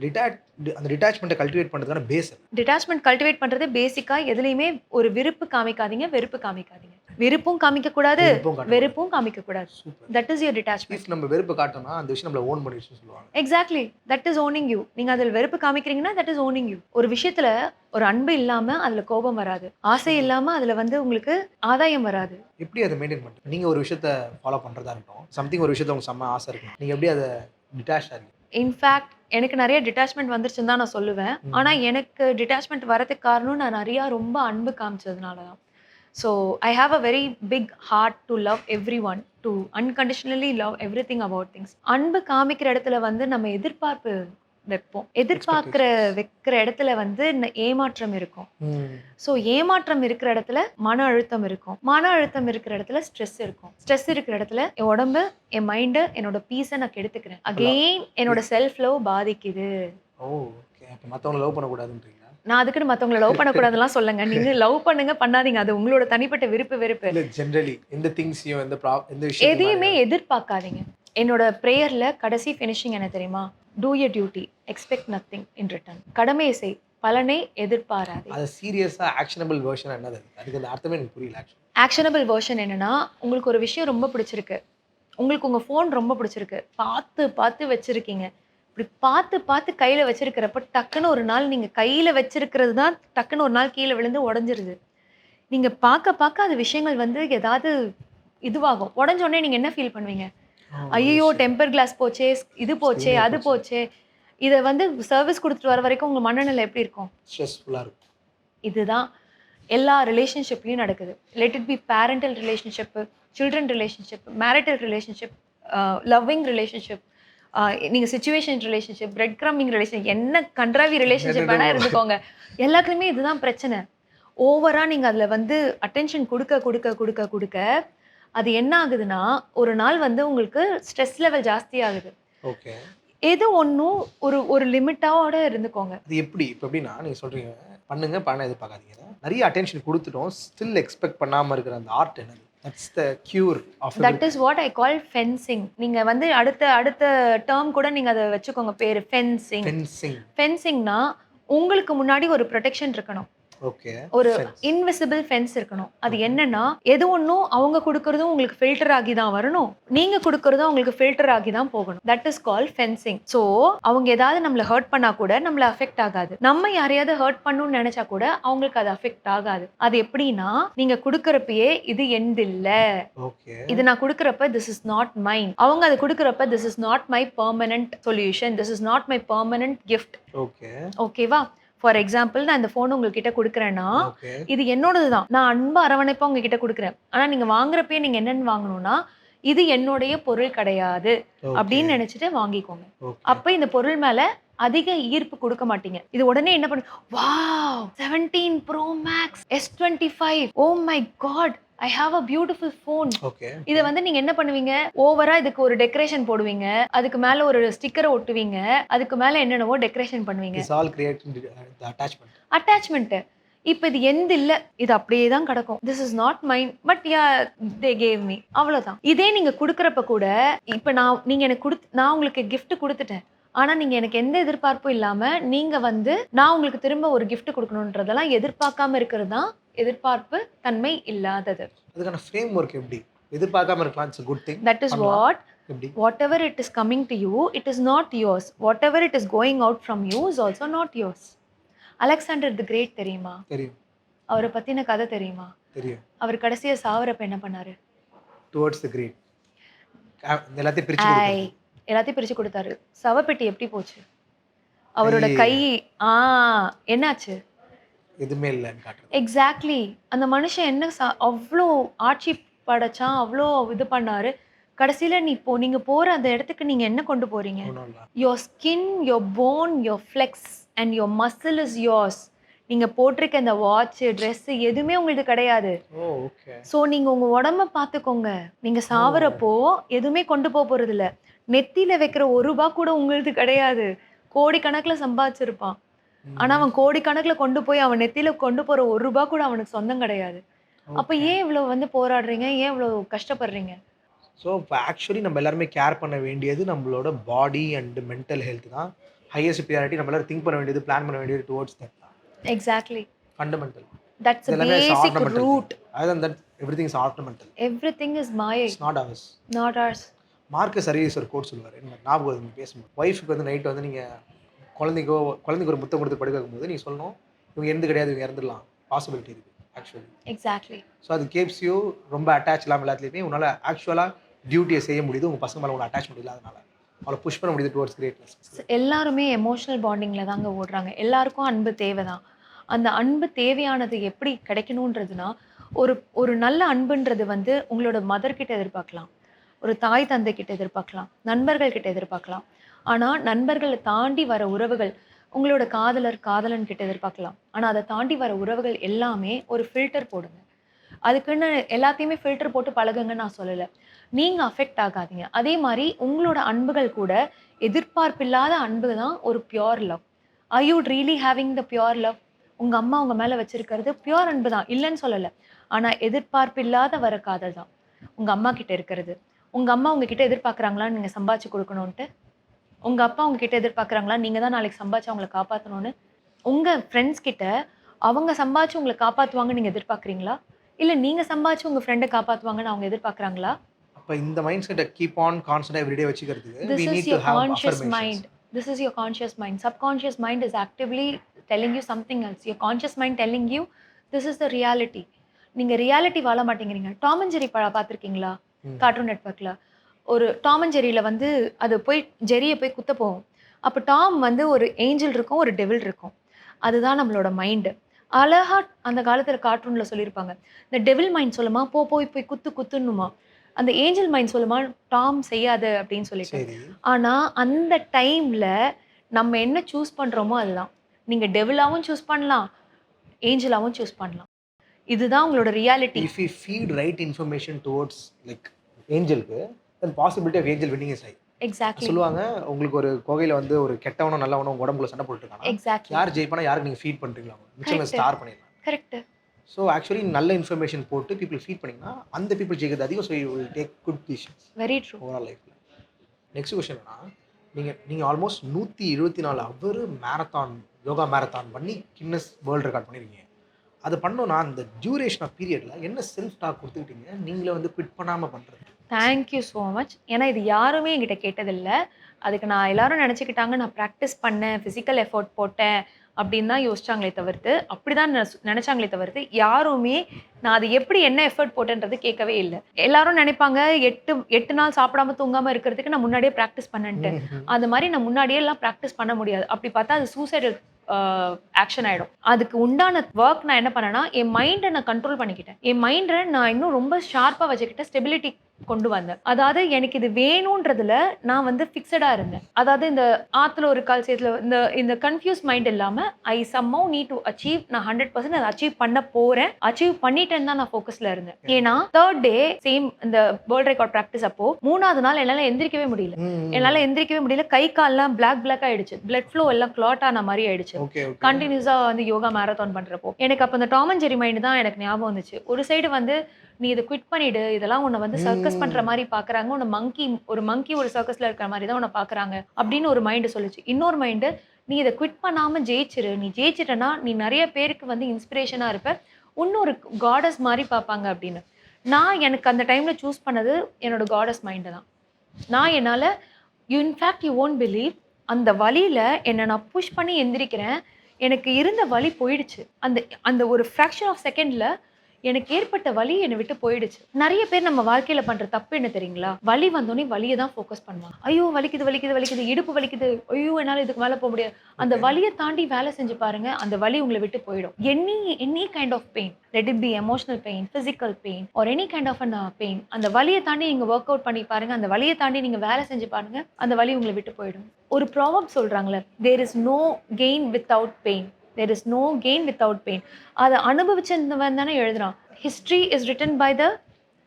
டிட்டாச்மெண்ட்டை கல்டிவேட் பண்ணுறதுக்கான பேஸ். டிட்டாச்மெண்ட் கல்டிவேட் பண்ணுறது பேசிக்காக எதுலேயுமே ஒரு விருப்பு காமிக்காதீங்க, வெறுப்பு காமிக்காதீங்க. விருப்பும் காமிக்கக்கூடாது, வெறுப்பும் காட்டக்கூடாது. வெறுப்பும் காமிக்கக்கூடாது. Super. That is your detachment. If நம்ம வெறுப்பு காட்டோம்னா அந்த விஷயம் நம்மள ஓன் பண்ணிடுச்சுன்னு சொல்லுவாங்க. Exactly. That is owning you. நீங்க அதில வெறுப்பு காமிக்கிறீங்கன்னா, தட் இஸ் ஓனிங் யூ. ஒரு விஷயத்துல ஒரு அன்பு இல்லாம அதுல கோபம் வராது. ஆசை இல்லாம அதுல வந்து உங்களுக்கு ஆதாயம் வராது. எப்படி அதை மெயின்டைன் பண்றீங்க? நீங்க ஒரு விஷயத்த ஃபாலோ பண்றதா இருக்கட்டும். சம்திங் ஒரு விஷயத்துல உங்களுக்கு செம்ம ஆசை இருக்கும். நீங்க எப்படி அதை டிட்டாச் ஆறீங்க? இன்ஃபேக்ட் எனக்கு நெறைய டிட்டாச்மென்ட் வந்துருச்சுன்னு தான் நான் சொல்லுவேன். ஆனா எனக்கு டிட்டாச்மென்ட் வரதுக்கு காரணம் நான் நெறையா ரொம்ப அன்பு காமிச்சதுனால தான். So I have a very big heart to love everyone, to unconditionally love everything about things. அன்பு காமிக்கிற இடத்துல வந்து நம்ம எதிர்பார்ப்பு வைப்போம். எதிர்பார்க்கிற வைக்கிற இடத்துல வந்து ஏமாற்றம் இருக்கும். ஸோ ஏமாற்றம் இருக்கிற இடத்துல மன அழுத்தம் இருக்கும். மன அழுத்தம் இருக்கிற இடத்துல ஸ்ட்ரெஸ் இருக்கும். ஸ்ட்ரெஸ் இருக்கிற இடத்துல என் உடம்பு, என் மைண்டு, என்னோட பீஸை நான் கெடுத்துக்கிறேன். அகெயின் என்னோட செல்ஃப் லவ் பாதிக்குது. ஓ! ஓகே. அப்ப மத்தவங்கள லவ் பண்ணக்கூடாதுன்றீங்களா? நான் அதுக்குன்னு மத்தவங்கள லவ் பண்ணக்கூடாதுலாம் சொல்லங்க. நீங்க லவ் பண்ணுங்க, பண்ணாதீங்க. அது உங்களோட தனிப்பட்ட விருப்பு வெறுப்பு. இல்ல ஜெனரலி எந்த திங்ஸையும் எந்த விஷயத்தையும் எதையுமே எதிர்பார்க்காதீங்க. என்னோட பிரேயர்ல கடைசி ஃபினிஷிங் என்ன தெரியுமா? Do your duty, expect nothing in return. கடமையை செய், பலனை எதிர்பாராதே. அது சீரியஸா ஆக்ஷனபிள் வெர்ஷன் என்னது? அதுக்கு அந்த அர்த்தமே எனக்கு புரியல ஆக்சுவலி. ஆக்ஷனபிள் வெர்ஷன் என்னன்னா, உங்களுக்கு ஒரு விஷயம் ரொம்ப பிடிச்சிருக்கு. உங்களுக்கு உங்க ஃபோன் ரொம்ப பிடிச்சிருக்கு. பார்த்து, பார்த்து வச்சிருக்கீங்க. இப்படி பார்த்து, பார்த்து கையில வச்சிருக்கிறப்ப, டக்குன்னு ஒரு நாள் நீங்க கையில வச்சிருக்கிறது தான் டக்குன்னு ஒரு நாள் கீழ விழுந்து உடைஞ்சிருது. நீங்க பார்க்க, பார்க்க அது விஷயங்கள் வந்து ஏதாவது இதுவாகும். உடைஞ்ச உடனே நீங்க என்ன ஃபீல் பண்ணுவீங்க? ஐயய்யோ! டெம்பர் கிளாஸ் போச்சே, இது போச்சே, அது போச்சே. இத வந்து சர்விஸ் குடுத்துட்டு வர வரைக்கும் உங்க மனநிலை எப்படி இருக்கும்? ஸ்ட்ரெஸ்ஃபுல்லா இருக்கும். இதுதான் எல்லா ரிலேஷன்ஷிப்லயும் நடக்குது. Let it B parental relationship, children relationship, marital relationship, loving relationship, நீங்க situation relationship, bread krumping relation, என்ன கண்ட்ராவி ரிலேஷன்ஷிப் வேணா இருந்துக்கோங்க. எல்லாத்துலயுமே இதுதான் பிரச்சனை. ஓவரா நீங்க அதுல வந்து அட்டென்ஷன் குடுக்க, அது என்ன ஆகுதுன்னா, ஒரு நாள் வந்து உங்களுக்கு ஸ்ட்ரெஸ் லெவல் ஜாஸ்தி ஆகுது. ஓகே. எது ஒண்ணும் ஒரு ஒரு லிமிட்டோட இருந்துக்கோங்க. அது எப்படி? இப்ப எப்படின்னா நீங்க சொல்றீங்க, பண்ணுங்க, பணம் எதிர்பார்க்காதீங்க. நெறைய அட்டென்ஷன் குடுத்துட்டோம். ஸ்டில் எக்ஸ்பெக்ட் பண்ணாம இருக்கிற அந்த ஆர்ட் என்னது? That's the cure of that is what I call fencing. நீங்க வந்து அடுத்த அடுத்த டெர்ம் கூட நீங்க அத வச்சுக்கோங்க பேரு ஃபென்சிங். ஃபென்சிங். ஃபென்சிங்னா உங்களுக்கு முன்னாடி ஒரு புரொடெக்ஷன் இருக்கணும். ஓகே. ஒரு இன்விசிபிள் ஃபென்ஸ் இருக்கணும். அது என்னன்னா, எது ஒண்ணும் அவங்க குடுக்குறதும் உங்களுக்கு ஃபில்டர் ஆகி தான் வரணும். நீங்க குடுக்குறதும் அவங்களுக்கு ஃபில்டர் ஆகி தான் போகணும். That is called fencing. So, அவங்க ஏதாவது நம்மள ஹர்ட் பண்ணா கூட நம்மள அஃபெக்ட் ஆகாது. நம்ம யாரையாவது ஹர்ட் பண்ணணும்னு நெனச்சா கூட அவங்களுக்கு அது அஃபெக்ட் ஆகாது. அது எப்படின்னா, நீங்க குடுக்குறப்பயே இது என்து இல்ல. ஓகே. இது நான் குடுக்குறப்ப திஸ் இஸ் நாட் மைன். அவங்க அத குடுக்குறப்ப this is not my permanent solution. This is not my permanent gift. Okay. ஓகேவா? ஃபார் எக்ஸாம்பிள் நான் இந்த ஃபோன் உங்ககிட்ட குடுக்குறேன்னா, ஓகே. இது என்னோடது தான். நான் அன்பா அரவணைப்பா உங்ககிட்ட குடுக்குறேன். ஆனா நீங்க வாங்குறப்பயே நீங்க என்னன்னு வாங்கணும்னா, இது என்னுடைய பொருள் கிடையாது அப்படின்னு நெனச்சுட்டு வாங்கிக்கோங்க. அப்ப இந்த பொருள் மேல அதிக ஈர்ப்பு குடுக்க மாட்டீங்க. இது உடனே என்ன பண்ணு, wow! 17 Pro Max S25. Oh my god! I have a beautiful phone. Okay. இத வந்து நீங்க என்ன பண்ணுவீங்க? ஓவரா இதுக்கு ஒரு டெக்கரேஷன் போடுவீங்க. அதுக்கு மேல ஒரு ஸ்டிக்கர ஒட்டுவீங்க. அதுக்கு மேல என்னென்னவோ டெக்கரேஷன் பண்ணுவீங்க. It's all creating the attachment. Attachment. இப்ப இது என்து இல்ல. இது அப்படியே தான் கிடக்கும். This is not mine. But yeah they gave me. அவ்வளவுதான். இதே நீங்க குடுக்குறப்ப கூட, இப்ப நீங்க எனக்கு நான் உங்களுக்கு கிஃப்ட் குடுத்துட்டேன். ஆனா நீங்க எனக்கு எந்த எதிர்பார்ப்பும் இல்லாம, நீங்க வந்து நான் உங்களுக்கு திரும்ப ஒரு கிஃப்ட் குடுக்கணும்ன்றதெல்லாம் எதிர்பார்க்காம இருக்கிறது தான் எதிர்பார்ப்பு தன்மை இல்லாதது. அதுக்கான ஃப்ரேம் வொர்க் எப்படி? எதிர்பார்க்காம இருக்கலாம். It's a good thing. That is what எப்படி? whatever it is coming to you, it is not yours. Whatever it is going out from you is also not yours. Alexander the Great தெரியுமா? தெரியும். அவர பத்தின கதை தெரியுமா? தெரியும். அவர் கடைசியா சாவறப்ப என்ன பண்ணாரு? Towards the great. எல்லாத்தையும் பிரிச்சு கொடுத்தாரு. எல்லாத்தையும் பிரிச்சு கொடுத்தாரு. சவப்பெட்டி எப்படி போச்சு? அவரோட கை என்னாச்சு? எதுவுமே இல்லன்னு காட்டுறது. எக்ஸாக்ட்லி. அந்த மனுஷன் என்ன அவ்ளோ ஆட்சி படைச்சான், அவ்ளோ இது பண்ணாரு. கடைசியில நீங்க போற அந்த இடத்துக்கு நீங்க என்ன கொண்டு போறீங்க? Your skin, your phone, your flex and your muscle is yours. நீங்க போட்டிருக்க இந்த வாட்ச், ட்ரெஸ் எதுவுமே உங்களுக்கு கிடையாது. சோ நீங்க உங்க உடம்ப பாத்துக்கோங்க. நீங்க சாவறப்போ எதுவுமே கொண்டு போறது இல்ல. நெத்தியில வைக்கிற ₹1 கூட உங்களுக்கு கிடையாது. கோடிக்கணக்குல சம்பாதிச்சிருப்பான். ஆனா அவன் கோடிக்கணக்குல கொண்டு போய் அவன் நெத்தியில கொண்டு போற ₹1 கூட அவனுக்கு சொந்தம் கிடையாது. அப்ப ஏன் இவ்வளவு வந்து போராடுறீங்க? ஏன் இவ்வளவு கஷ்டப்படுறீங்க? ஸோ இப்போ ஆக்சுவலி நம்ம எல்லாருமே கேர் பண்ண வேண்டியது நம்மளோட பாடி அண்ட் மென்டல் ஹெல்த் தான். Highest priority. நம்ம எல்லாரும் திங்க் பண்ண வேண்டியது, பிளான் பண்ண வேண்டியது டுவர்ட்ஸ் தட் தான். Exactly. Fundamental. That's a basic root. Other than that, everything is ornamental. Everything is மாயை, it's not ours. Not ours. Marcus Aurelius ஒரு கோட் சொல்லுவார், எனக்கு ஞாபகம் வருது நீங்க பேசும்போது. ஒய்ஃபுக்கு வந்து நைட் வந்து நீங்கள் குழந்தைக்கு ஒரு முத்தம் கொடுத்து படுக்க வைக்கும்போது நீங்கள் சொல்லணும், இவங்க இறந்து கிடையாது, இவங்க இறந்துடலாம், பாசிபிலிட்டி இருக்குது ஆக்சுவலி. எக்ஸாக்ட்லி. ஸோ அது கேப்ஸ் யூ ரொம்ப அட்டாச் இல்லாமல் எல்லாத்துலேயுமே உன்னால் ஆக்சுவலாக டியூட்டியை செய்ய முடியுது. உங்கள் பசங்க மேலே உங்களை அட்டாச்மெண்ட் இல்லாதனால அவளை புஷ் பண்ண முடியுது டுவர்ட்ஸ் கிரேட்னஸ். எல்லாருமே எமோஷனல் பாண்டிங்கில் தாங்க ஓடுறாங்க. எல்லாருக்கும் அன்பு தேவை தான். அந்த அன்பு தேவையானது எப்படி கிடைக்கணுன்றதுனா, ஒரு ஒரு நல்ல அன்புன்றது வந்து உங்களோட மதர் கிட்ட எதிர்பார்க்கலாம். ஒரு தாய் தந்தை கிட்ட எதிர்பார்க்கலாம். நண்பர்கள் கிட்ட எதிர்பார்க்கலாம். ஆனா, நண்பர்கள தாண்டி வர உறவுகள், உங்களோட காதலர், காதலன் கிட்ட எதிர்பார்க்கலாம். ஆனா, அத தாண்டி வர உறவுகள் எல்லாமே ஒரு ஃபில்டர் போடுங்க. அதுக்குன்னு எல்லாத்தையுமே ஃபில்டர் போட்டு பழகுங்கன்னு நான் சொல்லல. நீங்க அஃபெக்ட் ஆகாதீங்க. அதே மாரி உங்களோட அன்புகள் கூட எதிர்பார்ப்பில்லாத அன்பு தான் ஒரு pure love. Are you really having the pure love? உங்க அம்மா உங்க மேல வச்சிருக்கிறது பியூர் அன்பு தான், இல்லன்னு சொல்லல. ஆனா எதிர்பார்ப்பில்லாத வர காதல் தான். உங்க அம்மா கிட்ட இருக்கிறது. உங்க அம்மா உங்ககிட்ட எதிர்பார்க்குறாங்களா நீங்க சம்பாதிச்சு குடுக்கணுன்ட்டு? உங்க அப்பா உங்ககிட்ட எதிர்பார்க்குறாங்களா நீங்க தான் நாளைக்கு சம்பாதிச்சு அவங்கள காப்பாத்தணும்னு? உங்க ஃப்ரெண்ட்ஸ் கிட்ட அவங்க சம்பாதிச்சு உங்கள காப்பாத்துவாங்கன்னு நீங்க எதிர்பார்க்குறீங்களா? இல்ல நீங்க சம்பாதிச்சு உங்க ஃப்ரெண்ட காப்பாத்துவாங்கன்னு அவங்க எதிர்பார்க்குறாங்களா? அப்போ இந்த மைண்ட் செட்டை கீப் ஆன் கான்ஸ்டன்டாக எவ்ரிடே வச்சுக்கிறதுக்கு This we is need to your have conscious affirmations. mind. This is your conscious mind. Subconscious mind is actively telling you something else. Your conscious mind telling you this is the reality. நீங்க reality வாழ மாட்டேங்கிறீங்க. Tom and Jerry பார்த்துருக்கீங்களா? Cartoon நெட்வொர்க்ல. ஒரு Tom and ஜெர்ரில வந்து அது போய் ஜெர்ரிய போய் குத்த போகும். அப்ப டாம் வந்து ஒரு ஏஞ்சல் இருக்கும், ஒரு டெவில் இருக்கும். அதுதான் நம்மளோட மைண்ட். அழகா அந்த காலத்துல கார்ட்டூன்ல சொல்லியிருப்பாங்க. இந்த டெவில் மைண்ட் சொல்லுமா, போ போய் போய் குத்து குத்துன்னுமா. அந்த ஏஞ்சல் மைண்ட் சொல்லுமா, டாம் செய்யாத அப்படின்னு சொல்லிட்டு. சரி. ஆனா அந்த டைம்ல நம்ம என்ன சூஸ் பண்றோமோ அதுதான். நீங்க டெவிலாவும் சூஸ் பண்ணலாம், ஏஞ்சலாவும் சூஸ் பண்ணலாம். இதுதான் உங்களோட reality. If we feed right information towards like ஏஞ்சலுக்கு, then possibility of angel winning is high. Exactly. சொல்லுவாங்க, உங்களுக்கு ஒரு குகையில வந்து ஒரு கெட்டவனும் நல்லவனும் உங்க உடம்புல சண்டை போட்டுருக்கானா, எக்ஸாக்ட்லி. யார் ஜெயிப்பானா யாருக்கு நீங்க ஃபீட் பண்றீங்களா, மிச்சம் கரெக்ட். ஸ்டார் பண்ணிடலாம். கரெக்ட். ஸோ ஆக்சுவலி நல்ல இன்ஃபர்மேஷன் போட்டு பீப்புள் ஃபீட் பண்ணிங்கன்னா அந்த பீப்புள் ஜெயிக்கிறது அதிகம். So you will take good decisions very true. Overall லைஃப்பில். நெக்ஸ்ட் கொஸ்டின் என்னன்னா, நீங்கள் almost 174 hour marathon, yoga marathon பண்ணி கின்னஸ் வேர்ல்டு ரெக்கார்ட் பண்ணியிருக்கீங்க. அது பண்ணோன்னா அந்த டியூரேஷன் ஆஃப் பீரியடில் என்ன செல்ஃப் டாக் கொடுத்துக்கிட்டீங்க நீங்களே வந்து குவிட் பண்ணாமல் பண்ணுறது? Thank you so much. ஏன்னா இது யாருமே என்கிட்ட கேட்டதில்ல. அதுக்கு நான் எல்லாரும் நெனச்சுக்கிட்டாங்க, நான் ப்ராக்டிஸ் பண்ணேன், ஃபிசிக்கல் எஃபோர்ட் போட்டேன் அப்படின்னு தான் யோசிச்சாங்களே தவிர்த்து, அப்படிதான் நெனச்சாங்களே தவிர்த்து, யாருமே நான் அது எப்படி என்ன எஃபோர்ட் போட்டேன்றது கேட்கவே இல்ல. எல்லாரும் நெனைப்பாங்க 8 நாள் சாப்பிடாம தூங்காம இருக்கிறதுக்கு நான் முன்னாடியே ப்ராக்டிஸ் பண்ணேன்ட்டு. அது மாரி நான் முன்னாடியே எல்லாம் ப்ராக்டிஸ் பண்ண முடியாது. அப்படி பார்த்தா அது சூசைடல் ஆக்ஷன் ஆயிடும். அதுக்கு உண்டான ஒர்க் நான் என்ன பண்ணேன்னா, என் மைண்ட நான் கண்ட்ரோல் பண்ணிக்கிட்டேன். என் மைண்ட நான் இன்னும் ரொம்ப ஷார்ப்பா வச்சுக்கிட்டு ஸ்டெபிலிட்டி கொண்டு வந்தேன். அதாவது எனக்கு இது வேணுன்றதுல நான் வந்து ஃபிக்ஸடா இருந்தேன். அதாவது இந்த ஆத்துல ஒரு கால் சேத்துல இந்த கன்ஃபியூஸ் மைண்ட் இல்லாம ஐ சம்ஹவ் நீட் டு அச்சீவ். நான் 100% அதை அச்சீவ் பண்ண போறேன். அச்சீவ் பண்ணிட்டேன்னு தான் நான் ஃபோக்கஸ்ல இருந்தேன். ஏன்னா 3rd டே சேம் இந்த வேர்ல்ட் ரெக்கார்ட் பிராக்டிஸ் அப்போ 3வது நாள் என்னால எந்திரிக்கவே முடியல. என்னால எந்திரிக்கவே முடியல. கை கால்லாம் பிளாக் ஆயிடுச்சு. பிளட் ஃப்ளோ எல்லாம் கிளாட் ஆன மாதிரி ஆயிடுச்சு. கண்டினியூஸா வந்து யோகா மேரத்தான் பண்றப்போ எனக்கு அப்ப இந்த டாம் அண்ட் ஜெர்ரி மைண்ட் தான் எனக்கு ஞாபகம் வந்துச்சு. ஒரு சைடு வந்து நீ இதை குவிட் பண்ணிடு, இதெல்லாம் உன்னை வந்து சர்க்கஸ் பண்ற மாதிரி பாக்குறாங்க, உன்னை மங்கி ஒரு சர்க்கஸ்ல இருக்கிற மாதிரி தான் உன்னை பாக்குறாங்க அப்படின்னு ஒரு மைண்டு சொல்லுச்சு. இன்னொரு மைண்டு, நீ இதை குவிட் பண்ணாம ஜெயிச்சிரு, நீ ஜெயிச்சிட்டனா நீ நிறைய பேருக்கு வந்து இன்ஸ்பிரேஷனா இருப்ப, இன்னொரு காடஸ் மாதிரி பார்ப்பாங்க அப்படின்னு. நான் எனக்கு அந்த டைம்ல சூஸ் பண்ணது என்னோட காடஸ் மைண்டை தான். நான் என்னால இன்ஃபேக்ட் யூ ஓன்ட் பிலீவ், அந்த வலியில என்னை நான் புஷ் பண்ணி எந்திரிக்கிறேன். எனக்கு இருந்த வலி போயிடுச்சு. அந்த அந்த ஒரு ஃப்ராக்ஷன் ஆஃப் செகண்ட்ல எனக்கு ஏற்பட்ட வலி என்னை விட்டு போயிடுச்சு. நிறைய பேர் நம்ம வாழ்க்கையில பண்ற தப்பு என்ன தெரியுங்களா? வலி வந்தோடனே வலியை தான் ஃபோக்கஸ் பண்ணுவாங்க. ஐயோ வலிக்குது, இடுப்பு வலிக்குது, ஐயோ என்னால இதுக்கு மேல போக முடியாது. அந்த வலியை தாண்டி வேலை செஞ்சு பாருங்க, அந்த வலி உங்களை விட்டு போயிடும். Any kind of pain, let it be emotional pain, physical pain or any kind of pain, அந்த வலியை தாண்டி நீங்க ஒர்க் அவுட் பண்ணி பாருங்க, அந்த வலியை தாண்டி நீங்க வேலை செஞ்சு பாருங்க, அந்த வலி உங்களை விட்டு போயிடும். ஒரு ப்ராவர்ப் சொல்றாங்களே, there is no gain without pain, there is no gain without pain. அதை அனுபவிச்சவன் தானே எழுதுறான். History is written by the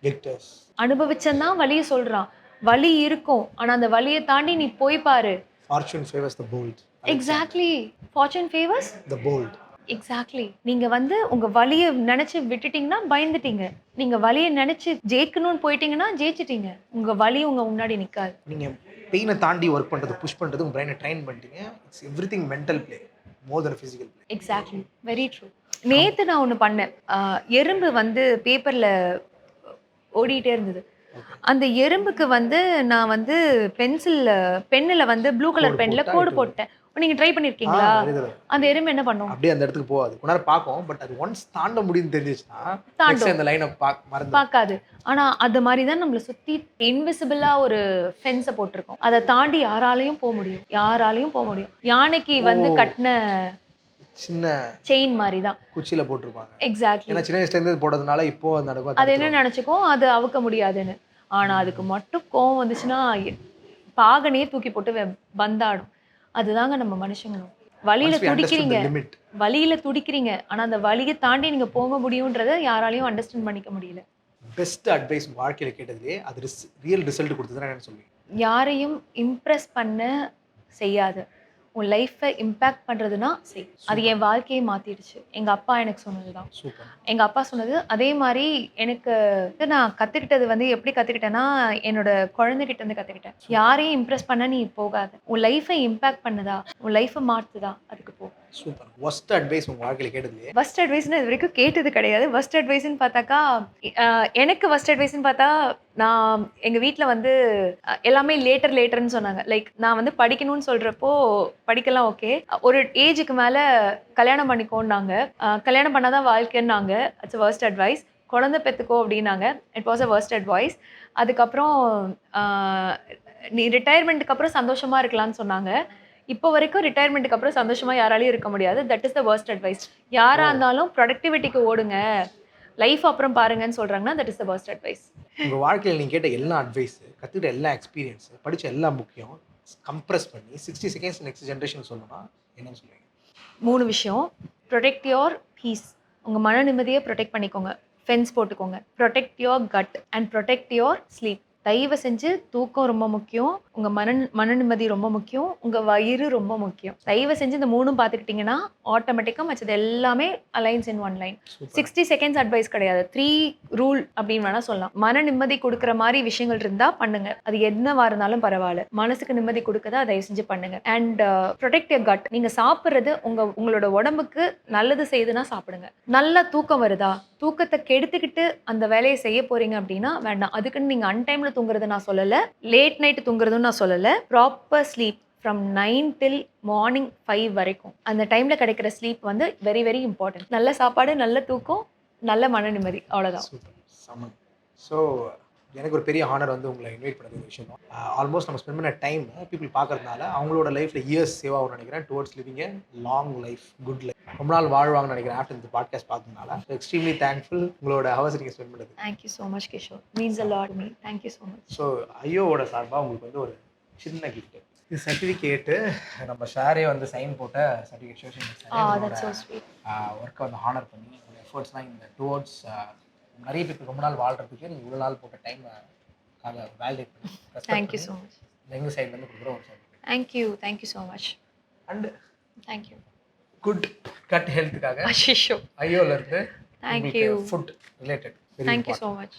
victors. அனுபவிச்சன் தான் வலியை சொல்றான். வலி இருக்கும், ஆனா அந்த வலியை தாண்டி நீ போய் பாரு. Fortune favors the bold. Exactly. Fortune favors the bold. Exactly. நீங்க வந்து உங்க வலியை நினைச்சு விட்டுட்டீங்கன்னா பயந்துட்டீங்க. நீங்க வலியை நினைச்சு ஜெயிக்கணும்னு போயிட்டீங்கன்னா ஜெயிச்சிட்டீங்க. உங்க வலி உங்க முன்னாடி நிக்காது. நீங்க பெயினை தாண்டி ஒர்க் பண்றது, புஷ் பண்றது, உங்க பிரெயினை ட்ரெயின் பண்ணிட்டீங்க. It's everything mental play more than physical play. Exactly. Very true. நேத்து நான் ஒண்ணு பண்ணேன். எறும்பு வந்து பேப்பர்ல ஓடிட்டே இருந்தது. ஓகே. அந்த எறும்புக்கு வந்து நான் வந்து பென்னுல வந்து ப்ளூ கோடு கலர் பென்ல போட்டா கோடு இட்டு போட்டேன். நீங்க ட்ரை ஆ பண்ணியிருக்கீங்களா? நெறைய தடவ. அந்த எறும்பு என்ன பண்ணும்? அப்படியே அந்த இடத்துக்கு போகாது. கொஞ்ச நேரம் பார்க்கும். பட் அது ஒன்ஸ் தாண்ட முடியும்னு தெரிஞ்சுச்சுன்னா, நெக்ஸ்ட் தாண்டும். அந்த லைன மறந்துரும். பாக்காது. ஆனா, அது மாரி தான் நம்மள சுத்தி இன்விசிபிளா ஒரு ஃபென்ஸ போட்டுருக்கோம். அத தாண்டி யாராலயும் முடியும். யாராலயும் முடியும். யானைக்கு ஓ! வந்து கட்டுன சின்ன செயின் மாரி தான். குச்சியில போட்டுருப்பாங்க. எக்ஸாக்ட்லி. ஏன்னா சின்ன வயசுலேருந்து இது போட்டதுனால இப்போ அது நடக்கும் அது என்ன தடுத்துருவாங்க. நெனச்சுக்கும், அது அவுக்க முடியாதுன்னு. ஆனா, அதுக்கு மட்டும் கோவம் வந்துச்சுன்னா, பாகனே தூக்கி போட்டு பந்தாடும். அதுதாங்க நம்ம மனுஷங்களும். வலியில ஒன்ஸ் வி அண்டர்ஸ்டுட் துடிக்கிறீங்க. The limit. வலியில துடிக்கிறீங்க. ஆனா, அந்த வலிய தாண்டி நீங்க போக முடியும்ன்றத யாராலயும் அண்டர்ஸ்டாண்ட் பண்ணிக்க முடியல. பெஸ்ட் அட்வைஸ் உங்க வாழ்க்கையில கேட்டதிலேயே, அது ரியல் ரிசல்ட் குடுத்ததுன்னா என்னன்னு சொல்லுவீங்க? யாரையும் இம்ப்ரெஸ் பண்ண செய்யாத. உன் லைஃப்ப இம்பேக்ட் பண்றதுன்னா செய். அது சூப்பர், என் வாழ்க்கையே மாத்திடுச்சு. எங்க அப்பா எனக்கு சொன்னது தான். சூப்பர். எங்க அப்பா சொன்னது, அதே மாரி எனக்கு நான் கத்துக்கிட்டது வந்து எப்படி கத்துக்கிட்டேன்னா, என்னோட குழந்தைகிட்ட இருந்து கத்துக்கிட்டேன். யாரையும் இம்ப்ரெஸ் பண்ண நீ போகாத. உன் லைஃப்ப இம்பேக்ட் பண்ணுதா? உன் லைஃப்ப மாத்துதா? அதுக்கு போ. சூப்பர். வொர்ஸ்ட் அட்வைஸ் உங்க வாழ்க்கையில கேட்டதிலேயே, வொர்ஸ்ட் அட்வைஸ்ன்னு இதுவரைக்கும் கேட்டது கிடையாது. வொர்ஸ்ட் அட்வைஸ்ன்னு பார்த்தாக்கா, அ எனக்கு வொர்ஸ்ட் அட்வைஸ்ன்னு பார்த்தா, நான் எங்க வீட்ல வந்து எல்லாமே லேட்டர்ன்னு சொன்னாங்க. லைக் நான் வந்து படிக்கணும்னு சொல்றப்போ, படிக்கலாம் ஓகே. ஒரு ஏஜுக்கு மேல கல்யாணம் பண்ணிக்கோன்னாங்க. கல்யாணம் பண்ணா தான் வாழ்க்கைன்னாங்க. It's worst advice. குழந்தை பெத்துக்கோ அப்டின்னாங்க. It was a worst advice. அதுக்கப்புறம் அ நீ ரிட்டயர்மென்ட்க்கு அப்புறம் சந்தோஷமா இருக்கலாம்னு சொன்னாங்க. இப்போ வரைக்கும் ரிட்டயர்மென்ட்க்கு அப்புறம் சந்தோஷமா யாராலயும் இருக்க முடியாது. That is the worst advice. யாரா ஓ! இருந்தாலும் புரொடக்டிவிட்டிக்கு ஓடுங்க. லைஃப் அப்புறம் பாருங்கன்னு சொல்றாங்கன்னா, that is the worst advice. உங்க வாழ்க்கையில நீங்க கேட்ட எல்லா அட்வைஸ், கத்துக்கிட்ட எல்லா எக்ஸ்பீரியன்ஸ், படிச்ச எல்லா புக்கையும் கம்ப்ரஸ் பண்ணி 60 செகண்ட்ஸ் நெக்ஸ்ட் ஜெனரேஷன் சொல்லணும்னா என்னன்னு சொல்லுவீங்க? 3 விஷயம். Protect your peace. உங்க மன நிம்மதிய புரொடெக்ட் பண்ணிக்கோங்க. ஃபென்ஸ் போட்டுக்கோங்க. Protect your gut and protect your sleep. தயவு செஞ்சு தூக்கம் ரொம்ப முக்கியம். உங்க மன நிம்மதி ரொம்ப முக்கியம். உங்க வயிறு ரொம்ப முக்கியம். தயவு செஞ்சு இந்த 3ம் பார்த்துக்கிட்டீங்கன்னா, ஆட்டோமேட்டிக்கா மத்தது எல்லாமே alliance in one line. Super. 60 seconds advice கிடையாது. 3 ரூல் அப்படின்னு வேணா சொல்லலாம். மன நிம்மதி குடுக்குற மாரி விஷயங்கள் இருந்தா பண்ணுங்க. அது என்னவா இருந்தாலும் பரவால்ல. மனசுக்கு நிம்மதி குடுக்குதா தயவு செஞ்சு பண்ணுங்க. And protect your cut. நீங்க சாப்பிடுறது உங்களோட உடம்புக்கு நல்லது செய்யுதுன்னா சாப்பிடுங்க. நல்ல தூக்கம் வருதா? தூக்கத்த கெடுத்துக்கிட்டு அந்த வேலைய செய்ய போறீங்க அப்படின்னா வேண்டாம். அதுக்குன்னு நீங்க அன்டைம்ல தூங்குறத நான் சொல்லல. லேட் நைட் தூங்குறதும் நான் சொல்லல. Proper sleep from 9 till morning 5 வரைக்கும். அந்த டைம்ல கிடைக்கிற ஸ்லீப் வந்து வெரி வெரி இம்பார்ட்டன்ட். நல்ல சாப்பாடு, நல்ல தூக்கம், நல்ல மன நிம்மதி. அவ்வளோதான். சூப்பர். செம. ஸோ எனக்கு ஒரு பெரிய ஹானர் வந்து உங்களை இன்வைட் பண்ணது ஒரு விஷயம் தான். ஆல்மோஸ்ட் நம்ம ஸ்பெண்ட் பண்ண டைம் பீப்புள் பார்க்கறதுனால அவங்களோட லைஃப்ல இயர்ஸ் சேவ் ஆகும்னு நினைக்கிறேன். Towards living a long life, good life. ரொம்ப நாள் வாழ்வாங்கன்னு நினைக்கிறேன் ஆஃப்டர் இந்த பாட்காஸ்ட் பார்த்ததுனால. எக்ஸ்ட்ரீம்லி தேங்க்ஃபுல் உங்களோட ஹவர்ஸ் நீங்கள் ஸ்பெண்ட் பண்ணது. Thank you so much Kishore. Means a lot me. Thank you so much. So ஐயோவோட சார்பாக உங்களுக்கு வந்து ஒரு சின்ன கிஃப்ட். இது சர்டிஃபிகேட்டு நம்ம ஷேரே வந்து சைன் போட்ட certificate social that's so sweet. ஒர்க்கை வந்து ஹானர் பண்ணி உங்களோட எஃபர்ட்ஸ்லாம் இந்த டுவோர்ட்ஸ் நிறைய பேருக்கு ரொம்ப நாள் வாழ்கிறதுக்கு நீங்கள் இவ்வளோ நாள் போட்ட டைம் அதை வேலிடேட் பண்ணி தேங்க் யூ ஸோ மச். எங்கள் சைட்லேருந்து கொடுக்குற ஒரு certificate. Thank you so much. And thank you. Good gut ஹெல்த்துக்காக அஷிஷோ. ஐயோல இருந்து thank you. Food related. Thank you so much.